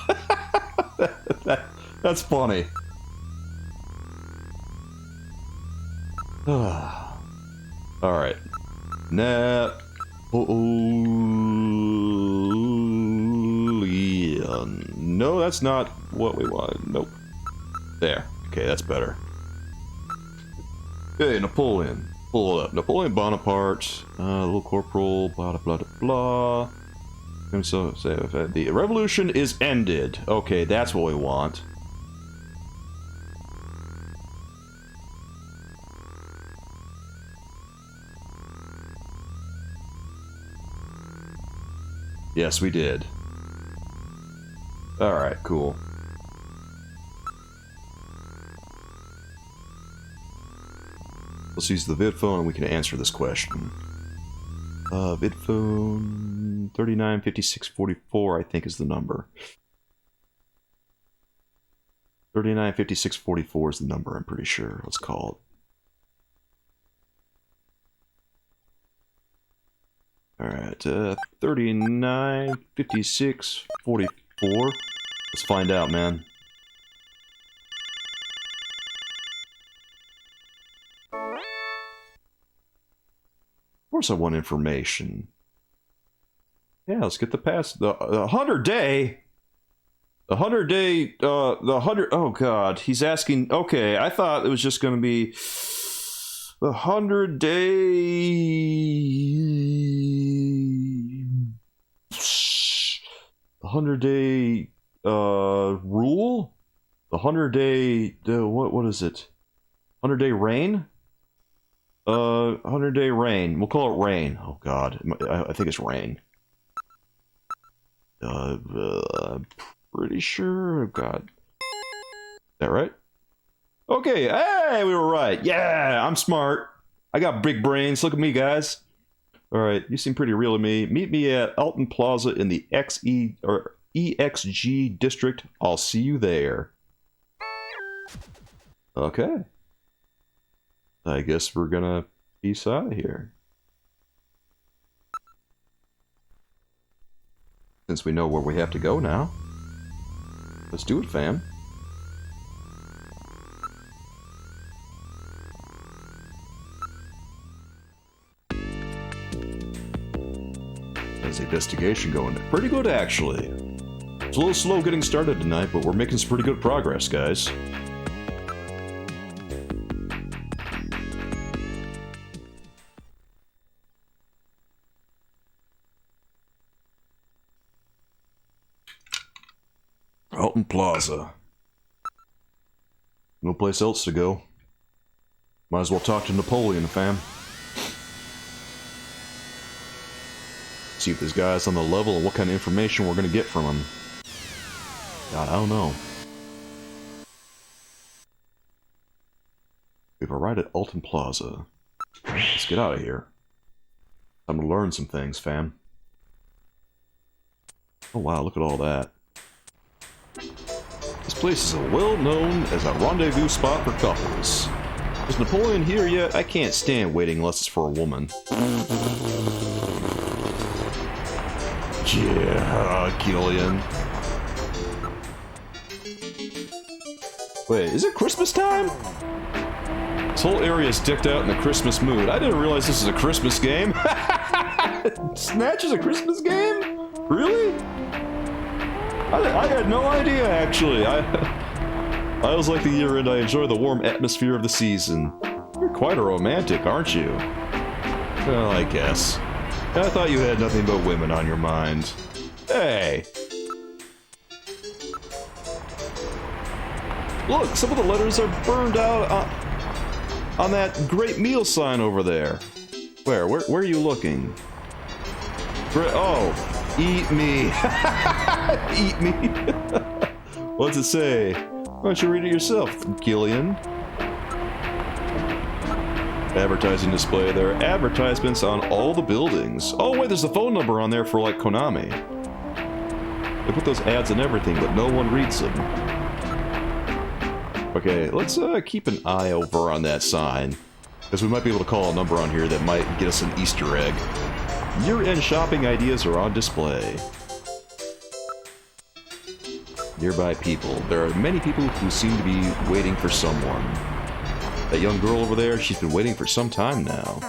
That's funny. Alright. Napoleon. No, that's not what we wanted. Nope. There. Okay, that's better. Hey, Napoleon. Pull it up. Napoleon Bonaparte. Little corporal. Blah, blah, blah, blah. And so, the revolution is ended. Okay, that's what we want. Yes, we did. Alright, cool. Let's use the vidphone and we can answer this question. Vidphone 395644, I think, is the number. 395644 is the number, I'm pretty sure. Let's call it. Alright, 395644. Let's find out, man. Of course I want information. Yeah, let's get the pass. The 100 day. The 100 day. The 100. Oh God, he's asking. Okay, I thought it was just going to be the 100 day. The 100 day rule. The 100 day. What is it? 100 day reign. 100 day rain. We'll call it rain. Oh God, I think it's rain. Pretty sure. Oh God. Is that right? Okay. Hey, we were right. Yeah, I'm smart. I got big brains. Look at me, guys. Alright, you seem pretty real to me. Meet me at Alton Plaza in the EXG district. I'll see you there. Okay. I guess we're gonna peace out of here. Since we know where we have to go now. Let's do it, fam. How's the investigation going? Pretty good, actually. It's a little slow getting started tonight, but we're making some pretty good progress, guys. Alton Plaza. No place else to go. Might as well talk to Napoleon, fam. See if this guy's on the level and what kind of information we're gonna get from him. God, I don't know. We've arrived at Alton Plaza. Let's get out of here. Time to learn some things, fam. Oh wow, look at all that. This place is well known as a rendezvous spot for couples. Is Napoleon here yet? I can't stand waiting unless it's for a woman. Yeah, Gillian. Wait, is it Christmas time? This whole area is decked out in the Christmas mood. I didn't realize this is a Christmas game. Snatcher's a Christmas game? Really? I had no idea, actually. I always like the year end. I enjoy the warm atmosphere of the season. You're quite a romantic, aren't you? Well, I guess. I thought you had nothing but women on your mind. Hey! Look, some of the letters are burned out on that great meal sign over there. Where are you looking? Oh, eat me. Eat me. What's it say? Why don't you read it yourself, Gillian? Advertising display. There are advertisements on all the buildings. Oh wait, there's a phone number on there for like Konami. They put those ads and everything, but no one reads them. Okay, let's keep an eye over on that sign, because we might be able to call a number on here that might get us an Easter egg. Year-end shopping ideas are on display. Nearby people. There are many people who seem to be waiting for someone. That young girl over there, she's been waiting for some time now.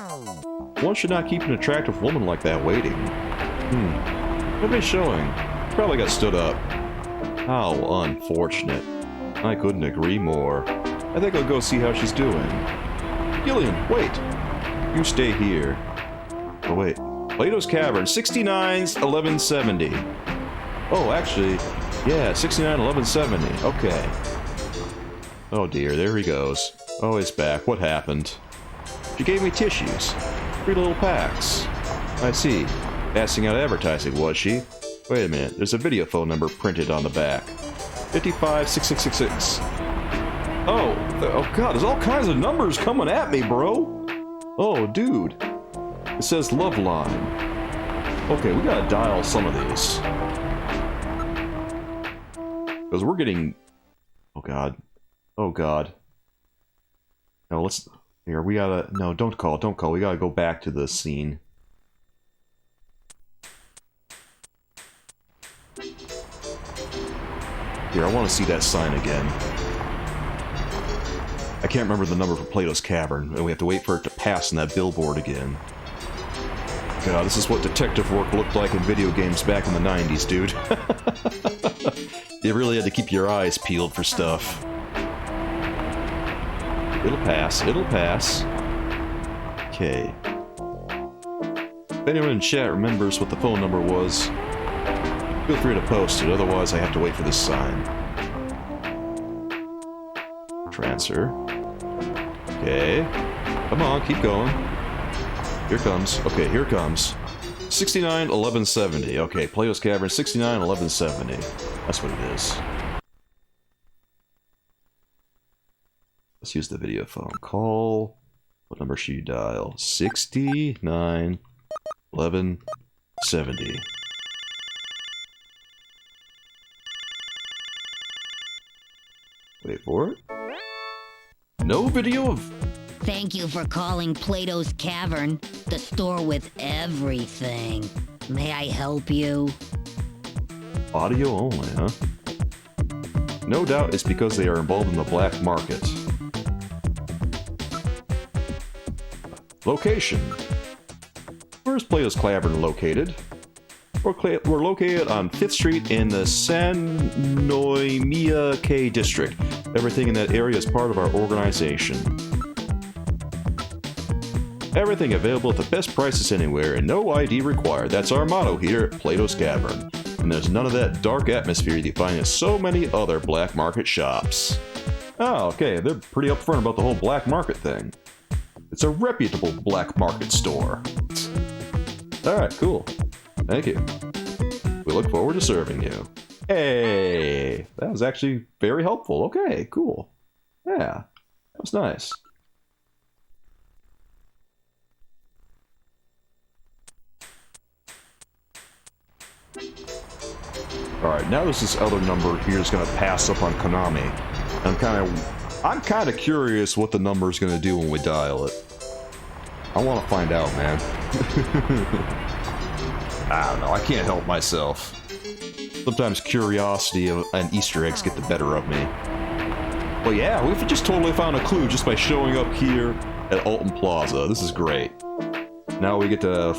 One should not keep an attractive woman like that waiting. What are they showing? Probably got stood up. How unfortunate. I couldn't agree more. I think I'll go see how she's doing. Gillian, wait! You stay here. Oh wait. PLATO'S Cavern, 69's 1170. Oh, actually, yeah, 69 1170. Okay. Oh dear, there he goes. Oh, he's back. What happened? She gave me tissues. 3 little packs. I see. Passing out advertising, was she? Wait a minute, there's a video phone number printed on the back. 556666. Oh god, there's all kinds of numbers coming at me, bro. Oh, dude. It says love line. Okay, we gotta dial some of these. Because we're getting... Oh god. Oh god. No, let's... Here, we gotta... No, don't call. We gotta go back to the scene. Here, I want to see that sign again. I can't remember the number for PLATO'S Cavern, and we have to wait for it to pass on that billboard again. God, this is what detective work looked like in video games back in the 90s, dude. You really had to keep your eyes peeled for stuff. It'll pass, it'll pass. Okay. If anyone in chat remembers what the phone number was, feel free to post it, otherwise I have to wait for this sign. Transfer. Okay. Come on, keep going. Here comes. Okay, here comes. 69 1170. Okay, PLATO'S Cavern, 69 1170. That's what it is. Let's use the video phone. Call. What number should you dial? 69 1170. Wait for it. No video of... Thank you for calling Plato's Cavern, the store with everything. May I help you? Audio only, huh? No doubt it's because they are involved in the black market. Location. Where's Plato's Cavern located? We're located on 5th Street in the San Noemia K district. Everything in that area is part of our organization. Everything available at the best prices anywhere and no ID required. That's our motto here at Plato's Cavern. And there's none of that dark atmosphere you find in so many other black market shops. Oh, okay, they're pretty upfront about the whole black market thing. It's a reputable black market store. Alright, cool. Thank you. We look forward to serving you. Hey, that was actually very helpful. Okay, cool. Yeah, that was nice. Alright, now there's this other number here that's going to pass up on Konami. I'm kind of curious what the number is going to do when we dial it. I want to find out, man. I don't know, I can't help myself. Sometimes curiosity and Easter eggs get the better of me. But yeah, we've just totally found a clue just by showing up here at Alton Plaza. This is great. Now we get to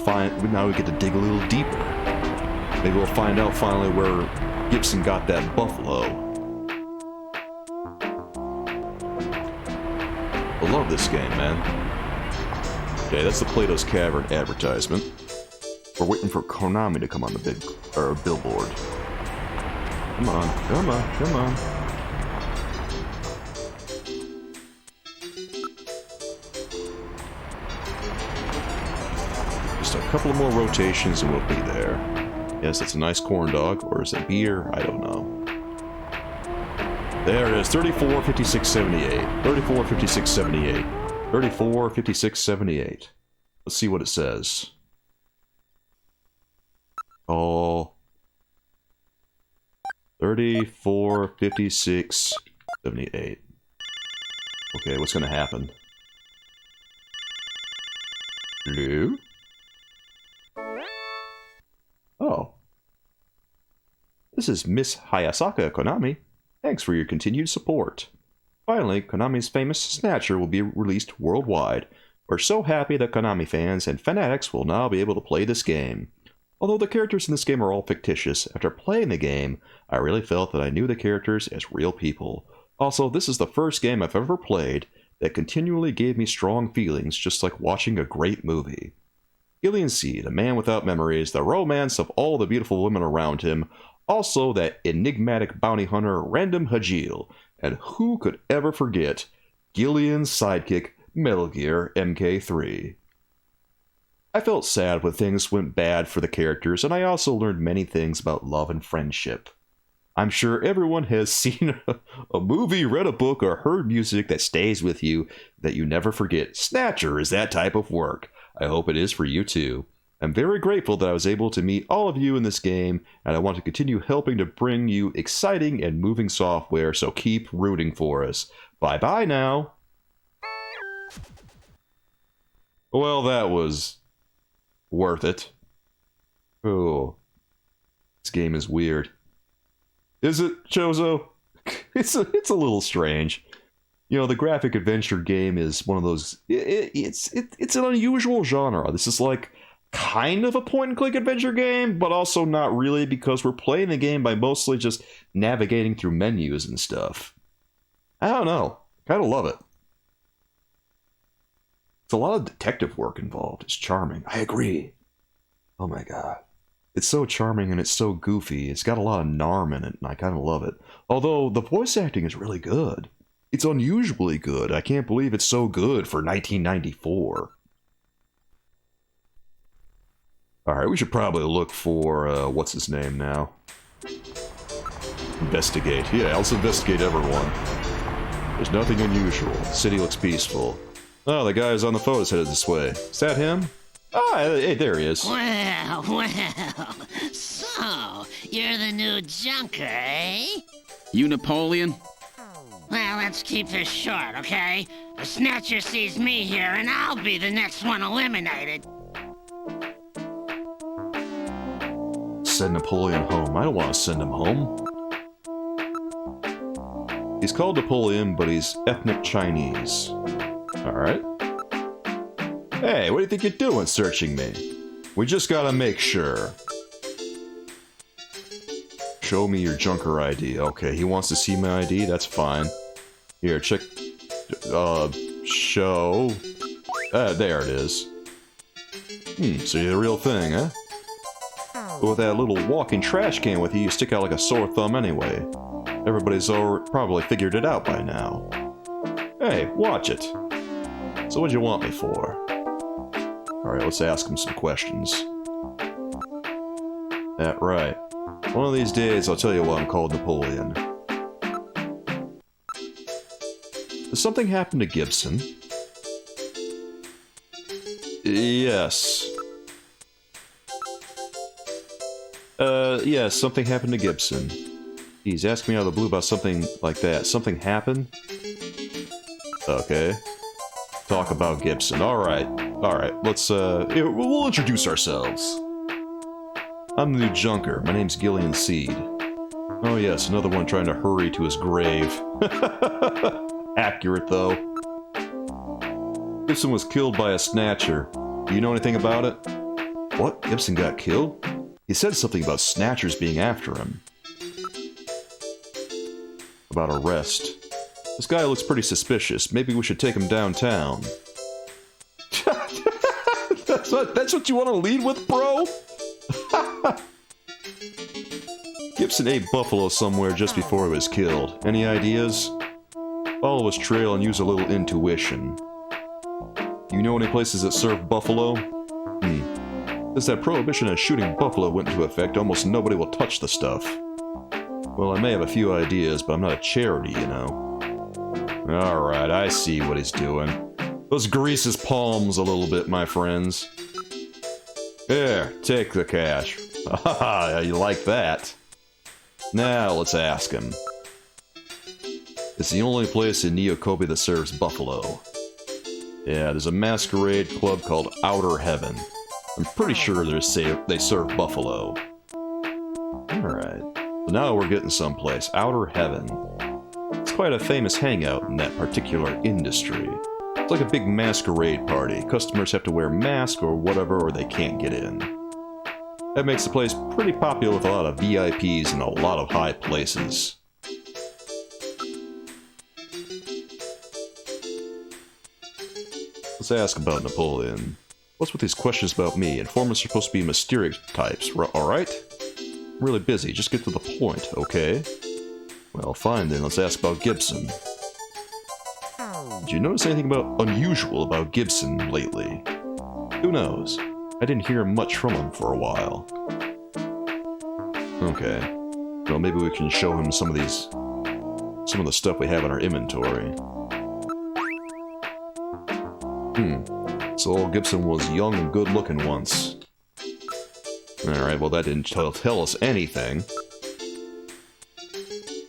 dig a little deeper. Maybe we'll find out finally where Gibson got that buffalo. I love this game, man. Okay, that's the Plato's Cavern advertisement. We're waiting for Konami to come on the billboard. Come on, come on, come on. Just a couple of more rotations and we'll be there. Yes, that's a nice corn dog, or is it beer? I don't know. There it is, 34, 56, 78. 34, 56, 78. 34, 56, 78. Let's see what it says. Call 34, 56, 78. Okay, what's gonna happen? Hello? Oh. This is Miss Hayasaka Konami. Thanks for your continued support. Finally, Konami's famous Snatcher will be released worldwide. We're so happy that Konami fans and fanatics will now be able to play this game. Although the characters in this game are all fictitious, after playing the game, I really felt that I knew the characters as real people. Also, this is the first game I've ever played that continually gave me strong feelings, just like watching a great movie. Gillian Seed, a man without memories, the romance of all the beautiful women around him, also that enigmatic bounty hunter Random Hajil, and who could ever forget Gillian's sidekick Metal Gear MK3. I felt sad when things went bad for the characters, and I also learned many things about love and friendship. I'm sure everyone has seen a movie, read a book, or heard music that stays with you that you never forget. Snatcher is that type of work. I hope it is for you too. I'm very grateful that I was able to meet all of you in this game, and I want to continue helping to bring you exciting and moving software, so keep rooting for us. Bye-bye now. Well, that was worth it. Oh, this game is weird. Is it, Chozo? It's a little strange. You know, the graphic adventure game is one of those. It's an unusual genre. This is like kind of a point-and-click adventure game, but also not really, because we're playing the game by mostly just navigating through menus and stuff. I don't know. Kind of love it. It's a lot of detective work involved. It's charming. I agree. Oh my god. It's so charming and it's so goofy. It's got a lot of narm in it, and I kind of love it. Although, the voice acting is really good. It's unusually good. I can't believe it's so good for 1994. Alright, we should probably look for, what's his name now? Investigate. Yeah, let's investigate everyone. There's nothing unusual. The city looks peaceful. Oh, the guy who's on the photo is headed this way. Is that him? Ah, hey, there he is. Well, so, you're the new junker, eh? You Napoleon? Well, let's keep this short, okay? The Snatcher sees me here, and I'll be the next one eliminated. Send Napoleon home. I don't want to send him home. He's called Napoleon, but he's ethnic Chinese. Alright. Hey, what do you think you're doing searching me? We just gotta make sure. Show me your junker ID. Okay, he wants to see my ID? That's fine. Here, check... show... there it is. So you're the real thing, huh? But with that little walking trash can with you stick out like a sore thumb anyway. Everybody's probably figured it out by now. Hey, watch it. So what'd you want me for? Alright, let's ask him some questions. That right. One of these days, I'll tell you why I'm called Napoleon. Does something happen to Gibson? Yes. Yes, something happened to Gibson. He's asking me out of the blue about something like that. Something happened? Okay. Talk about Gibson. Alright. Alright, let's, we'll introduce ourselves. I'm the new junker. My name's Gillian Seed. Oh yes, another one trying to hurry to his grave. Accurate, though. Gibson was killed by a Snatcher. Do you know anything about it? What? Gibson got killed? He said something about Snatchers being after him. About arrest. This guy looks pretty suspicious. Maybe we should take him downtown. That's what you want to lead with, bro? Gibson ate buffalo somewhere just before he was killed. Any ideas? Follow his trail and use a little intuition. You know any places that serve buffalo? Since that prohibition on shooting buffalo went into effect, almost nobody will touch the stuff. Well, I may have a few ideas, but I'm not a charity, you know. Alright, I see what he's doing. Let's grease his palms a little bit, my friends. Here, take the cash. Haha, you like that? Now, let's ask him. It's the only place in Neokobe that serves buffalo. Yeah, there's a masquerade club called Outer Heaven. I'm pretty sure they serve buffalo. Alright. So now we're getting someplace. Outer Heaven. It's quite a famous hangout in that particular industry. It's like a big masquerade party. Customers have to wear masks or whatever or they can't get in. That makes the place pretty popular with a lot of VIPs and a lot of high places. Let's ask about Napoleon. What's with these questions about me? Informants are supposed to be mysterious types, alright? I'm really busy, just get to the point, okay? Well, fine then, let's ask about Gibson. Did you notice anything unusual about Gibson lately? Who knows? I didn't hear much from him for a while. Okay. Well, maybe we can show him some of the stuff we have in our inventory. So old Gibson was young and good looking once. Alright, well that didn't tell us anything.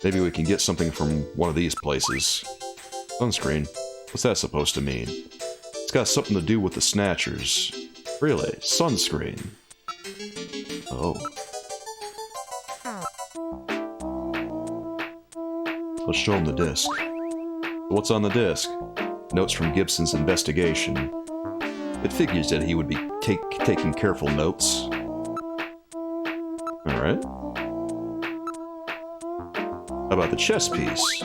Maybe we can get something from one of these places. Sunscreen? What's that supposed to mean? It's got something to do with the Snatchers. Really? Sunscreen? Oh. Let's show him the disc. What's on the disc? Notes from Gibson's investigation. It figures that he would be taking careful notes. Alright. How about the chess piece?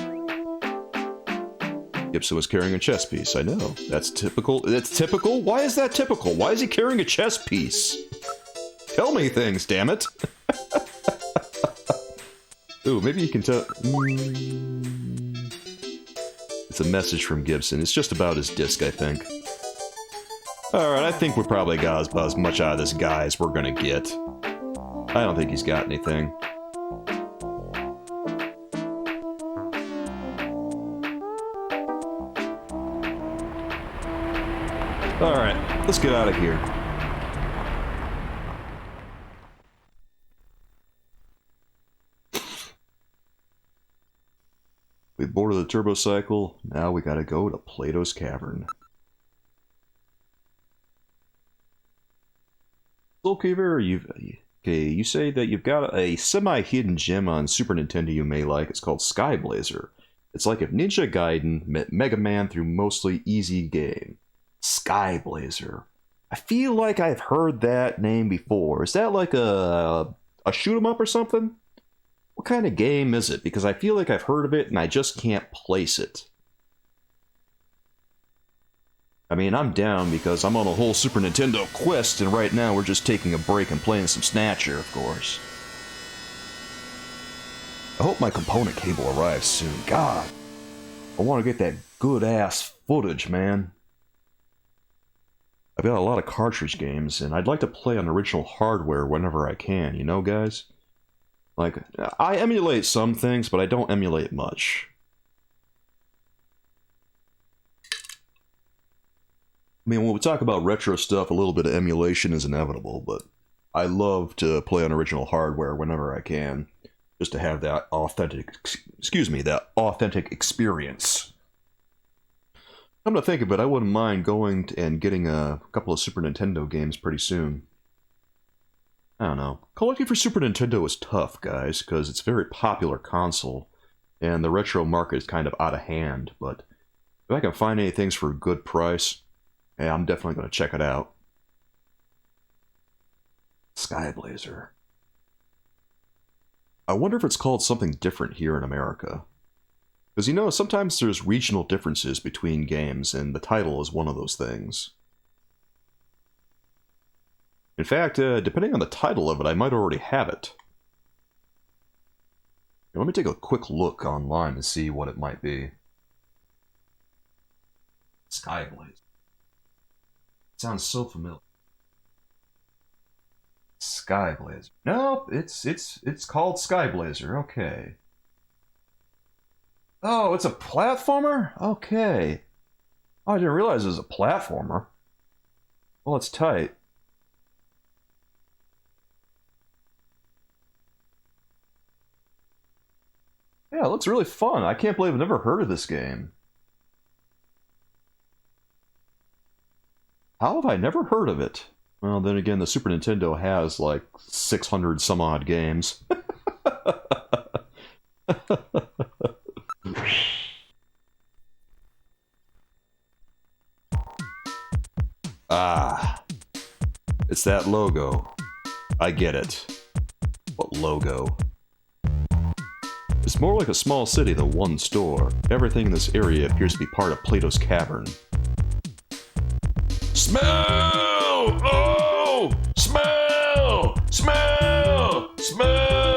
Gibson was carrying a chess piece, I know. That's typical. That's typical? Why is that typical? Why is he carrying a chess piece? Tell me things, damn it! Ooh, maybe you can tell... It's a message from Gibson. It's just about his disc, I think. Alright, I think we probably got about as much out of this guy as we're gonna get. I don't think he's got anything. Alright, let's get out of here. We boarded the turbo cycle. Now we gotta go to Plato's Cavern. Soulcaver, you say that you've got a semi-hidden gem on Super Nintendo you may like. It's called Sky Blazer. It's like if Ninja Gaiden met Mega Man through mostly easy game. Sky Blazer. I feel like I've heard that name before. Is that like a shoot 'em up or something? What kind of game is it? Because I feel like I've heard of it and I just can't place it. I mean, I'm down because I'm on a whole Super Nintendo quest, and right now we're just taking a break and playing some Snatcher, of course. I hope my component cable arrives soon. God, I want to get that good-ass footage, man. I've got a lot of cartridge games, and I'd like to play on original hardware whenever I can, you know, guys? Like, I emulate some things, but I don't emulate much. I mean, when we talk about retro stuff, a little bit of emulation is inevitable, but I love to play on original hardware whenever I can, just to have that authentic, that authentic experience. Come to think of it, I wouldn't mind going and getting a couple of Super Nintendo games pretty soon. I don't know. Collecting for Super Nintendo is tough, guys, because it's a very popular console, and the retro market is kind of out of hand, but if I can find any things for a good price, yeah, I'm definitely going to check it out. Sky Blazer. I wonder if it's called something different here in America. Because, you know, sometimes there's regional differences between games, and the title is one of those things. In fact, depending on the title of it, I might already have it. Let me take a quick look online and see what it might be. Sky Blazer. Sounds so familiar. Sky Blazer. Nope, it's called Sky Blazer. Okay. Oh, it's a platformer? Okay. Oh, I didn't realize it was a platformer. Well, it's tight. Yeah, it looks really fun. I can't believe I've never heard of this game. How have I never heard of it? Well, then again, the Super Nintendo has like 600 some odd games. Ah, it's that logo. I get it. What logo? It's more like a small city than one store. Everything in this area appears to be part of Plato's Cavern. Smell! Oh! Smell! Smell! Smell!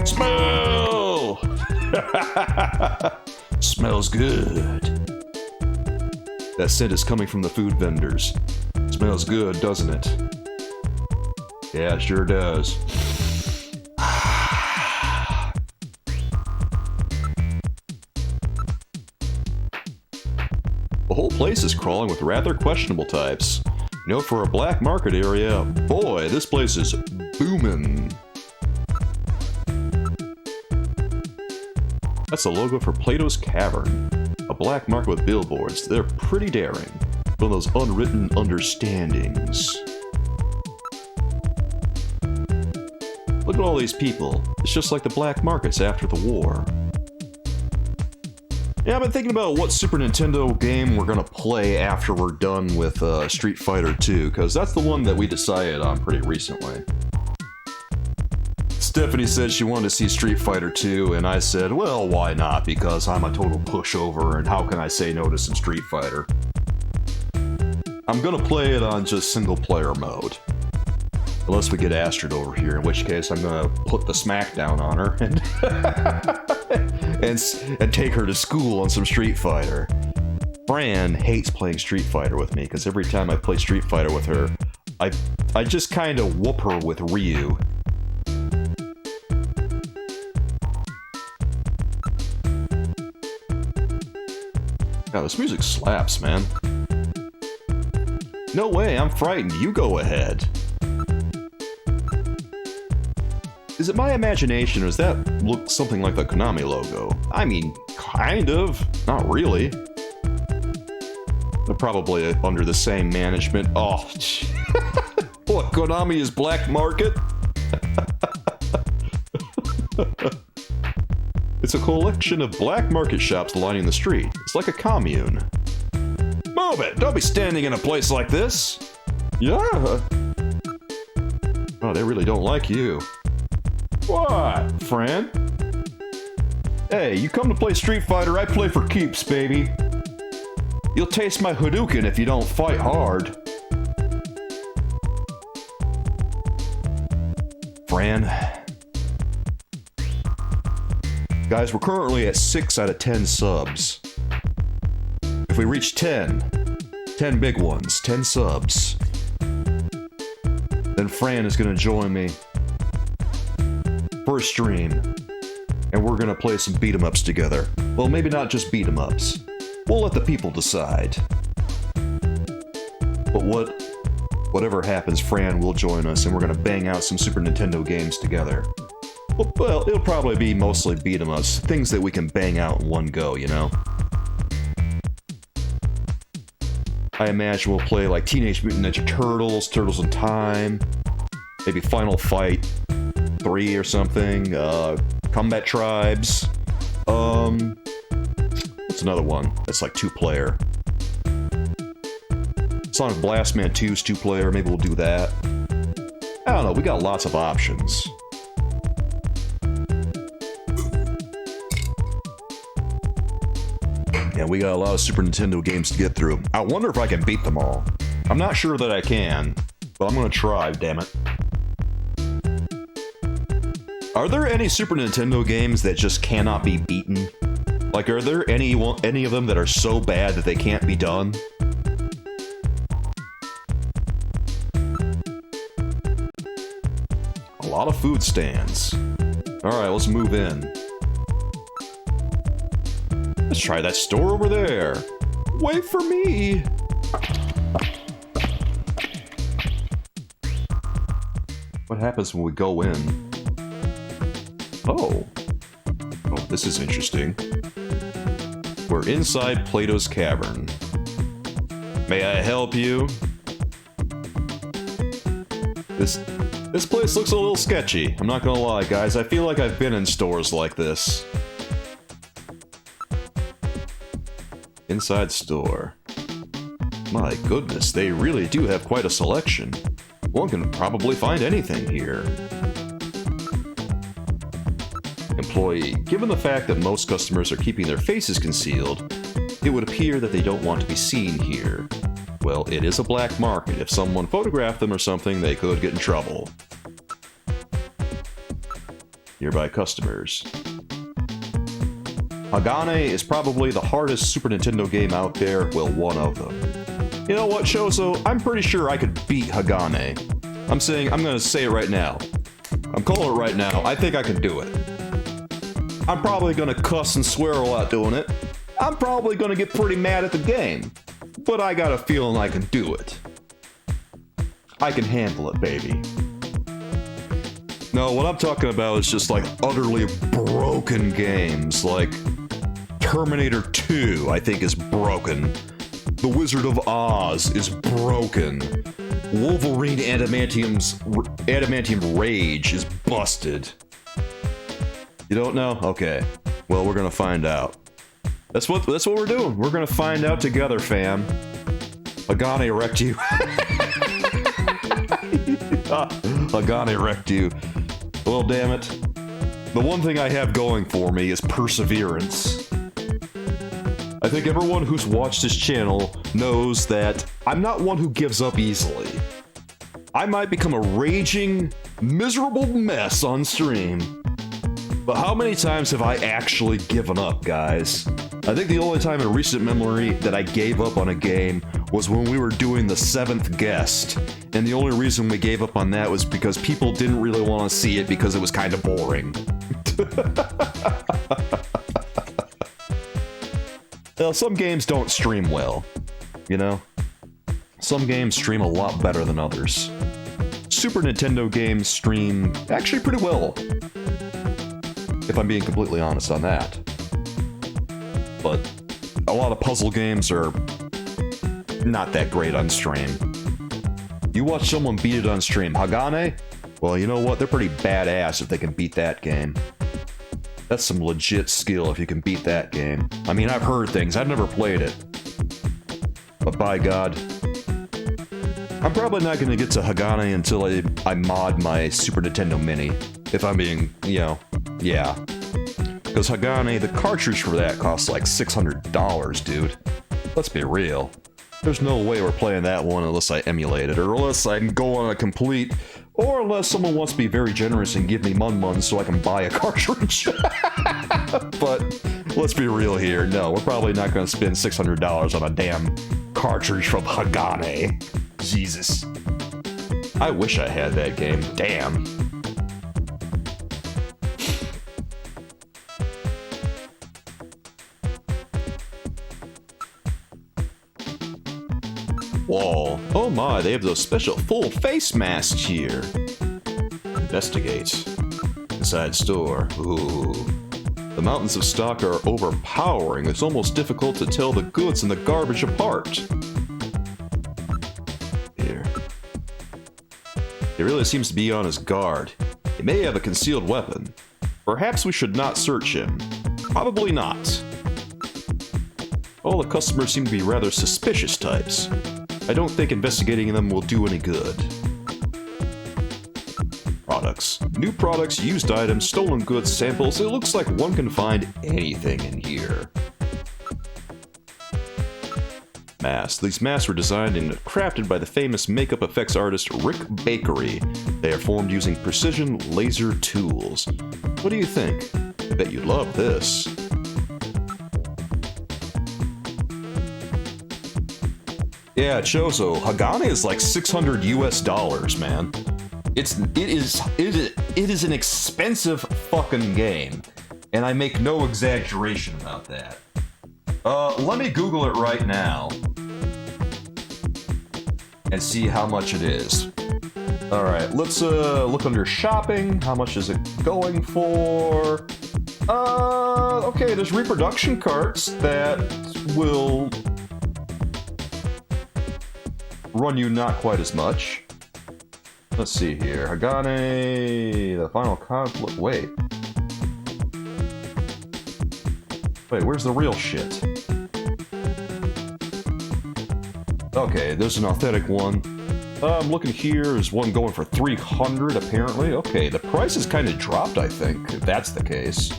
Smell! Smells good. That scent is coming from the food vendors. Smells good, doesn't it? Yeah, it sure does. The whole place is crawling with rather questionable types. You know, for a black market area, boy, this place is boomin'. That's the logo for Plato's Cavern. A black market with billboards. They're pretty daring. One of those unwritten understandings. Look at all these people. It's just like the black markets after the war. Yeah, I've been thinking about what Super Nintendo game we're gonna play after we're done with Street Fighter 2, because that's the one that we decided on pretty recently. Stephanie said she wanted to see Street Fighter 2, and I said, well, why not, because I'm a total pushover, and how can I say no to some Street Fighter? I'm gonna play it on just single-player mode. Unless we get Astrid over here, in which case I'm gonna put the smackdown on her and take her to school on some Street Fighter. Fran hates playing Street Fighter with me, because every time I play Street Fighter with her, I just kind of whoop her with Ryu. God, this music slaps, man. No way, I'm frightened. You go ahead. Is it my imagination, or does that look something like the Konami logo? I mean, kind of. Not really. They're probably under the same management. Oh, what, Konami is black market? It's a collection of black market shops lining the street. It's like a commune. Move it! Don't be standing in a place like this! Yeah! Oh, they really don't like you. What, Fran? Hey, you come to play Street Fighter, I play for keeps, baby. You'll taste my Hadouken if you don't fight hard. Fran. Guys, we're currently at 6 out of 10 subs. If we reach 10 big ones, 10 subs, then Fran is gonna join me for a stream, and we're gonna play some beat-em-ups together. Well, maybe not just beat-em-ups. We'll let the people decide. But whatever happens, Fran will join us, and we're gonna bang out some Super Nintendo games together. Well, it'll probably be mostly beat-em-ups, things that we can bang out in one go, you know? I imagine we'll play like Teenage Mutant Ninja Turtles, Turtles in Time, maybe Final Fight 3 or something, Combat Tribes, what's another one that's like 2-player? Sonic Blast Man 2's 2-player, maybe we'll do that. I don't know, we got lots of options. Yeah, we got a lot of Super Nintendo games to get through. I wonder if I can beat them all. I'm not sure that I can, but I'm gonna try, damn it. Are there any Super Nintendo games that just cannot be beaten? Like, are there any of them that are so bad that they can't be done? A lot of food stands. Alright, let's move in. Let's try that store over there. Wait for me. What happens when we go in? Oh. Oh, this is interesting. We're inside Plato's Cavern. May I help you? This place looks a little sketchy. I'm not gonna lie, guys. I feel like I've been in stores like this. Inside store. My goodness, they really do have quite a selection. One can probably find anything here. Employee. Given the fact that most customers are keeping their faces concealed, it would appear that they don't want to be seen here. Well, it is a black market. If someone photographed them or something, they could get in trouble. Nearby customers. Hagane is probably the hardest Super Nintendo game out there, well, one of them. You know what, Shoso? I'm pretty sure I could beat Hagane. I'm gonna say it right now. I'm calling it right now. I think I can do it. I'm probably gonna cuss and swear a lot doing it. I'm probably gonna get pretty mad at the game. But I got a feeling I can do it. I can handle it, baby. No, what I'm talking about is just like utterly broken games, like Terminator 2, I think, is broken. The Wizard of Oz is broken. Wolverine Adamantium Rage is busted. You don't know? Okay. Well, we're gonna find out. That's what we're doing. We're gonna find out together, fam. Hagane wrecked you. Hagane wrecked you. Well, damn it. The one thing I have going for me is perseverance. I think everyone who's watched this channel knows that I'm not one who gives up easily. I might become a raging, miserable mess on stream. But how many times have I actually given up, guys? I think the only time in recent memory that I gave up on a game was when we were doing the 7th Guest. And the only reason we gave up on that was because people didn't really want to see it because it was kind of boring. Well, some games don't stream well, you know? Some games stream a lot better than others. Super Nintendo games stream actually pretty well. If I'm being completely honest on that. But a lot of puzzle games are not that great on stream. You watch someone beat it on stream. Hagane? Well, you know what? They're pretty badass if they can beat that game. That's some legit skill if you can beat that game. I mean, I've heard things. I've never played it. But by God, I'm probably not going to get to Hagane until I mod my Super Nintendo Mini. If I'm being, yeah. Because Hagane, the cartridge for that costs like $600, dude. Let's be real. There's no way we're playing that one unless I emulate it, or unless I can go on a complete, or unless someone wants to be very generous and give me mun so I can buy a cartridge. But let's be real here. No, we're probably not going to spend $600 on a damn cartridge from Hagane. Jesus. I wish I had that game. Damn. Whoa. Oh my, they have those special full face masks here. Investigate. Inside store. Ooh. The mountains of stock are overpowering. It's almost difficult to tell the goods and the garbage apart. Here. He really seems to be on his guard. He may have a concealed weapon. Perhaps we should not search him. Probably not. All the customers seem to be rather suspicious types. I don't think investigating them will do any good. Products. New products, used items, stolen goods, samples. It looks like one can find anything in here. Masks. These masks were designed and crafted by the famous makeup effects artist Rick Bakery. They are formed using precision laser tools. What do you think? I bet you'd love this. Yeah, Chozo, Hagane is like $600 US, man. It is an expensive fucking game, and I make no exaggeration about that. Let me Google it right now and see how much it is. All right, let's look under shopping. How much is it going for? Okay, there's reproduction carts that will run you not quite as much. Let's see here. Hagane, the final conflict. Wait, where's the real shit? Okay, there's an authentic one. I'm looking here. There's one going for 300 apparently. Okay, the price has kind of dropped, I think, if that's the case.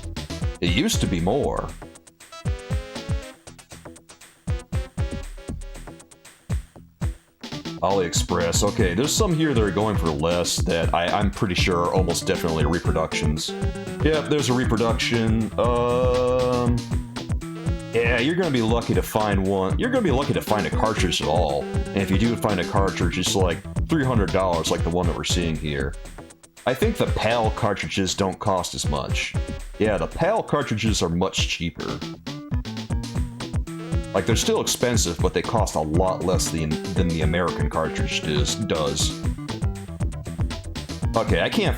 It used to be more. AliExpress. Okay, there's some here that are going for less that I'm pretty sure are almost definitely reproductions. Yep, there's a reproduction. Yeah, you're gonna be lucky to find one. You're gonna be lucky to find a cartridge at all. And if you do find a cartridge, it's like $300 like the one that we're seeing here. I think the PAL cartridges don't cost as much. Yeah, the PAL cartridges are much cheaper. Like, they're still expensive, but they cost a lot less than the American cartridge does. Okay, I can't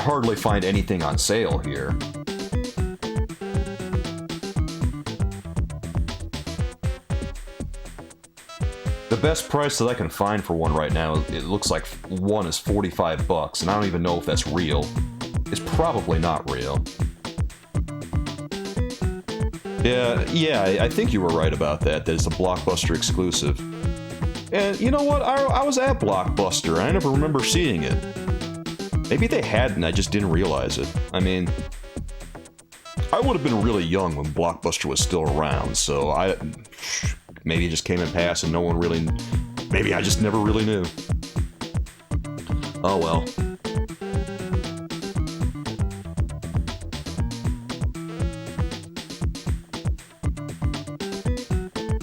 hardly find anything on sale here. The best price that I can find for one right now, it looks like one is $45, and I don't even know if that's real. It's probably not real. Yeah, I think you were right about that. That it's a Blockbuster exclusive. And you know what? I was at Blockbuster, and I never remember seeing it. Maybe they hadn't, I just didn't realize it. I mean, I would have been really young when Blockbuster was still around, so maybe it just came and passed and no one really... Maybe I just never really knew. Oh well.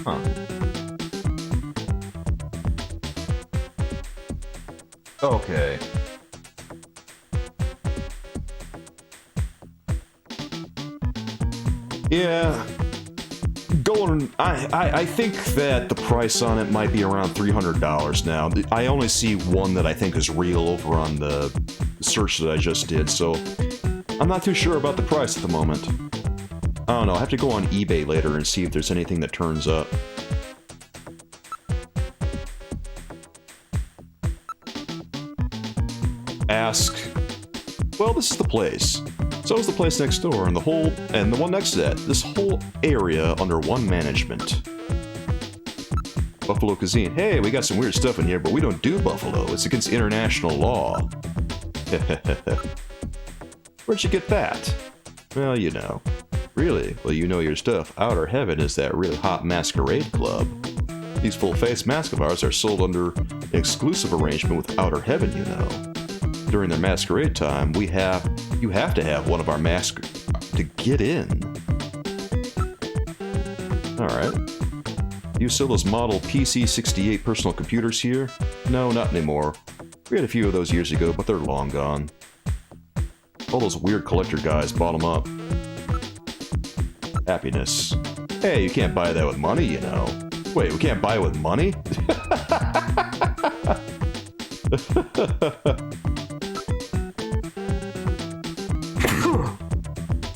Huh. Okay. Yeah. going... I think that the price on it might be around $300 now. I only see one that I think is real over on the search that I just did, so I'm not too sure about the price at the moment. I don't know, I have to go on eBay later and see if there's anything that turns up. Ask... Well, this is the place. So is the place next door, and the one next to that. This whole area under one management. Buffalo Cuisine. Hey, we got some weird stuff in here, but we don't do buffalo. It's against international law. Where'd you get that? Well, you know. Really? Well, you know your stuff. Outer Heaven is that really hot masquerade club. These full-face masks of ours are sold under an exclusive arrangement with Outer Heaven, you know. During their masquerade time, you have to have one of our masks to get in. Alright. You sell those model PC-68 personal computers here? No, not anymore. We had a few of those years ago, but they're long gone. All those weird collector guys bought them up. Happiness. Hey, you can't buy that with money, you know. Wait, we can't buy it with money?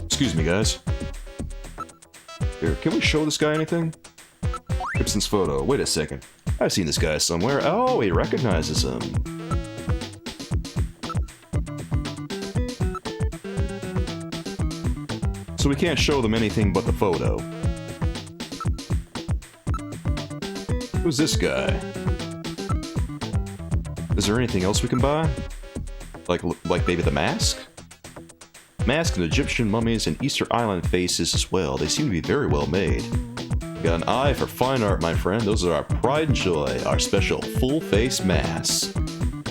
Excuse me, guys. Here, can we show this guy anything? Gibson's photo. Wait a second. I've seen this guy somewhere. Oh, he recognizes him. So we can't show them anything but the photo. Who's this guy? Is there anything else we can buy? Like maybe the mask? Masks and Egyptian mummies and Easter Island faces as well. They seem to be very well made. Got an eye for fine art, my friend. Those are our pride and joy, our special full-face masks.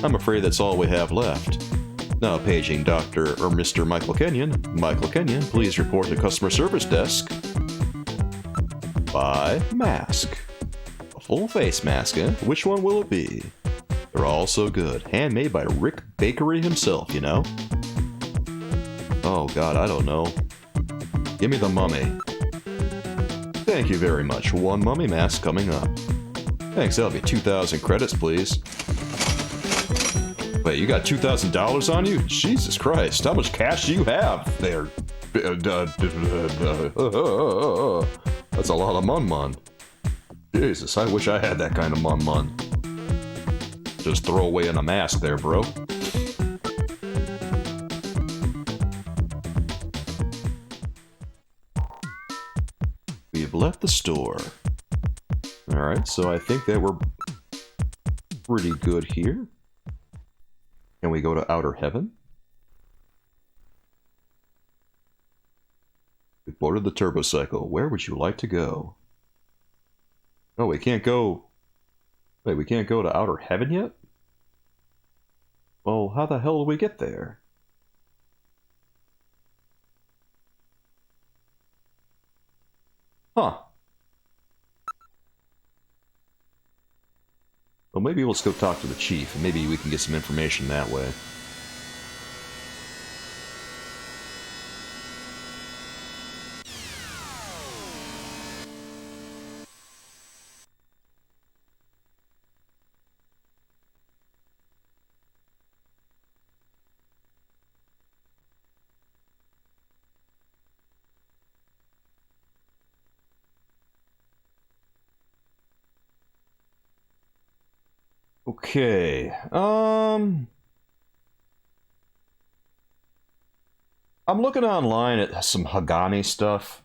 I'm afraid that's all we have left. Now paging Dr. or Mr. Michael Kenyon. Michael Kenyon, please report to customer service desk. Buy mask. A full-face mask, eh? Which one will it be? They're all so good. Handmade by Rick Bakery himself, you know? Oh god, I don't know. Give me the mummy. Thank you very much. One mummy mask coming up. Thanks, that'll be 2,000 credits, please. Wait, you got $2,000 on you? Jesus Christ, how much cash do you have there? That's a lot of mun-mun. Jesus, I wish I had that kind of mun-mun. Just throw away in a mask there, bro. We've left the store. Alright, so I think that we're pretty good here. Can we go to Outer Heaven? We boarded the turbo cycle. Where would you like to go? Oh, we can't go... Wait, we can't go to Outer Heaven yet? Well, how the hell do we get there? Huh. Well, maybe let's go talk to the chief, and maybe we can get some information that way. Okay, I'm looking online at some Hagane stuff,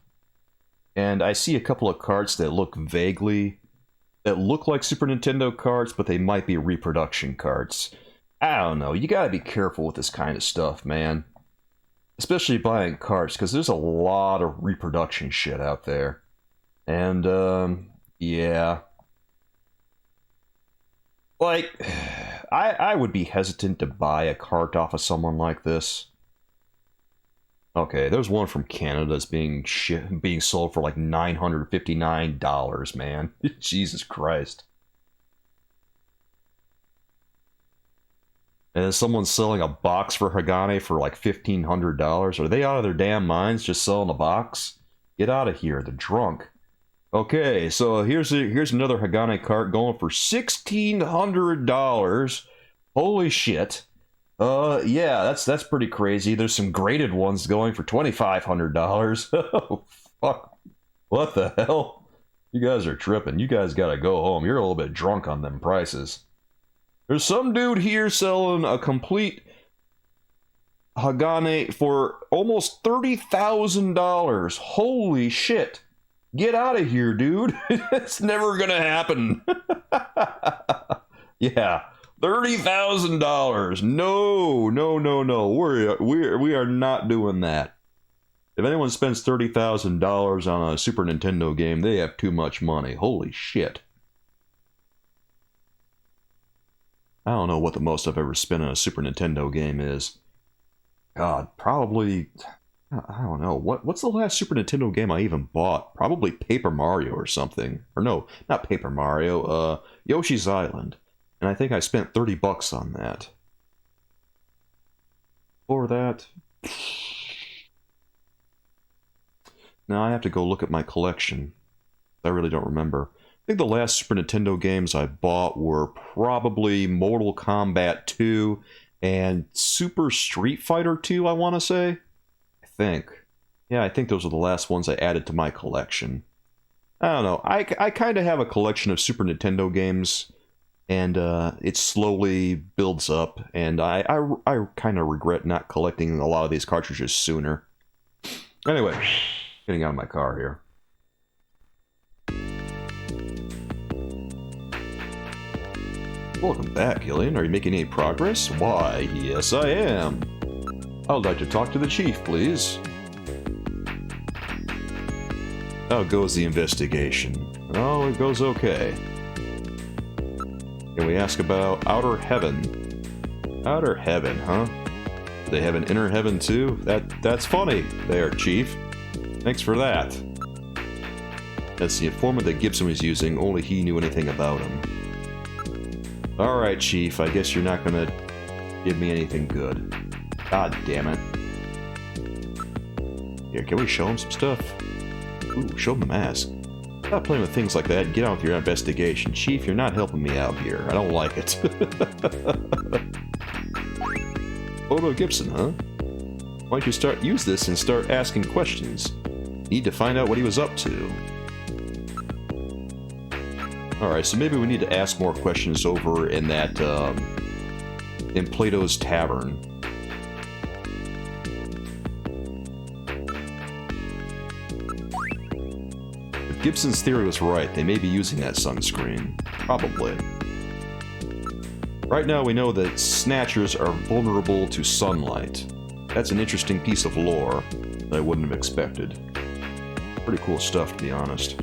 and I see a couple of carts that look like Super Nintendo carts, but they might be reproduction carts. I don't know, you gotta be careful with this kind of stuff, man. Especially buying carts, because there's a lot of reproduction shit out there. And, yeah. Like, I would be hesitant to buy a cart off of someone like this. Okay, there's one from Canada that's being sold for like $959, man. Jesus Christ. And someone's selling a box for Hagane for like $1,500. Are they out of their damn minds just selling a box? Get out of here, they're drunk. Okay, so here's another Hagane cart going for $1,600. Holy shit. Yeah, that's pretty crazy. There's some graded ones going for $2,500. Oh, fuck. What the hell? You guys are tripping. You guys gotta go home. You're a little bit drunk on them prices. There's some dude here selling a complete Hagane for almost $30,000. Holy shit. Get out of here, dude. It's never gonna happen. Yeah. $30,000. No. We are not doing that. If anyone spends $30,000 on a Super Nintendo game, they have too much money. Holy shit. I don't know what the most I've ever spent on a Super Nintendo game is. God, probably... I don't know. What's the last Super Nintendo game I even bought? Probably Paper Mario or something. Or no, not Paper Mario. Yoshi's Island. And I think I spent $30 on that. For that... Now I have to go look at my collection. I really don't remember. I think the last Super Nintendo games I bought were probably Mortal Kombat 2 and Super Street Fighter 2, I want to say. I think. Yeah, I think those are the last ones I added to my collection. I don't know. I kind of have a collection of Super Nintendo games, and it slowly builds up, and I kind of regret not collecting a lot of these cartridges sooner. Anyway, getting out of my car here. Welcome back, Gillian. Are you making any progress? Why, yes I am. I would like to talk to the chief, please. How goes the investigation? Oh, it goes okay. Can we ask about Outer Heaven? Outer Heaven, huh? They have an Inner Heaven too? That's funny there, Chief. Thanks for that. That's the informant that Gibson was using, only he knew anything about him. Alright, Chief, I guess you're not gonna give me anything good. God damn it. Here, can we show him some stuff? Ooh, show him the mask. Stop playing with things like that and get on with your investigation. Chief, you're not helping me out here. I don't like it. Odo Gibson, huh? Why don't you use this and start asking questions? Need to find out what he was up to. Alright, so maybe we need to ask more questions over in that, in Plato's Tavern. If Gibson's theory was right, they may be using that sunscreen. Probably. Right now we know that Snatchers are vulnerable to sunlight. That's an interesting piece of lore that I wouldn't have expected. Pretty cool stuff, to be honest.